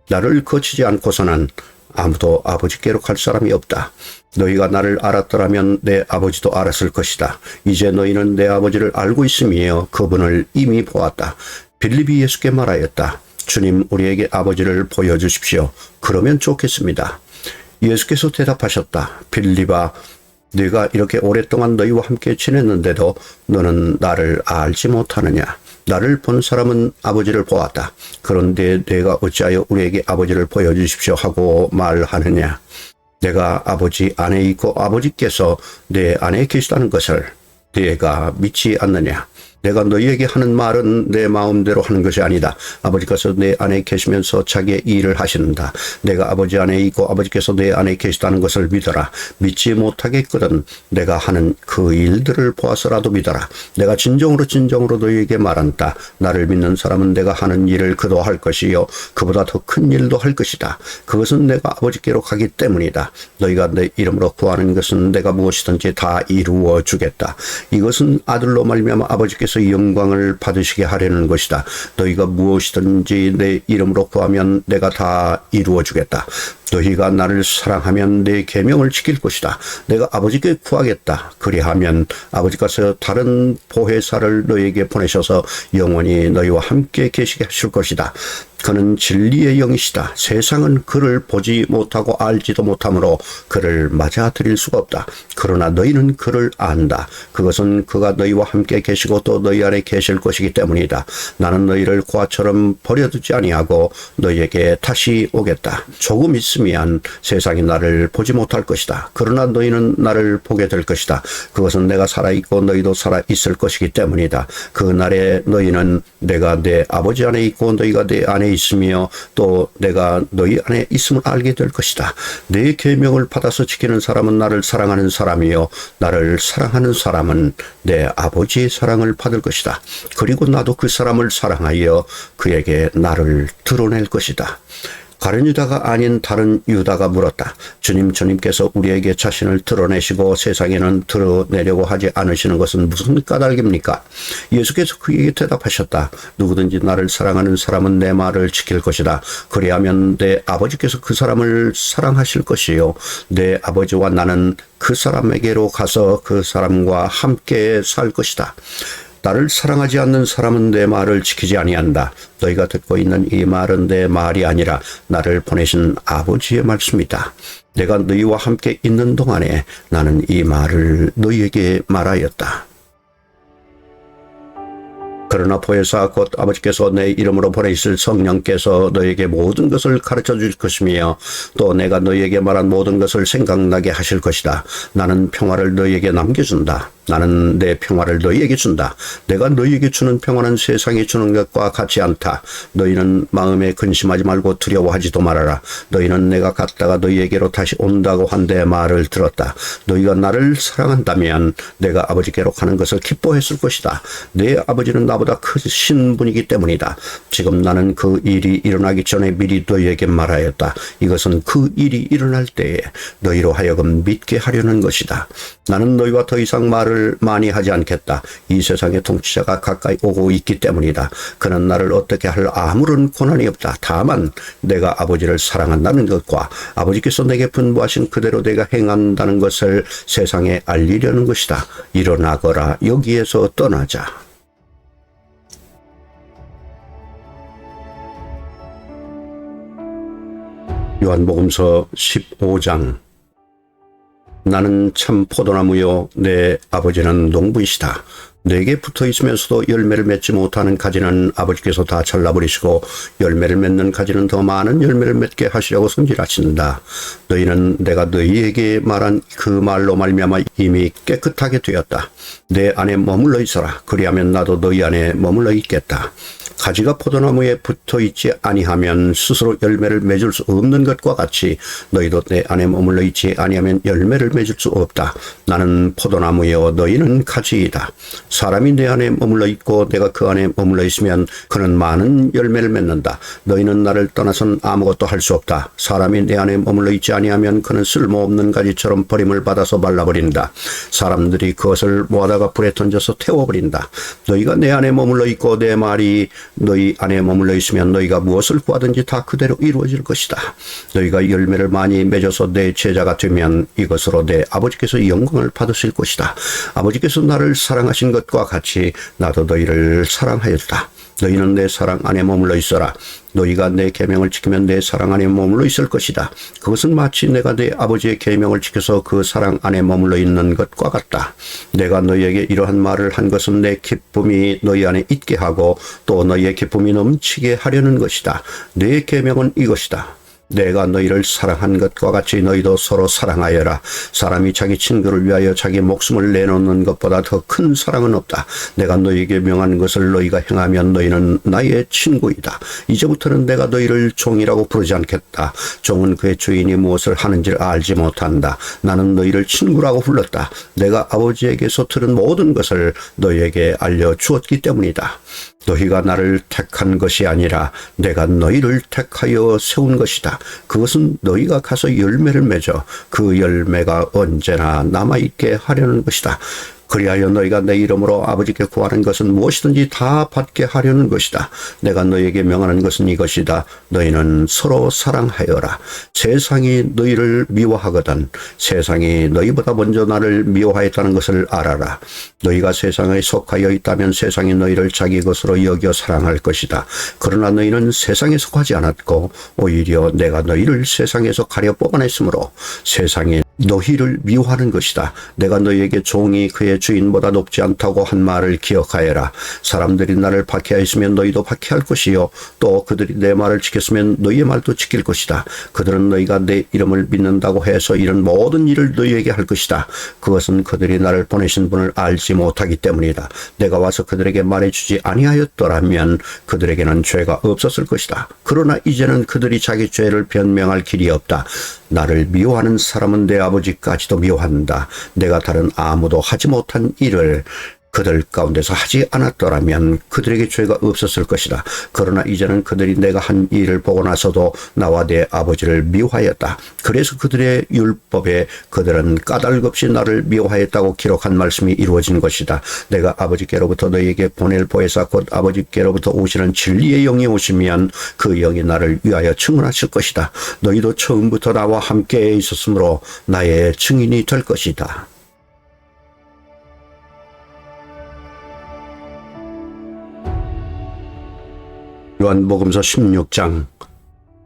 나를 거치지 않고서는 아무도 아버지께로 갈 사람이 없다. 너희가 나를 알았더라면 내 아버지도 알았을 것이다. 이제 너희는 내 아버지를 알고 있으며 그분을 이미 보았다. 빌립이 예수께 말하였다. 주님, 우리에게 아버지를 보여주십시오. 그러면 좋겠습니다. 예수께서 대답하셨다. 빌립아, 네가 이렇게 오랫동안 너희와 함께 지냈는데도 너는 나를 알지 못하느냐? 나를 본 사람은 아버지를 보았다. 그런데 내가 어찌하여 우리에게 아버지를 보여주십시오 하고 말하느냐? 내가 아버지 안에 있고 아버지께서 내 안에 계시다는 것을 네가 믿지 않느냐? 내가 너희에게 하는 말은 내 마음대로 하는 것이 아니다. 아버지께서 내 안에 계시면서 자기의 일을 하신다. 내가 아버지 안에 있고 아버지께서 내 안에 계시다는 것을 믿어라. 믿지 못하겠거든 내가 하는 그 일들을 보아서라도 믿어라. 내가 진정으로 너희에게 말한다. 나를 믿는 사람은 내가 하는 일을 그도 할 것이요 그보다 더 큰 일도 할 것이다. 그것은 내가 아버지께로 가기 때문이다. 너희가 내 이름으로 구하는 것은 내가 무엇이든지 다 이루어 주겠다. 이것은 아들로 말미암아 아버지께서 영광을 받으시게 하려는 것이다. 너희가 무엇이든지 내 이름으로 구하면 내가 다 이루어 주겠다. 너희가 나를 사랑하면 내 계명을 지킬 것이다. 내가 아버지께 구하겠다. 그리하면 아버지께서 다른 보혜사를 너희에게 보내셔서 영원히 너희와 함께 계시게 하실 것이다. 그는 진리의 영이시다. 세상은 그를 보지 못하고 알지도 못하므로 그를 맞아들일 수가 없다. 그러나 너희는 그를 안다. 그것은 그가 너희와 함께 계시고 또 너희 안에 계실 것이기 때문이다. 나는 너희를 고아처럼 버려두지 아니하고 너희에게 다시 오겠다. 조금 있으면 세상이 나를 보지 못할 것이다. 그러나 너희는 나를 보게 될 것이다. 그것은 내가 살아있고 너희도 살아있을 것이기 때문이다. 그 날에 너희는 내가 내 아버지 안에 있고 너희가 내 안에 있으며 또 내가 너희 안에 있음을 알게 될 것이다. 내 계명을 받아서 지키는 사람은 나를 사랑하는 사람이요 나를 사랑하는 사람은 내 아버지의 사랑을 받을 것이다. 그리고 나도 그 사람을 사랑하여 그에게 나를 드러낼 것이다. 가룟 유다가 아닌 다른 유다가 물었다. 주님께서 우리에게 자신을 드러내시고 세상에는 드러내려고 하지 않으시는 것은 무슨 까닭입니까? 예수께서 그에게 대답하셨다. 누구든지 나를 사랑하는 사람은 내 말을 지킬 것이다. 그리하면 내 아버지께서 그 사람을 사랑하실 것이요 내 아버지와 나는 그 사람에게로 가서 그 사람과 함께 살 것이다. 나를 사랑하지 않는 사람은 내 말을 지키지 아니한다. 너희가 듣고 있는 이 말은 내 말이 아니라 나를 보내신 아버지의 말씀이다. 내가 너희와 함께 있는 동안에 나는 이 말을 너희에게 말하였다. 그러나 보혜사 곧 아버지께서 내 이름으로 보내실 성령께서 너희에게 모든 것을 가르쳐 줄 것이며 또 내가 너희에게 말한 모든 것을 생각나게 하실 것이다. 나는 평화를 너희에게 남겨준다. 나는 내 평화를 너희에게 준다. 내가 너희에게 주는 평화는 세상이 주는 것과 같지 않다. 너희는 마음에 근심하지 말고 두려워하지도 말아라. 너희는 내가 갔다가 너희에게로 다시 온다고 한 내 말을 들었다. 너희가 나를 사랑한다면 내가 아버지께로 가는 것을 기뻐했을 것이다. 내 아버지는 나보다 크신 분이기 때문이다. 지금 나는 그 일이 일어나기 전에 미리 너희에게 말하였다. 이것은 그 일이 일어날 때에 너희로 하여금 믿게 하려는 것이다. 나는 너희와 더 이상 말을 많이 하지 않겠다. 이 세상의 통치자가 가까이 오고 있기 때문이다. 그는 나를 어떻게 할 아무런 권한이 없다. 다만 내가 아버지를 사랑한다는 것과 아버지께서 내게 분부하신 그대로 내가 행한다는 것을 세상에 알리려는 것이다. 일어나거라. 여기에서 떠나자. 요한복음서 15장. 나는 참 포도나무요 내 아버지는 농부이시다. 내게 붙어 있으면서도 열매를 맺지 못하는 가지는 아버지께서 다 잘라버리시고 열매를 맺는 가지는 더 많은 열매를 맺게 하시려고 손질하신다. 너희는 내가 너희에게 말한 그 말로 말미암아 이미 깨끗하게 되었다. 내 안에 머물러 있어라. 그리하면 나도 너희 안에 머물러 있겠다. 가지가 포도나무에 붙어 있지 아니하면 스스로 열매를 맺을 수 없는 것과 같이 너희도 내 안에 머물러 있지 아니하면 열매를 맺을 수 없다. 나는 포도나무여 너희는 가지이다. 사람이 내 안에 머물러 있고 내가 그 안에 머물러 있으면 그는 많은 열매를 맺는다. 너희는 나를 떠나선 아무것도 할 수 없다. 사람이 내 안에 머물러 있지 아니하면 그는 쓸모없는 가지처럼 버림을 받아서 말라버린다. 사람들이 그것을 모아다가 불에 던져서 태워버린다. 너희가 내 안에 머물러 있고 내 말이 너희 안에 머물러 있으면 너희가 무엇을 구하든지 다 그대로 이루어질 것이다. 너희가 열매를 많이 맺어서 내 제자가 되면 이것으로 내 아버지께서 영광을 받으실 것이다. 아버지께서 나를 사랑하신 것과 같이 나도 너희를 사랑하였다. 너희는 내 사랑 안에 머물러 있어라. 너희가 내 계명을 지키면 내 사랑 안에 머물러 있을 것이다. 그것은 마치 내가 내 아버지의 계명을 지켜서 그 사랑 안에 머물러 있는 것과 같다. 내가 너희에게 이러한 말을 한 것은 내 기쁨이 너희 안에 있게 하고 또 너희의 기쁨이 넘치게 하려는 것이다. 내 계명은 이것이다. 내가 너희를 사랑한 것과 같이 너희도 서로 사랑하여라. 사람이 자기 친구를 위하여 자기 목숨을 내놓는 것보다 더 큰 사랑은 없다. 내가 너희에게 명한 것을 너희가 행하면 너희는 나의 친구이다. 이제부터는 내가 너희를 종이라고 부르지 않겠다. 종은 그의 주인이 무엇을 하는지를 알지 못한다. 나는 너희를 친구라고 불렀다. 내가 아버지에게서 들은 모든 것을 너희에게 알려주었기 때문이다. 너희가 나를 택한 것이 아니라 내가 너희를 택하여 세운 것이다. 그것은 너희가 가서 열매를 맺어 그 열매가 언제나 남아있게 하려는 것이다. 그리하여 너희가 내 이름으로 아버지께 구하는 것은 무엇이든지 다 받게 하려는 것이다. 내가 너희에게 명하는 것은 이것이다. 너희는 서로 사랑하여라. 세상이 너희를 미워하거든 세상이 너희보다 먼저 나를 미워하였다는 것을 알아라. 너희가 세상에 속하여 있다면 세상이 너희를 자기 것으로 여겨 사랑할 것이다. 그러나 너희는 세상에 속하지 않았고 오히려 내가 너희를 세상에서 가려 뽑아냈으므로 세상이 너희를 미워하는 것이다. 내가 너희에게 종이 그의 주인보다 높지 않다고 한 말을 기억하여라. 사람들이 나를 박해하였으면 너희도 박해할 것이요 또 그들이 내 말을 지켰으면 너희의 말도 지킬 것이다. 그들은 너희가 내 이름을 믿는다고 해서 이런 모든 일을 너희에게 할 것이다. 그것은 그들이 나를 보내신 분을 알지 못하기 때문이다. 내가 와서 그들에게 말해주지 아니하였더라면 그들에게는 죄가 없었을 것이다. 그러나 이제는 그들이 자기 죄를 변명할 길이 없다. 나를 미워하는 사람은 내 아버지까지도 미워한다. 내가 다른 아무도 하지 못한 일을 그들 가운데서 하지 않았더라면 그들에게 죄가 없었을 것이다. 그러나 이제는 그들이 내가 한 일을 보고 나서도 나와 내 아버지를 미워하였다. 그래서 그들의 율법에 그들은 까닭없이 나를 미워하였다고 기록한 말씀이 이루어진 것이다. 내가 아버지께로부터 너희에게 보낼 보혜사 곧 아버지께로부터 오시는 진리의 영이 오시면 그 영이 나를 위하여 증언하실 것이다. 너희도 처음부터 나와 함께 있었으므로 나의 증인이 될 것이다. 요한복음서 16장.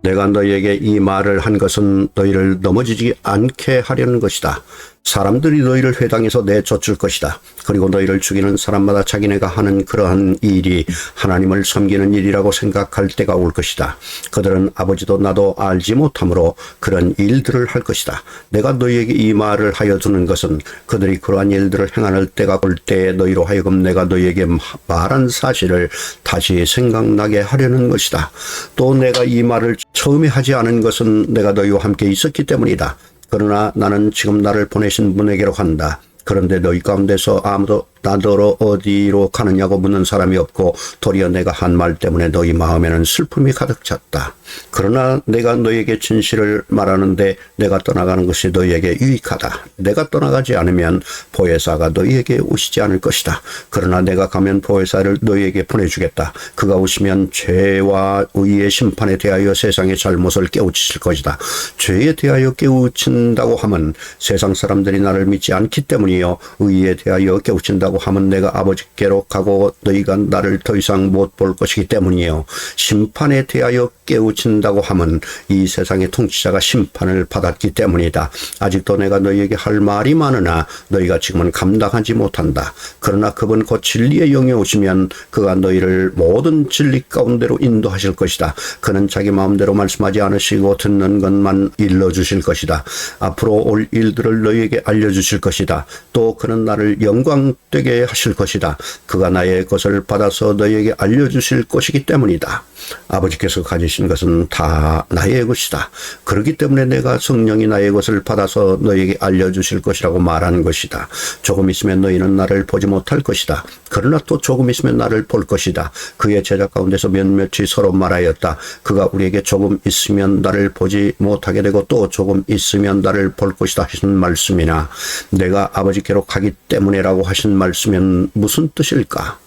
내가 너희에게 이 말을 한 것은 너희를 넘어지지 않게 하려는 것이다. 사람들이 너희를 회당에서 내쫓을 것이다. 그리고 너희를 죽이는 사람마다 자기네가 하는 그러한 일이 하나님을 섬기는 일이라고 생각할 때가 올 것이다. 그들은 아버지도 나도 알지 못하므로 그런 일들을 할 것이다. 내가 너희에게 이 말을 하여 두는 것은 그들이 그러한 일들을 행할 때가 올 때에 너희로 하여금 내가 너희에게 말한 사실을 다시 생각나게 하려는 것이다. 또 내가 이 말을 처음에 하지 않은 것은 내가 너희와 함께 있었기 때문이다. 그러나 나는 지금 나를 보내신 분에게로 간다. 그런데 너희 가운데서 아무도 나더러 어디로 가느냐고 묻는 사람이 없고 도리어 내가 한 말 때문에 너희 마음에는 슬픔이 가득 찼다. 그러나 내가 너희에게 진실을 말하는데 내가 떠나가는 것이 너희에게 유익하다. 내가 떠나가지 않으면 보혜사가 너희에게 오시지 않을 것이다. 그러나 내가 가면 보혜사를 너희에게 보내주겠다. 그가 오시면 죄와 의의 심판에 대하여 세상의 잘못을 깨우치실 것이다. 죄에 대하여 깨우친다고 하면 세상 사람들이 나를 믿지 않기 때문이요 의에 대하여 깨우친다고 하면 내가 아버지께로 가고 너희가 나를 더 이상 못 볼 것이기 때문이요 심판에 대하여 깨우친다고 하면 이 세상의 통치자가 심판을 받았기 때문이다. 아직도 내가 너희에게 할 말이 많으나 너희가 지금은 감당하지 못한다. 그러나 그분 곧 진리의 영이 오시면 그가 너희를 모든 진리 가운데로 인도하실 것이다. 그는 자기 마음대로 말씀하지 않으시고 듣는 것만 일러주실 것이다. 앞으로 올 일들을 너희에게 알려주실 것이다. 또 그는 나를 영광되게 하실 것이다. 그가 나의 것을 받아서 너희에게 알려주실 것이기 때문이다. 아버지께서 가지신 것은 다 나의 것이다. 그렇기 때문에 내가 성령이 나의 것을 받아서 너희에게 알려주실 것이라고 말하는 것이다. 조금 있으면 너희는 나를 보지 못할 것이다. 그러나 또 조금 있으면 나를 볼 것이다. 그의 제자 가운데서 몇몇이 서로 말하였다. 그가 우리에게 조금 있으면 나를 보지 못하게 되고 또 조금 있으면 나를 볼 것이다 하신 말씀이나 내가 아버지께로 가기 때문이라고 하신 말씀은 무슨 뜻일까?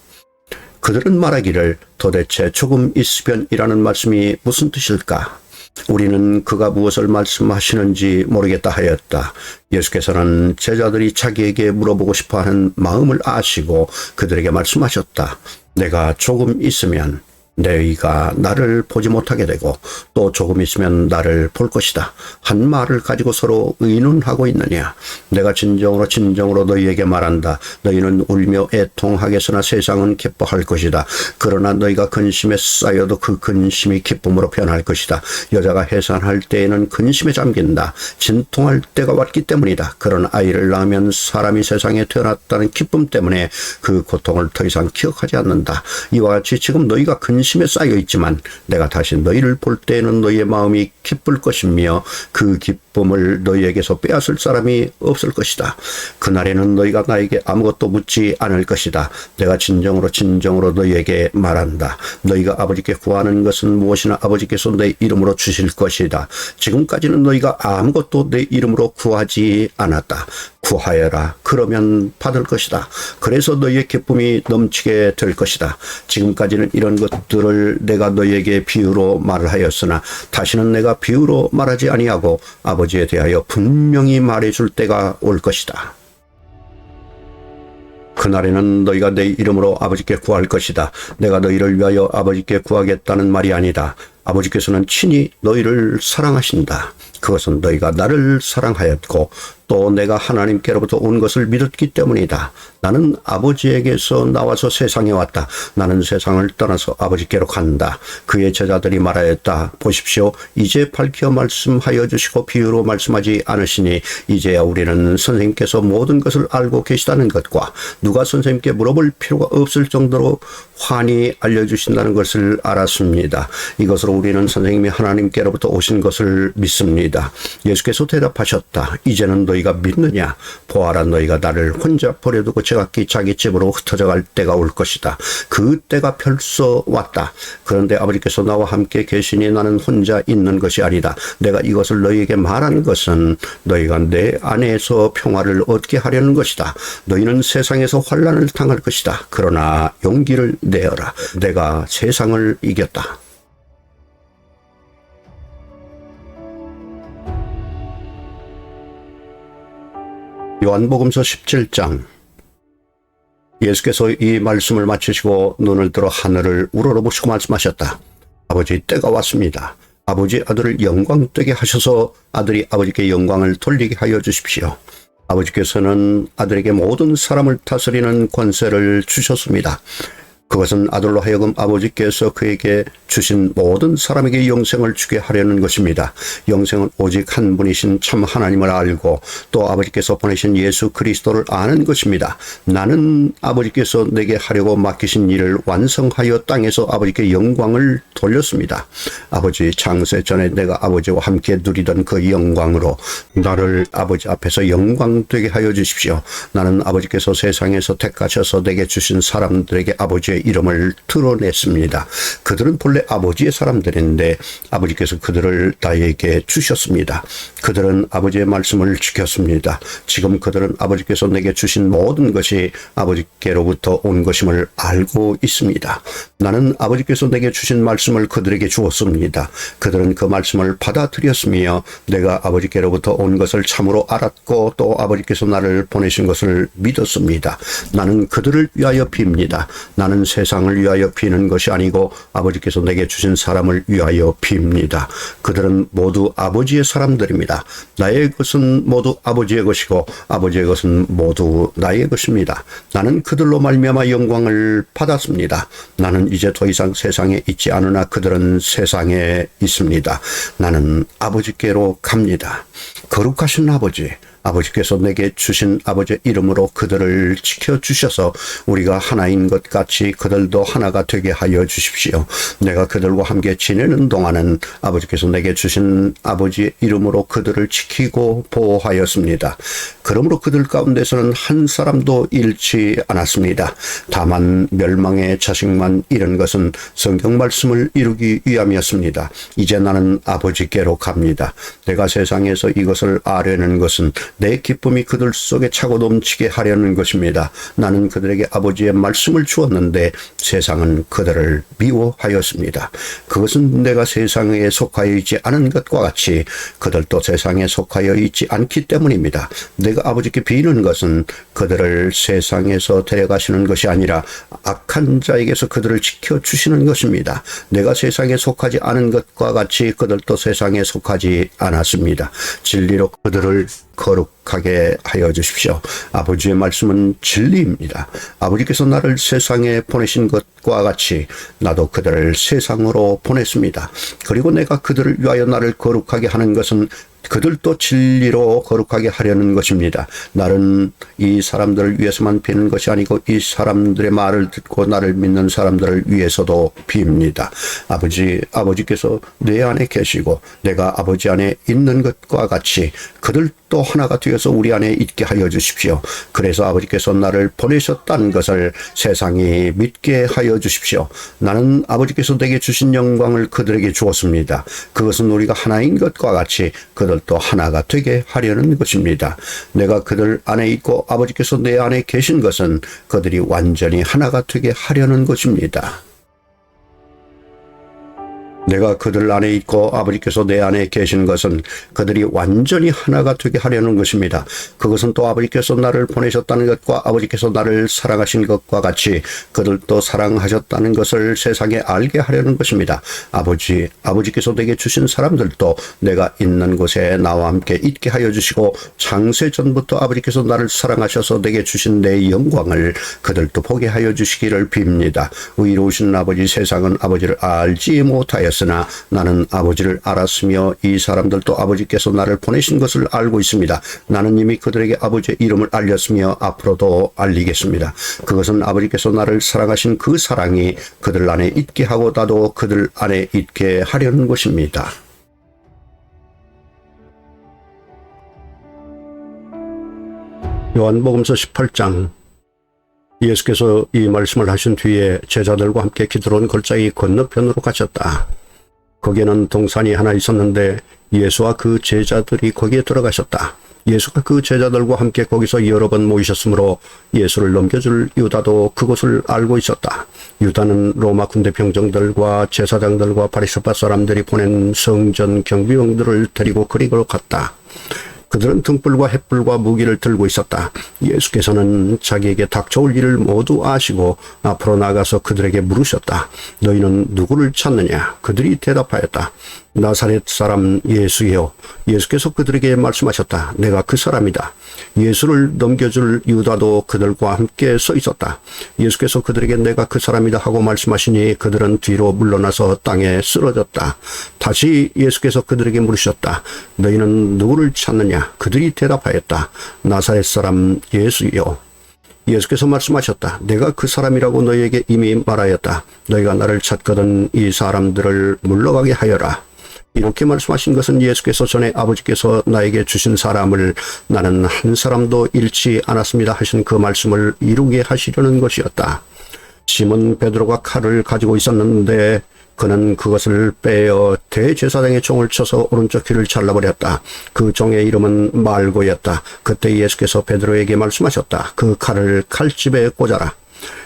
그들은 말하기를 도대체 조금 있으면이라는 말씀이 무슨 뜻일까? 우리는 그가 무엇을 말씀하시는지 모르겠다 하였다. 예수께서는 제자들이 자기에게 물어보고 싶어하는 마음을 아시고 그들에게 말씀하셨다. 내가 조금 있으면 너희가 나를 보지 못하게 되고 또 조금 있으면 나를 볼 것이다. 한 말을 가지고 서로 의논하고 있느냐? 내가 진정으로 너희에게 말한다. 너희는 울며 애통하겠으나 세상은 기뻐할 것이다. 그러나 너희가 근심에 쌓여도 그 근심이 기쁨으로 변할 것이다. 여자가 해산할 때에는 근심에 잠긴다. 진통할 때가 왔기 때문이다. 그런 아이를 낳으면 사람이 세상에 태어났다는 기쁨 때문에 그 고통을 더 이상 기억하지 않는다. 이와 같이 지금 너희가 근심에 쌓여 있지만 내가 다시 너희를 볼 때에는 너희의 마음이 기쁠 것이며 그 기쁨을 너희에게서 빼앗을 사람이 없을 것이다. 그날에는 너희가 나에게 아무것도 묻지 않을 것이다. 내가 진정으로 너희에게 말한다. 너희가 아버지께 구하는 것은 무엇이나 아버지께서 내 이름으로 주실 것이다. 지금까지는 너희가 아무것도 내 이름으로 구하지 않았다. 구하여라. 그러면 받을 것이다. 그래서 너희의 기쁨이 넘치게 될 것이다. 지금까지는 이런 것들을 내가 너희에게 비유로 말을 하였으나 다시는 내가 비유로 말하지 아니하고 아버지에 대하여 분명히 말해줄 때가 올 것이다. 그날에는 너희가 내 이름으로 아버지께 구할 것이다. 내가 너희를 위하여 아버지께 구하겠다는 말이 아니다. 아버지께서는 친히 너희를 사랑하신다. 그것은 너희가 나를 사랑하였고 또 내가 하나님께로부터 온 것을 믿었기 때문이다. 나는 아버지에게서 나와서 세상에 왔다. 나는 세상을 떠나서 아버지께로 간다. 그의 제자들이 말하였다. 보십시오. 이제 밝혀 말씀하여 주시고 비유로 말씀하지 않으시니 이제야 우리는 선생님께서 모든 것을 알고 계시다는 것과 누가 선생님께 물어볼 필요가 없을 정도로 환히 알려주신다는 것을 알았습니다. 이것으로 우리는 선생님이 하나님께로부터 오신 것을 믿습니다. 예수께서 대답하셨다. 이제는 너희가 믿느냐? 보아라, 너희가 나를 혼자 버려두고 제각기 자기 집으로 흩어져 갈 때가 올 것이다. 그 때가 벌써 왔다. 그런데 아버지께서 나와 함께 계시니 나는 혼자 있는 것이 아니다. 내가 이것을 너희에게 말하는 것은 너희가 내 안에서 평화를 얻게 하려는 것이다. 너희는 세상에서 환난을 당할 것이다. 그러나 용기를 내어라. 내가 세상을 이겼다. 요한복음서 17장. 예수께서 이 말씀을 마치시고 눈을 들어 하늘을 우러러보시고 말씀하셨다. 아버지, 때가 왔습니다. 아버지 아들을 영광되게 하셔서 아들이 아버지께 영광을 돌리게 하여 주십시오. 아버지께서는 아들에게 모든 사람을 다스리는 권세를 주셨습니다. 그것은 아들로 하여금 아버지께서 그에게 주신 모든 사람에게 영생을 주게 하려는 것입니다. 영생은 오직 한 분이신 참 하나님을 알고 또 아버지께서 보내신 예수 그리스도를 아는 것입니다. 나는 아버지께서 내게 하려고 맡기신 일을 완성하여 땅에서 아버지께 영광을 돌렸습니다. 아버지, 창세 전에 내가 아버지와 함께 누리던 그 영광으로 나를 아버지 앞에서 영광되게 하여 주십시오. 나는 아버지께서 세상에서 택하셔서 내게 주신 사람들에게 아버지의 이름을 드러냈습니다. 그들은 본래 아버지의 사람들인데 아버지께서 그들을 나에게 주셨습니다. 그들은 아버지의 말씀을 지켰습니다. 지금 그들은 아버지께서 내게 주신 모든 것이 아버지께로부터 온 것임을 알고 있습니다. 나는 아버지께서 내게 주신 말씀을 그들에게 주었습니다. 그들은 그 말씀을 받아들였으며 내가 아버지께로부터 온 것을 참으로 알았고 또 아버지께서 나를 보내신 것을 믿었습니다. 나는 그들을 위하여 빕니다. 나는 세상을 위하여 비는 것이 아니고 아버지께서 내게 주신 사람을 위하여 빕니다. 그들은 모두 아버지의 사람들입니다. 나의 것은 모두 아버지의 것이고 아버지의 것은 모두 나의 것입니다. 나는 그들로 말미암아 영광을 받았습니다. 나는 이제 더 이상 세상에 있지 않으나 그들은 세상에 있습니다. 나는 아버지께로 갑니다. 거룩하신 아버지, 아버지께서 내게 주신 아버지의 이름으로 그들을 지켜주셔서 우리가 하나인 것 같이 그들도 하나가 되게 하여 주십시오. 내가 그들과 함께 지내는 동안은 아버지께서 내게 주신 아버지의 이름으로 그들을 지키고 보호하였습니다. 그러므로 그들 가운데서는 한 사람도 잃지 않았습니다. 다만 멸망의 자식만 잃은 것은 성경 말씀을 이루기 위함이었습니다. 이제 나는 아버지께로 갑니다. 내가 세상에서 이것을 아려는 것은 내 기쁨이 그들 속에 차고 넘치게 하려는 것입니다. 나는 그들에게 아버지의 말씀을 주었는데 세상은 그들을 미워하였습니다. 그것은 내가 세상에 속하여 있지 않은 것과 같이 그들도 세상에 속하여 있지 않기 때문입니다. 내가 아버지께 비는 것은 그들을 세상에서 데려가시는 것이 아니라 악한 자에게서 그들을 지켜주시는 것입니다. 내가 세상에 속하지 않은 것과 같이 그들도 세상에 속하지 않았습니다. 진리로 그들을 거룩하게 하여 주십시오. 아버지의 말씀은 진리입니다. 아버지께서 나를 세상에 보내신 것과 같이 나도 그들을 세상으로 보냈습니다. 그리고 내가 그들을 위하여 나를 거룩하게 하는 것은 그들도 진리로 거룩하게 하려는 것입니다. 나는 이 사람들을 위해서만 비는 것이 아니고 이 사람들의 말을 듣고 나를 믿는 사람들을 위해서도 빕니다. 아버지께서 내 안에 계시고 내가 아버지 안에 있는 것과 같이 그들도 하나가 되어서 우리 안에 있게 하여 주십시오. 그래서 아버지께서 나를 보내셨다는 것을 세상이 믿게 하여 주십시오. 나는 아버지께서 내게 주신 영광을 그들에게 주었습니다. 그것은 우리가 하나인 것과 같이 그들도 하나가 되게 하려는 것입니다. 내가 그들 안에 있고 아버지께서 내 안에 계신 것은 그들이 완전히 하나가 되게 하려는 것입니다. 내가 그들 안에 있고 아버지께서 내 안에 계신 것은 그들이 완전히 하나가 되게 하려는 것입니다. 그것은 또 아버지께서 나를 보내셨다는 것과 아버지께서 나를 사랑하신 것과 같이 그들도 사랑하셨다는 것을 세상에 알게 하려는 것입니다. 아버지께서 내게 주신 사람들도 내가 있는 곳에 나와 함께 있게 하여 주시고 창세 전부터 아버지께서 나를 사랑하셔서 내게 주신 내 영광을 그들도 보게 하여 주시기를 빕니다. 의로우신 아버지, 세상은 아버지를 알지 못하였으나 나는 아버지를 알았으며 이 사람들도 아버지께서 나를 보내신 것을 알고 있습니다. 나는 이미 그들에게 아버지의 이름을 알렸으며 앞으로도 알리겠습니다. 그것은 아버지께서 나를 사랑하신 그 사랑이 그들 안에 있게 하고 나도 그들 안에 있게 하려는 것입니다. 요한복음서 18장. 예수께서 이 말씀을 하신 뒤에 제자들과 함께 기드론 골짜기 건너편으로 가셨다. 거기에는 동산이 하나 있었는데 예수와 그 제자들이 거기에 들어가셨다. 예수가 그 제자들과 함께 거기서 여러 번 모이셨으므로 예수를 넘겨줄 유다도 그곳을 알고 있었다. 유다는 로마 군대 병정들과 제사장들과 바리새파 사람들이 보낸 성전 경비병들을 데리고 그리로 갔다. 그들은 등불과 횃불과 무기를 들고 있었다. 예수께서는 자기에게 닥쳐올 일을 모두 아시고 앞으로 나가서 그들에게 물으셨다. 너희는 누구를 찾느냐? 그들이 대답하였다. 나사렛 사람 예수여. 예수께서 그들에게 말씀하셨다. 내가 그 사람이다. 예수를 넘겨줄 유다도 그들과 함께 서 있었다. 예수께서 그들에게 내가 그 사람이다 하고 말씀하시니 그들은 뒤로 물러나서 땅에 쓰러졌다. 다시 예수께서 그들에게 물으셨다. 너희는 누구를 찾느냐? 그들이 대답하였다. 나사렛 사람 예수여. 예수께서 말씀하셨다. 내가 그 사람이라고 너희에게 이미 말하였다. 너희가 나를 찾거든 이 사람들을 물러가게 하여라. 이렇게 말씀하신 것은 예수께서 전에 아버지께서 나에게 주신 사람을 나는 한 사람도 잃지 않았습니다 하신 그 말씀을 이루게 하시려는 것이었다. 시몬 베드로가 칼을 가지고 있었는데 그는 그것을 빼어 대제사장의 종을 쳐서 오른쪽 귀를 잘라버렸다. 그 종의 이름은 말고였다. 그때 예수께서 베드로에게 말씀하셨다. 그 칼을 칼집에 꽂아라.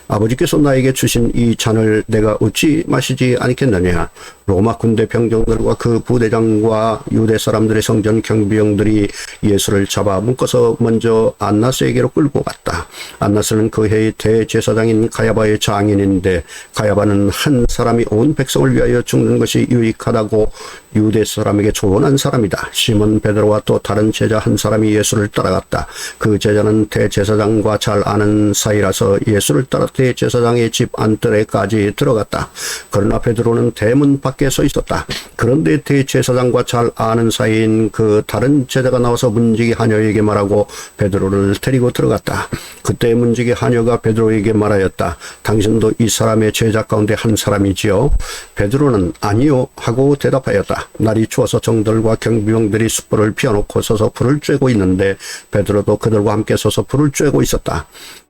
아버지께서 나에게 주신 이 잔을 내가 어찌 마시지 않겠느냐. 로마 군대 병정들과 그 부대장과 유대 사람들의 성전 경비병들이 예수를 잡아 묶어서 먼저 안나스에게로 끌고 갔다. 안나스는 그 해의 대제사장인 가야바의 장인인데 가야바는 한 사람이 온 백성을 위하여 죽는 것이 유익하다고 유대 사람에게 조언한 사람이다. 시몬 베드로와 또 다른 제자 한 사람이 예수를 따라갔다. 그 제자는 대제사장과 잘 아는 사이라서 예수를 따라 대제사장의 집 안뜰에까지 들어갔다. 그러나 베드로는 대문 밖에 서 있었다. 그런데 대제사장과 잘 아는 사이인 그 다른 제자가 나와서 문지기 하녀에게 말하고 베드로를 데리고 들어갔다. 그때 문지기 하녀가 베드로에게 말하였다. 당신도 이 사람의 제자 가운데 한 사람이지요? 베드로는 아니요 하고 대답하였다. 날이 추워서 정들과 경비병들이 숯불을 피워놓고 서서 불을 쬐고 있는데 베드로도 그들과 함께 서서 불을 쬐고 있었다.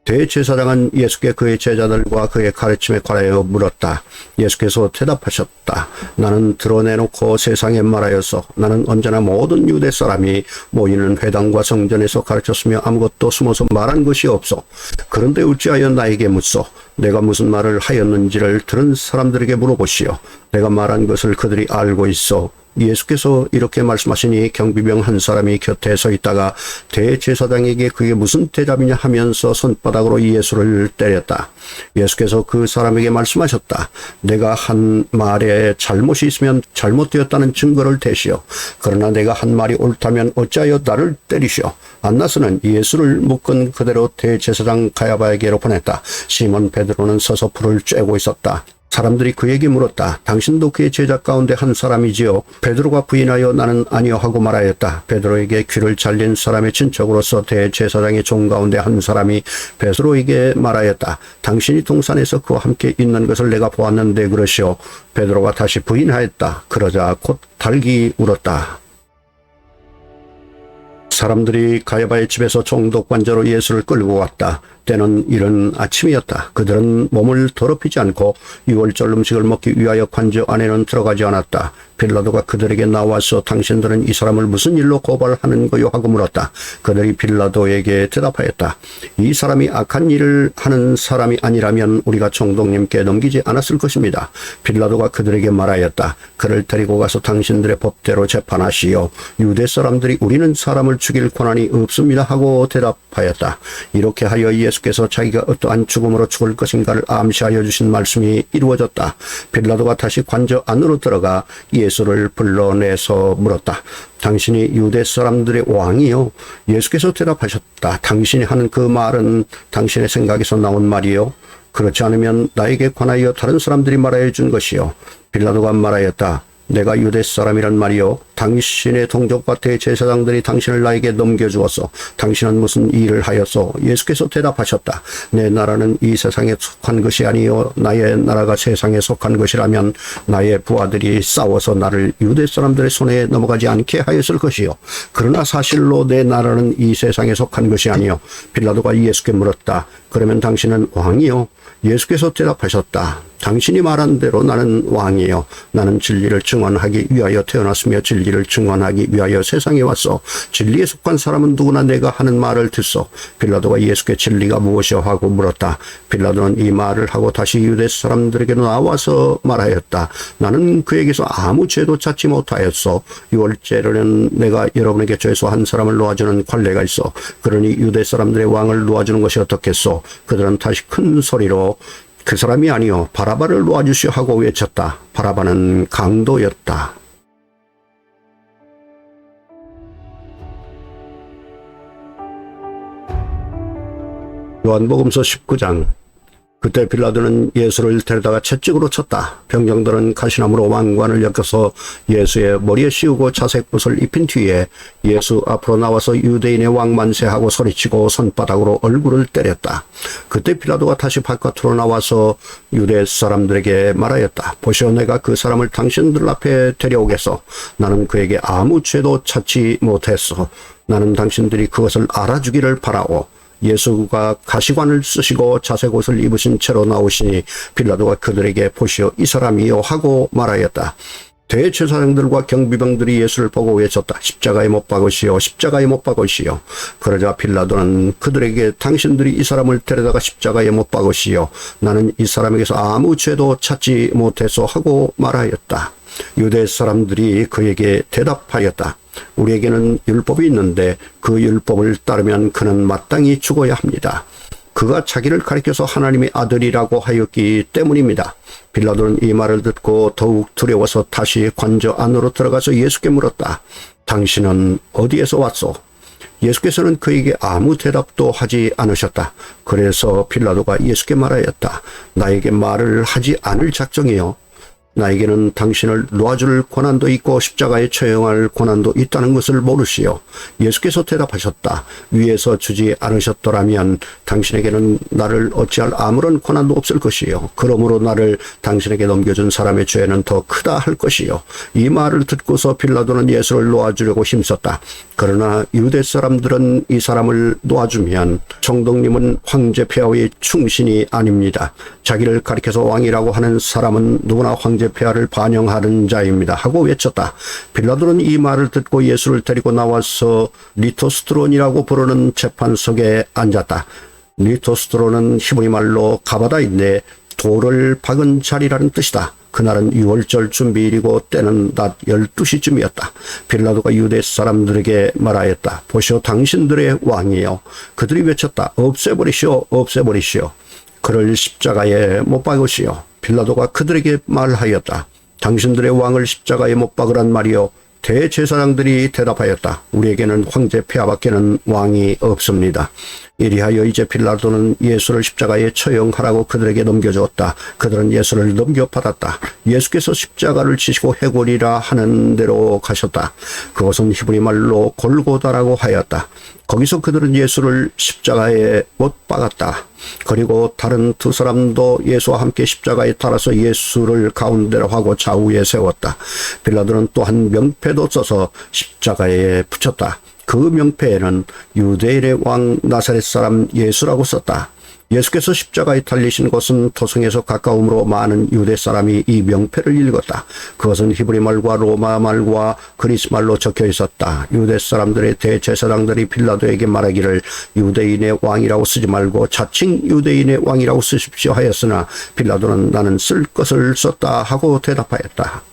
대제사장은 예수께 그의 제자들과 그의 가르침에 관하여 물었다. 예수께서 대답하셨다. 나는 드러내놓고 세상에 말하여서 나는 언제나 모든 유대 사람이 모이는 회당과 성전에서 가르쳤으며 아무것도 숨어서 말한 것이 없어. 그런데 어찌하여 나에게 묻소? 내가 무슨 말을 하였는지를 들은 사람들에게 물어보시오. 내가 말한 것을 그들이 알고 있어. 예수께서 이렇게 말씀하시니 경비병 한 사람이 곁에 서 있다가 대제사장에게 그게 무슨 대답이냐 하면서 손바닥으로 예수를 때렸다. 예수께서 그 사람에게 말씀하셨다. 내가 한 말에 잘못이 있으면 잘못되었다는 증거를 대시오. 그러나 내가 한 말이 옳다면 어찌하여 나를 때리시오. 안나스는 예수를 묶은 그대로 대제사장 가야바에게로 보냈다. 시몬 베드로는 서서 불을 쬐고 있었다. 사람들이 그에게 물었다. 당신도 그의 제자 가운데 한 사람이지요? 베드로가 부인하여 나는 아니요 하고 말하였다. 베드로에게 귀를 잘린 사람의 친척으로서 대제사장의 종 가운데 한 사람이 베드로에게 말하였다. 당신이 동산에서 그와 함께 있는 것을 내가 보았는데 그러시오. 베드로가 다시 부인하였다. 그러자 곧 닭이 울었다. 사람들이 가야바의 집에서 총독관저로 예수를 끌고 왔다. 때는 이른 아침이었다. 그들은 몸을 더럽히지 않고 유월절 음식을 먹기 위하여 관저 안에는 들어가지 않았다. 빌라도가 그들에게 나와서 당신들은 이 사람을 무슨 일로 고발하는 거요 하고 물었다. 그들이 빌라도에게 대답하였다. 이 사람이 악한 일을 하는 사람이 아니라면 우리가 총독님께 넘기지 않았을 것입니다. 빌라도가 그들에게 말하였다. 그를 데리고 가서 당신들의 법대로 재판하시오. 유대 사람들이 우리는 사람을 죽일 권한이 없습니다 하고 대답하였다. 이렇게 하여 예수께서 자기가 어떠한 죽음으로 죽을 것인가를 암시하여 주신 말씀이 이루어졌다. 빌라도가 다시 관저 안으로 들어가 예수를 불러내서 물었다. 당신이 유대 사람들의 왕이요? 예수께서 대답하셨다. 당신이 하는 그 말은 당신의 생각에서 나온 말이요? 그렇지 않으면 나에게 관하여 다른 사람들이 말하여 준 것이요. 빌라도가 말하였다. 내가 유대 사람이란 말이요. 당신의 동족과 대제사장들이 당신을 나에게 넘겨주어서 당신은 무슨 일을 하였소? 예수께서 대답하셨다. 내 나라는 이 세상에 속한 것이 아니요 나의 나라가 세상에 속한 것이라면 나의 부하들이 싸워서 나를 유대 사람들의 손에 넘어가지 않게 하였을 것이요. 그러나 사실로 내 나라는 이 세상에 속한 것이 아니요. 빌라도가 예수께 물었다. 그러면 당신은 왕이요? 예수께서 대답하셨다. 당신이 말한 대로 나는 왕이요. 나는 진리를 증언하기 위하여 태어났으며 진리를 증언하기 위하여 세상에 왔어. 진리에 속한 사람은 누구나 내가 하는 말을 듣소. 빌라도가 예수께 진리가 무엇이오 하고 물었다. 빌라도는 이 말을 하고 다시 유대 사람들에게 나와서 말하였다. 나는 그에게서 아무 죄도 찾지 못하였소. 6월째로는 내가 여러분에게 죄수한 사람을 놓아주는 관례가 있어. 그러니 유대 사람들의 왕을 놓아주는 것이 어떻겠소? 그들은 다시 큰 소리로 그 사람이 아니요 바라바를 놓아주시오 하고 외쳤다. 바라바는 강도였다. 요한복음서 19장. 그때 빌라도는 예수를 데려다가 채찍으로 쳤다. 병정들은 가시나무로 왕관을 엮어서 예수의 머리에 씌우고 자색 옷을 입힌 뒤에 예수 앞으로 나와서 유대인의 왕 만세하고 소리치고 손바닥으로 얼굴을 때렸다. 그때 빌라도가 다시 바깥으로 나와서 유대 사람들에게 말하였다. 보시오, 내가 그 사람을 당신들 앞에 데려오겠소. 나는 그에게 아무 죄도 찾지 못했소. 나는 당신들이 그것을 알아주기를 바라오. 예수가 가시관을 쓰시고 자색옷을 입으신 채로 나오시니 빌라도가 그들에게 보시오, 이 사람이요 하고 말하였다. 대제사장들과 경비병들이 예수를 보고 외쳤다. 십자가에 못 박으시오, 십자가에 못 박으시오. 그러자 빌라도는 그들에게 당신들이 이 사람을 데려다가 십자가에 못 박으시오. 나는 이 사람에게서 아무 죄도 찾지 못해서 하고 말하였다. 유대 사람들이 그에게 대답하였다. 우리에게는 율법이 있는데 그 율법을 따르면 그는 마땅히 죽어야 합니다. 그가 자기를 가리켜서 하나님의 아들이라고 하였기 때문입니다. 빌라도는 이 말을 듣고 더욱 두려워서 다시 관저 안으로 들어가서 예수께 물었다. 당신은 어디에서 왔소? 예수께서는 그에게 아무 대답도 하지 않으셨다. 그래서 빌라도가 예수께 말하였다. 나에게 말을 하지 않을 작정이요. 나에게는 당신을 놓아줄 권한도 있고 십자가에 처형할 권한도 있다는 것을 모르시오. 예수께서 대답하셨다. 위에서 주지 않으셨더라면 당신에게는 나를 어찌할 아무런 권한도 없을 것이요. 그러므로 나를 당신에게 넘겨준 사람의 죄는 더 크다 할 것이요. 이 말을 듣고서 빌라도는 예수를 놓아주려고 힘썼다. 그러나 유대 사람들은 이 사람을 놓아주면 총독님은 황제 폐하의 충신이 아닙니다. 자기를 가리켜서 왕이라고 하는 사람은 누구나 황제 폐하를 반영하는 자입니다 하고 외쳤다. 빌라도는 이 말을 듣고 예수를 데리고 나와서 리토스트론이라고 부르는 재판석에 앉았다. 리토스트론은 히브리 말로 가바다인데 돌을 박은 자리라는 뜻이다. 그날은 6월절 준비일이고 때는 낮 12시쯤이었다. 빌라도가 유대 사람들에게 말하였다. 보시오, 당신들의 왕이요. 그들이 외쳤다. 없애버리시오, 없애버리시오. 그를 십자가에 못 박으시오. 빌라도가 그들에게 말하였다. 당신들의 왕을 십자가에 못 박으란 말이요. 대제사장들이 대답하였다. 우리에게는 황제 폐하밖에는 왕이 없습니다. 이리하여 이제 빌라도는 예수를 십자가에 처형하라고 그들에게 넘겨주었다. 그들은 예수를 넘겨받았다. 예수께서 십자가를 치시고 해골이라 하는 대로 가셨다. 그것은 히브리 말로 골고다라고 하였다. 거기서 그들은 예수를 십자가에 못 박았다. 그리고 다른 두 사람도 예수와 함께 십자가에 달아서 예수를 가운데로 하고 좌우에 세웠다. 빌라도는 또한 명패도 써서 십자가에 붙였다. 그 명패에는 유대인의 왕 나사렛 사람 예수라고 썼다. 예수께서 십자가에 달리신 곳은 토성에서 가까움으로 많은 유대 사람이 이 명패를 읽었다. 그것은 히브리 말과 로마 말과 그리스 말로 적혀 있었다. 유대 사람들의 대제사장들이 빌라도에게 말하기를 유대인의 왕이라고 쓰지 말고 자칭 유대인의 왕이라고 쓰십시오 하였으나 빌라도는 나는 쓸 것을 썼다 하고 대답하였다.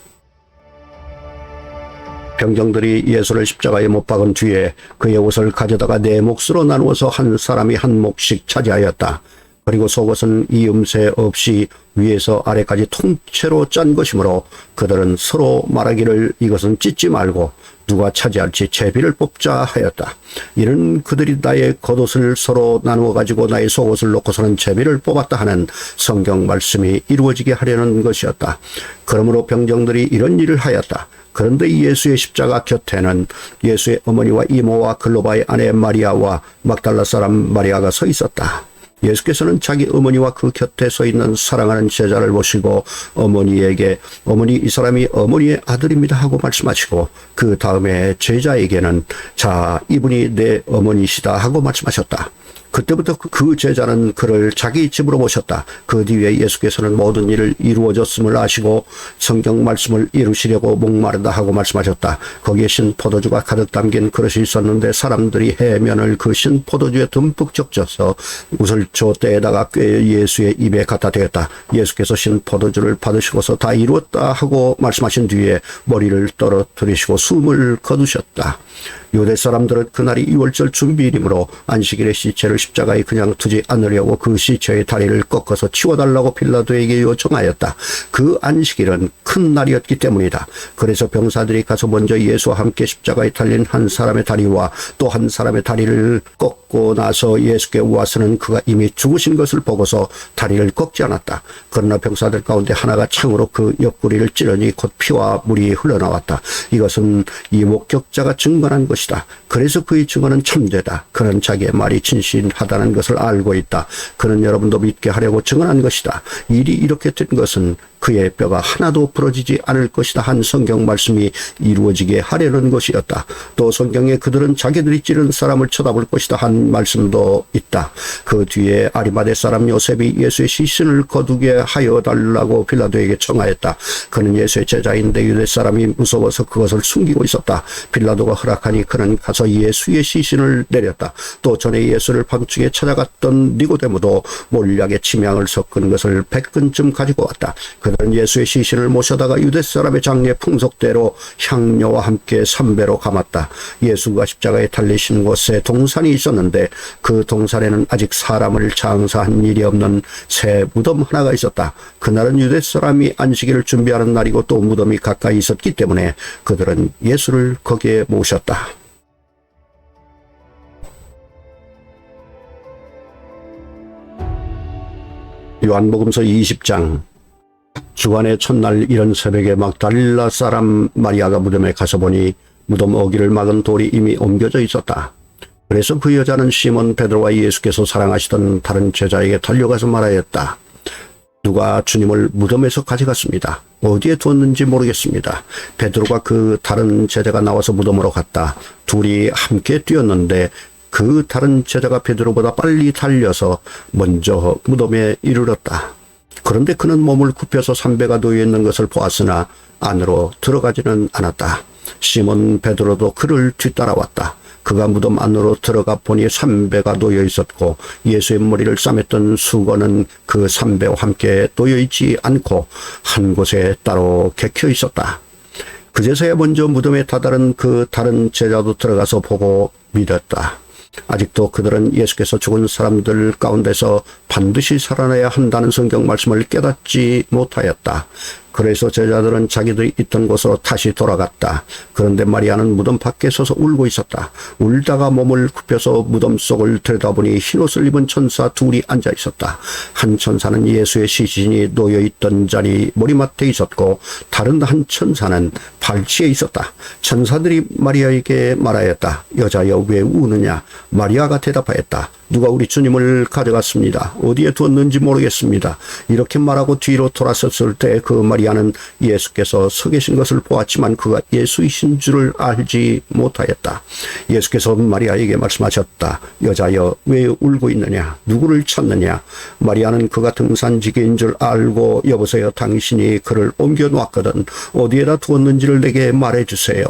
병정들이 예수를 십자가에 못 박은 뒤에 그의 옷을 가져다가 네 몫으로 나누어서 한 사람이 한 몫씩 차지하였다. 그리고 속옷은 이음새 없이 위에서 아래까지 통째로 짠 것이므로 그들은 서로 말하기를 이것은 찢지 말고 누가 차지할지 제비를 뽑자 하였다. 이는 그들이 나의 겉옷을 서로 나누어 가지고 나의 속옷을 놓고서는 제비를 뽑았다 하는 성경 말씀이 이루어지게 하려는 것이었다. 그러므로 병정들이 이런 일을 하였다. 그런데 예수의 십자가 곁에는 예수의 어머니와 이모와 글로바의 아내 마리아와 막달라 사람 마리아가 서 있었다. 예수께서는 자기 어머니와 그 곁에 서 있는 사랑하는 제자를 보시고 어머니에게 어머니 이 사람이 어머니의 아들입니다 하고 말씀하시고 그 다음에 제자에게는 자 이분이 내 어머니시다 하고 말씀하셨다. 그때부터 그 제자는 그를 자기 집으로 모셨다. 그 뒤에 예수께서는 모든 일을 이루어졌음을 아시고 성경 말씀을 이루시려고 목마르다 하고 말씀하셨다. 거기에 신 포도주가 가득 담긴 그릇이 있었는데 사람들이 해면을 그 신 포도주에 듬뿍 적셔서 우슬초대에다가 꿰 예수의 입에 갖다 대었다. 예수께서 신 포도주를 받으시고서 다 이루었다 하고 말씀하신 뒤에 머리를 떨어뜨리시고 숨을 거두셨다. 유대 사람들은 그날이 유월절 준비일이므로 안식일에 시체를 십자가에 그냥 두지 않으려고 그 시체의 다리를 꺾어서 치워달라고 빌라도에게 요청하였다. 그 안식일은 큰 날이었기 때문이다. 그래서 병사들이 가서 먼저 예수와 함께 십자가에 달린 한 사람의 다리와 또 한 사람의 다리를 꺾고 나서 예수께 와서는 그가 이미 죽으신 것을 보고서 다리를 꺾지 않았다. 그러나 병사들 가운데 하나가 창으로 그 옆구리를 찌르니 곧 피와 물이 흘러나왔다. 이것은 이 목격자가 증언한 것이다. 그래서 그의 증언은 참되다. 그는 자기의 말이 진실하다는 것을 알고 있다. 그는 여러분도 믿게 하려고 증언한 것이다. 일이 이렇게 된 것은 그의 뼈가 하나도 부러지지 않을 것이다 한 성경 말씀이 이루어지게 하려는 것이었다. 또 성경에 그들은 자기들이 찌른 사람을 쳐다볼 것이다 한 말씀도 있다. 그 뒤에 아리마대 사람 요셉이 예수의 시신을 거두게 하여 달라고 빌라도에게 청하였다. 그는 예수의 제자인데 유대 사람이 무서워서 그것을 숨기고 있었다. 빌라도가 허락하니 그는 가서 예수의 시신을 내렸다. 또 전에 예수를 밤중에 찾아갔던 니고데모도 몰약에 침향을 섞은 것을 100근쯤 가지고 왔다. 그들은 예수의 시신을 모셔다가 유대 사람의 장례 풍속대로 향료와 함께 삼배로 감았다. 예수가 십자가에 달리신 곳에 동산이 있었는데 그 동산에는 아직 사람을 장사한 일이 없는 새 무덤 하나가 있었다. 그날은 유대 사람이 안식일을 준비하는 날이고 또 무덤이 가까이 있었기 때문에 그들은 예수를 거기에 모셨다. 요한복음서 20장. 주간의 첫날 이른 새벽에 막달라 사람 마리아가 무덤에 가서 보니 무덤 어기를 막은 돌이 이미 옮겨져 있었다. 그래서 그 여자는 시몬 베드로와 예수께서 사랑하시던 다른 제자에게 달려가서 말하였다. 누가 주님을 무덤에서 가져갔습니다. 어디에 두었는지 모르겠습니다. 베드로가 그 다른 제자가 나와서 무덤으로 갔다. 둘이 함께 뛰었는데 그 다른 제자가 베드로보다 빨리 달려서 먼저 무덤에 이르렀다. 그런데 그는 몸을 굽혀서 삼배가 놓여있는 것을 보았으나 안으로 들어가지는 않았다. 시몬 베드로도 그를 뒤따라왔다. 그가 무덤 안으로 들어가 보니 삼배가 놓여 있었고 예수의 머리를 싸맸던 수건은 그 삼배와 함께 놓여 있지 않고 한 곳에 따로 객혀 있었다. 그제서야 먼저 무덤에 다다른 그 다른 제자도 들어가서 보고 믿었다. 아직도 그들은 예수께서 죽은 사람들 가운데서 반드시 살아나야 한다는 성경 말씀을 깨닫지 못하였다. 그래서 제자들은 자기들이 있던 곳으로 다시 돌아갔다. 그런데 마리아는 무덤 밖에 서서 울고 있었다. 울다가 몸을 굽혀서 무덤 속을 들여다보니 흰옷을 입은 천사 둘이 앉아 있었다. 한 천사는 예수의 시신이 놓여있던 자리 머리맡에 있었고 다른 한 천사는 발치에 있었다. 천사들이 마리아에게 말하였다. 여자여 왜 우느냐? 마리아가 대답하였다. 누가 우리 주님을 가져갔습니다. 어디에 두었는지 모르겠습니다. 이렇게 말하고 뒤로 돌아섰을 때 그 마리아는 예수께서 서 계신 것을 보았지만 그가 예수이신 줄을 알지 못하였다. 예수께서 마리아에게 말씀하셨다. 여자여 왜 울고 있느냐? 누구를 찾느냐? 마리아는 그가 등산지기인 줄 알고 여보세요 당신이 그를 옮겨놓았거든. 어디에다 두었는지를 내게 말해주세요.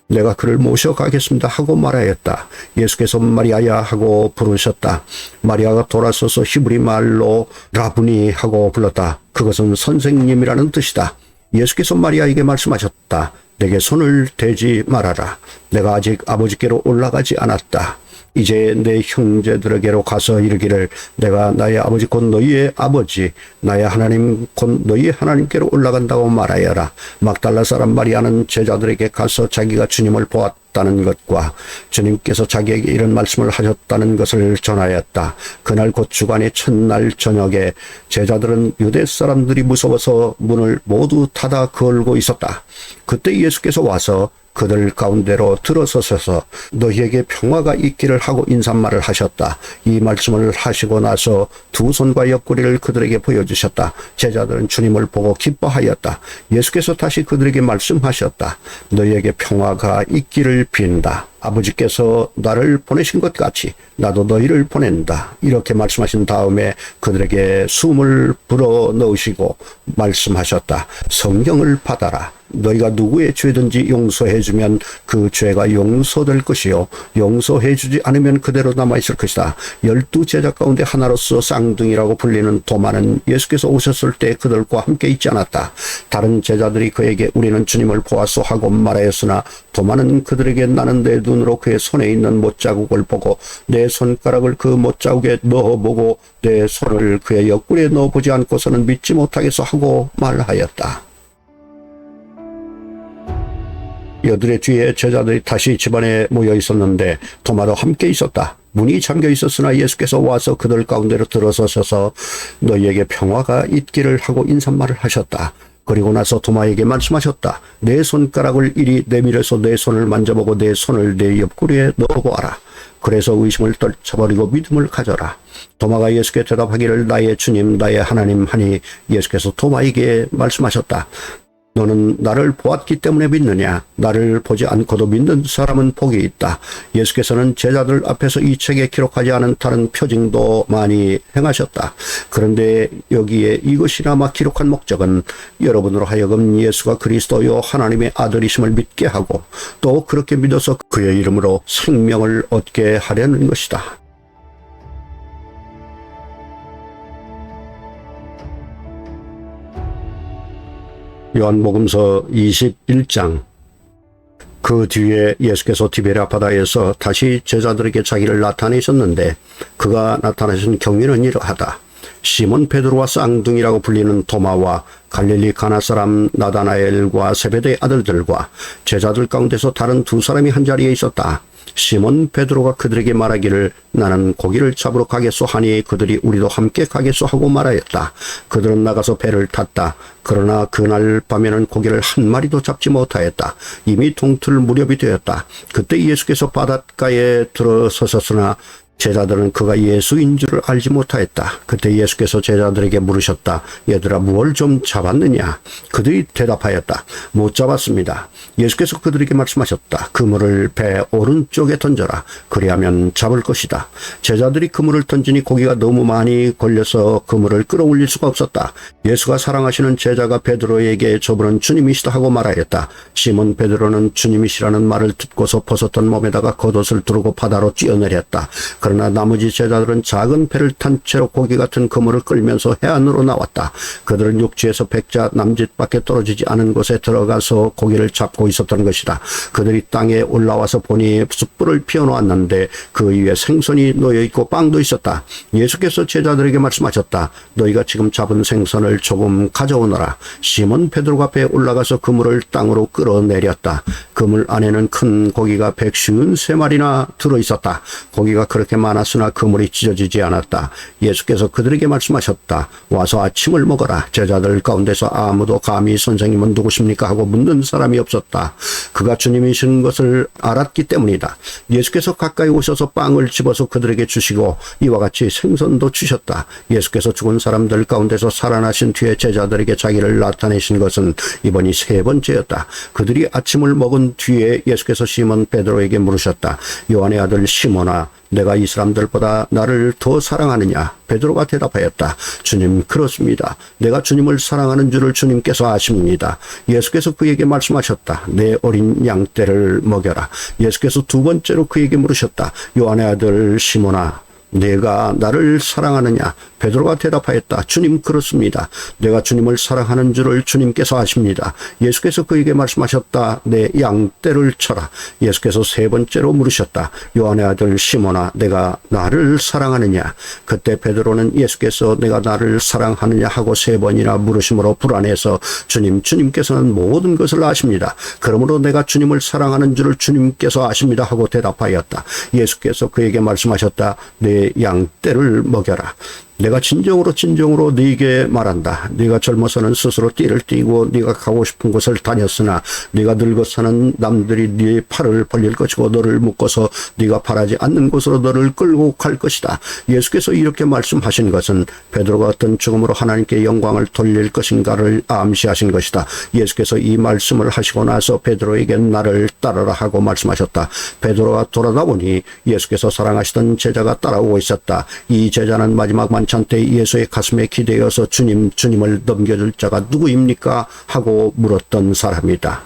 내가 그를 모셔가겠습니다 하고 말하였다. 예수께서 마리아야 하고 부르셨다. 마리아가 돌아서서 히브리 말로 라부니 하고 불렀다. 그것은 선생님이라는 뜻이다. 예수께서 마리아에게 말씀하셨다. 내게 손을 대지 말아라. 내가 아직 아버지께로 올라가지 않았다. 이제 내 형제들에게로 가서 이르기를 내가 나의 아버지 곧 너희의 아버지 나의 하나님 곧 너희의 하나님께로 올라간다고 말하여라. 막달라 사람 마리아는 제자들에게 가서 자기가 주님을 보았다는 것과 주님께서 자기에게 이런 말씀을 하셨다는 것을 전하였다. 그날 곧 주간의 첫날 저녁에 제자들은 유대 사람들이 무서워서 문을 모두 닫아 걸고 있었다. 그때 예수께서 와서 그들 가운데로 들어서셔서 너희에게 평화가 있기를 하고 인사말을 하셨다. 이 말씀을 하시고 나서 두 손과 옆구리를 그들에게 보여주셨다. 제자들은 주님을 보고 기뻐하였다. 예수께서 다시 그들에게 말씀하셨다. 너희에게 평화가 있기를 빈다. 아버지께서 나를 보내신 것 같이 나도 너희를 보낸다. 이렇게 말씀하신 다음에 그들에게 숨을 불어넣으시고 말씀하셨다. 성령을 받아라. 너희가 누구의 죄든지 용서해주면 그 죄가 용서될 것이요 용서해주지 않으면 그대로 남아있을 것이다. 12제자 가운데 하나로서 쌍둥이라고 불리는 도마는 예수께서 오셨을 때 그들과 함께 있지 않았다. 다른 제자들이 그에게 우리는 주님을 보았소 하고 말하였으나 도마는 그들에게 나는 내 눈으로 그의 손에 있는 못자국을 보고 내 손가락을 그 못자국에 넣어보고 내 손을 그의 옆구리에 넣어보지 않고서는 믿지 못하겠어 하고 말하였다. 여드레 뒤에 제자들이 다시 집안에 모여 있었는데 도마도 함께 있었다. 문이 잠겨 있었으나 예수께서 와서 그들 가운데로 들어서셔서 너희에게 평화가 있기를 하고 인사말을 하셨다. 그리고 나서 도마에게 말씀하셨다. 내 손가락을 이리 내밀어서 내 손을 만져보고 내 손을 내 옆구리에 넣어보아라. 그래서 의심을 떨쳐버리고 믿음을 가져라. 도마가 예수께 대답하기를 나의 주님 나의 하나님 하니 예수께서 도마에게 말씀하셨다. 너는 나를 보았기 때문에 믿느냐? 나를 보지 않고도 믿는 사람은 복이 있다. 예수께서는 제자들 앞에서 이 책에 기록하지 않은 다른 표징도 많이 행하셨다. 그런데 여기에 이것이나마 기록한 목적은 여러분으로 하여금 예수가 그리스도요 하나님의 아들이심을 믿게 하고 또 그렇게 믿어서 그의 이름으로 생명을 얻게 하려는 것이다. 요한복음서 21장. 그 뒤에 예수께서 디베랴 바다에서 다시 제자들에게 자기를 나타내셨는데 그가 나타나신 경위는 이러하다. 시몬 베드로와 쌍둥이라고 불리는 도마와 갈릴리 가나 사람 나다나엘과 세베대의 아들들과 제자들 가운데서 다른 두 사람이 한자리에 있었다. 시몬 베드로가 그들에게 말하기를 나는 고기를 잡으러 가겠소 하니 그들이 우리도 함께 가겠소 하고 말하였다. 그들은 나가서 배를 탔다. 그러나 그날 밤에는 고기를 한 마리도 잡지 못하였다. 이미 동틀 무렵이 되었다. 그때 예수께서 바닷가에 들어서셨으나 제자들은 그가 예수인 줄을 알지 못하였다. 그때 예수께서 제자들에게 물으셨다. 얘들아 무엇을 좀 잡았느냐? 그들이 대답하였다. 못 잡았습니다. 예수께서 그들에게 말씀하셨다. 그물을 배 오른쪽에 던져라. 그리하면 잡을 것이다. 제자들이 그물을 던지니 고기가 너무 많이 걸려서 그물을 끌어올릴 수가 없었다. 예수가 사랑하시는 제자가 베드로에게 저분은 주님이시다 하고 말하였다. 시몬 베드로는 주님이시라는 말을 듣고서 벗었던 몸에다가 겉옷을 두르고 바다로 뛰어내렸다. 그러나 나머지 제자들은 작은 배를 탄 채로 고기 같은 그물을 끌면서 해안으로 나왔다. 그들은 육지에서 백자 남짓밖에 떨어지지 않은 곳에 들어가서 고기를 잡고 있었던 것이다. 그들이 땅에 올라와서 보니 숯불을 피워놓았는데 그 위에 생선이 놓여있고 빵도 있었다. 예수께서 제자들에게 말씀하셨다. 너희가 지금 잡은 생선을 조금 가져오너라. 시몬 베드로가 배에 올라가서 그물을 땅으로 끌어내렸다. 그물 안에는 큰 고기가 153마리나 들어있었다. 고기가 그렇게 많았으나 그물이 찢어지지 않았다. 예수께서 그들에게 말씀하셨다. 와서 아침을 먹어라. 제자들 가운데서 아무도 감히 선생님은 누구십니까 하고 묻는 사람이 없었다. 그가 주님이신 것을 알았기 때문이다. 예수께서 가까이 오셔서 빵을 집어서 그들에게 주시고 이와 같이 생선도 주셨다. 예수께서 죽은 사람들 가운데서 살아나신 뒤에 제자들에게 자기를 나타내신 것은 이번이 세 번째였다. 그들이 아침을 먹은 뒤에 예수께서 시몬 베드로에게 물으셨다. 요한의 아들 시몬아, 내가 이 사람들보다 나를 더 사랑하느냐? 베드로가 대답하였다. 주님, 그렇습니다. 내가 주님을 사랑하는 줄을 주님께서 아십니다. 예수께서 그에게 말씀하셨다. 내 어린 양떼를 먹여라. 예수께서 두 번째로 그에게 물으셨다. 요한의 아들 시몬아, 내가 나를 사랑하느냐? 베드로가 대답하였다. 주님, 그렇습니다. 내가 주님을 사랑하는 줄을 주님께서 아십니다. 예수께서 그에게 말씀하셨다. 내 양떼를 쳐라. 예수께서 세 번째로 물으셨다. 요한의 아들 시몬아, 내가 나를 사랑하느냐? 그때 베드로는 예수께서 내가 나를 사랑하느냐 하고 세 번이나 물으심으로 불안해서 주님께서는 모든 것을 아십니다. 그러므로 내가 주님을 사랑하는 줄을 주님께서 아십니다 하고 대답하였다. 예수께서 그에게 말씀하셨다. 내 양떼를 먹여라. 내가 진정으로 네게 말한다. 네가 젊어서는 스스로 띠를 띠고 네가 가고 싶은 곳을 다녔으나 네가 늙어서는 남들이 네 팔을 벌릴 것이고 너를 묶어서 네가 바라지 않는 곳으로 너를 끌고 갈 것이다. 예수께서 이렇게 말씀하신 것은 베드로가 어떤 죽음으로 하나님께 영광을 돌릴 것인가를 암시하신 것이다. 예수께서 이 말씀을 하시고 나서 베드로에게 나를 따르라 하고 말씀하셨다. 베드로가 돌아다보니 예수께서 사랑하시던 제자가 따라오고 있었다. 이 제자는 마지막 만찬 때 예수의 가슴에 기대어서 주님을 넘겨줄 자가 누구입니까? 하고 물었던 사람이다.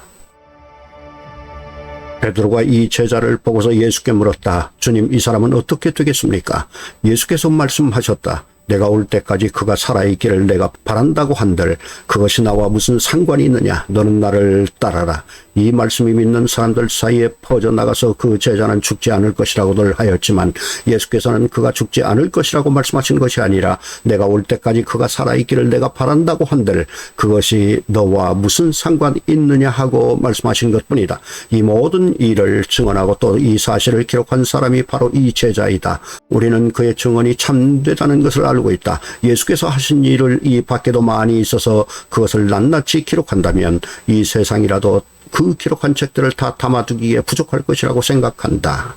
베드로가 이 제자를 보고서 예수께 물었다. 주님, 이 사람은 어떻게 되겠습니까? 예수께서 말씀하셨다. 내가 올 때까지 그가 살아있기를 내가 바란다고 한들 그것이 나와 무슨 상관이 있느냐? 너는 나를 따라라. 이 말씀이 믿는 사람들 사이에 퍼져나가서 그 제자는 죽지 않을 것이라고들 하였지만 예수께서는 그가 죽지 않을 것이라고 말씀하신 것이 아니라 내가 올 때까지 그가 살아있기를 내가 바란다고 한들 그것이 너와 무슨 상관이 있느냐 하고 말씀하신 것뿐이다. 이 모든 일을 증언하고 또 이 사실을 기록한 사람이 바로 이 제자이다. 우리는 그의 증언이 참되다는 것을 알고 있다. 예수께서 하신 일을 이 밖에도 많이 있어서 그것을 낱낱이 기록한다면 이 세상이라도 그 기록한 책들을 다 담아두기에 부족할 것이라고 생각한다.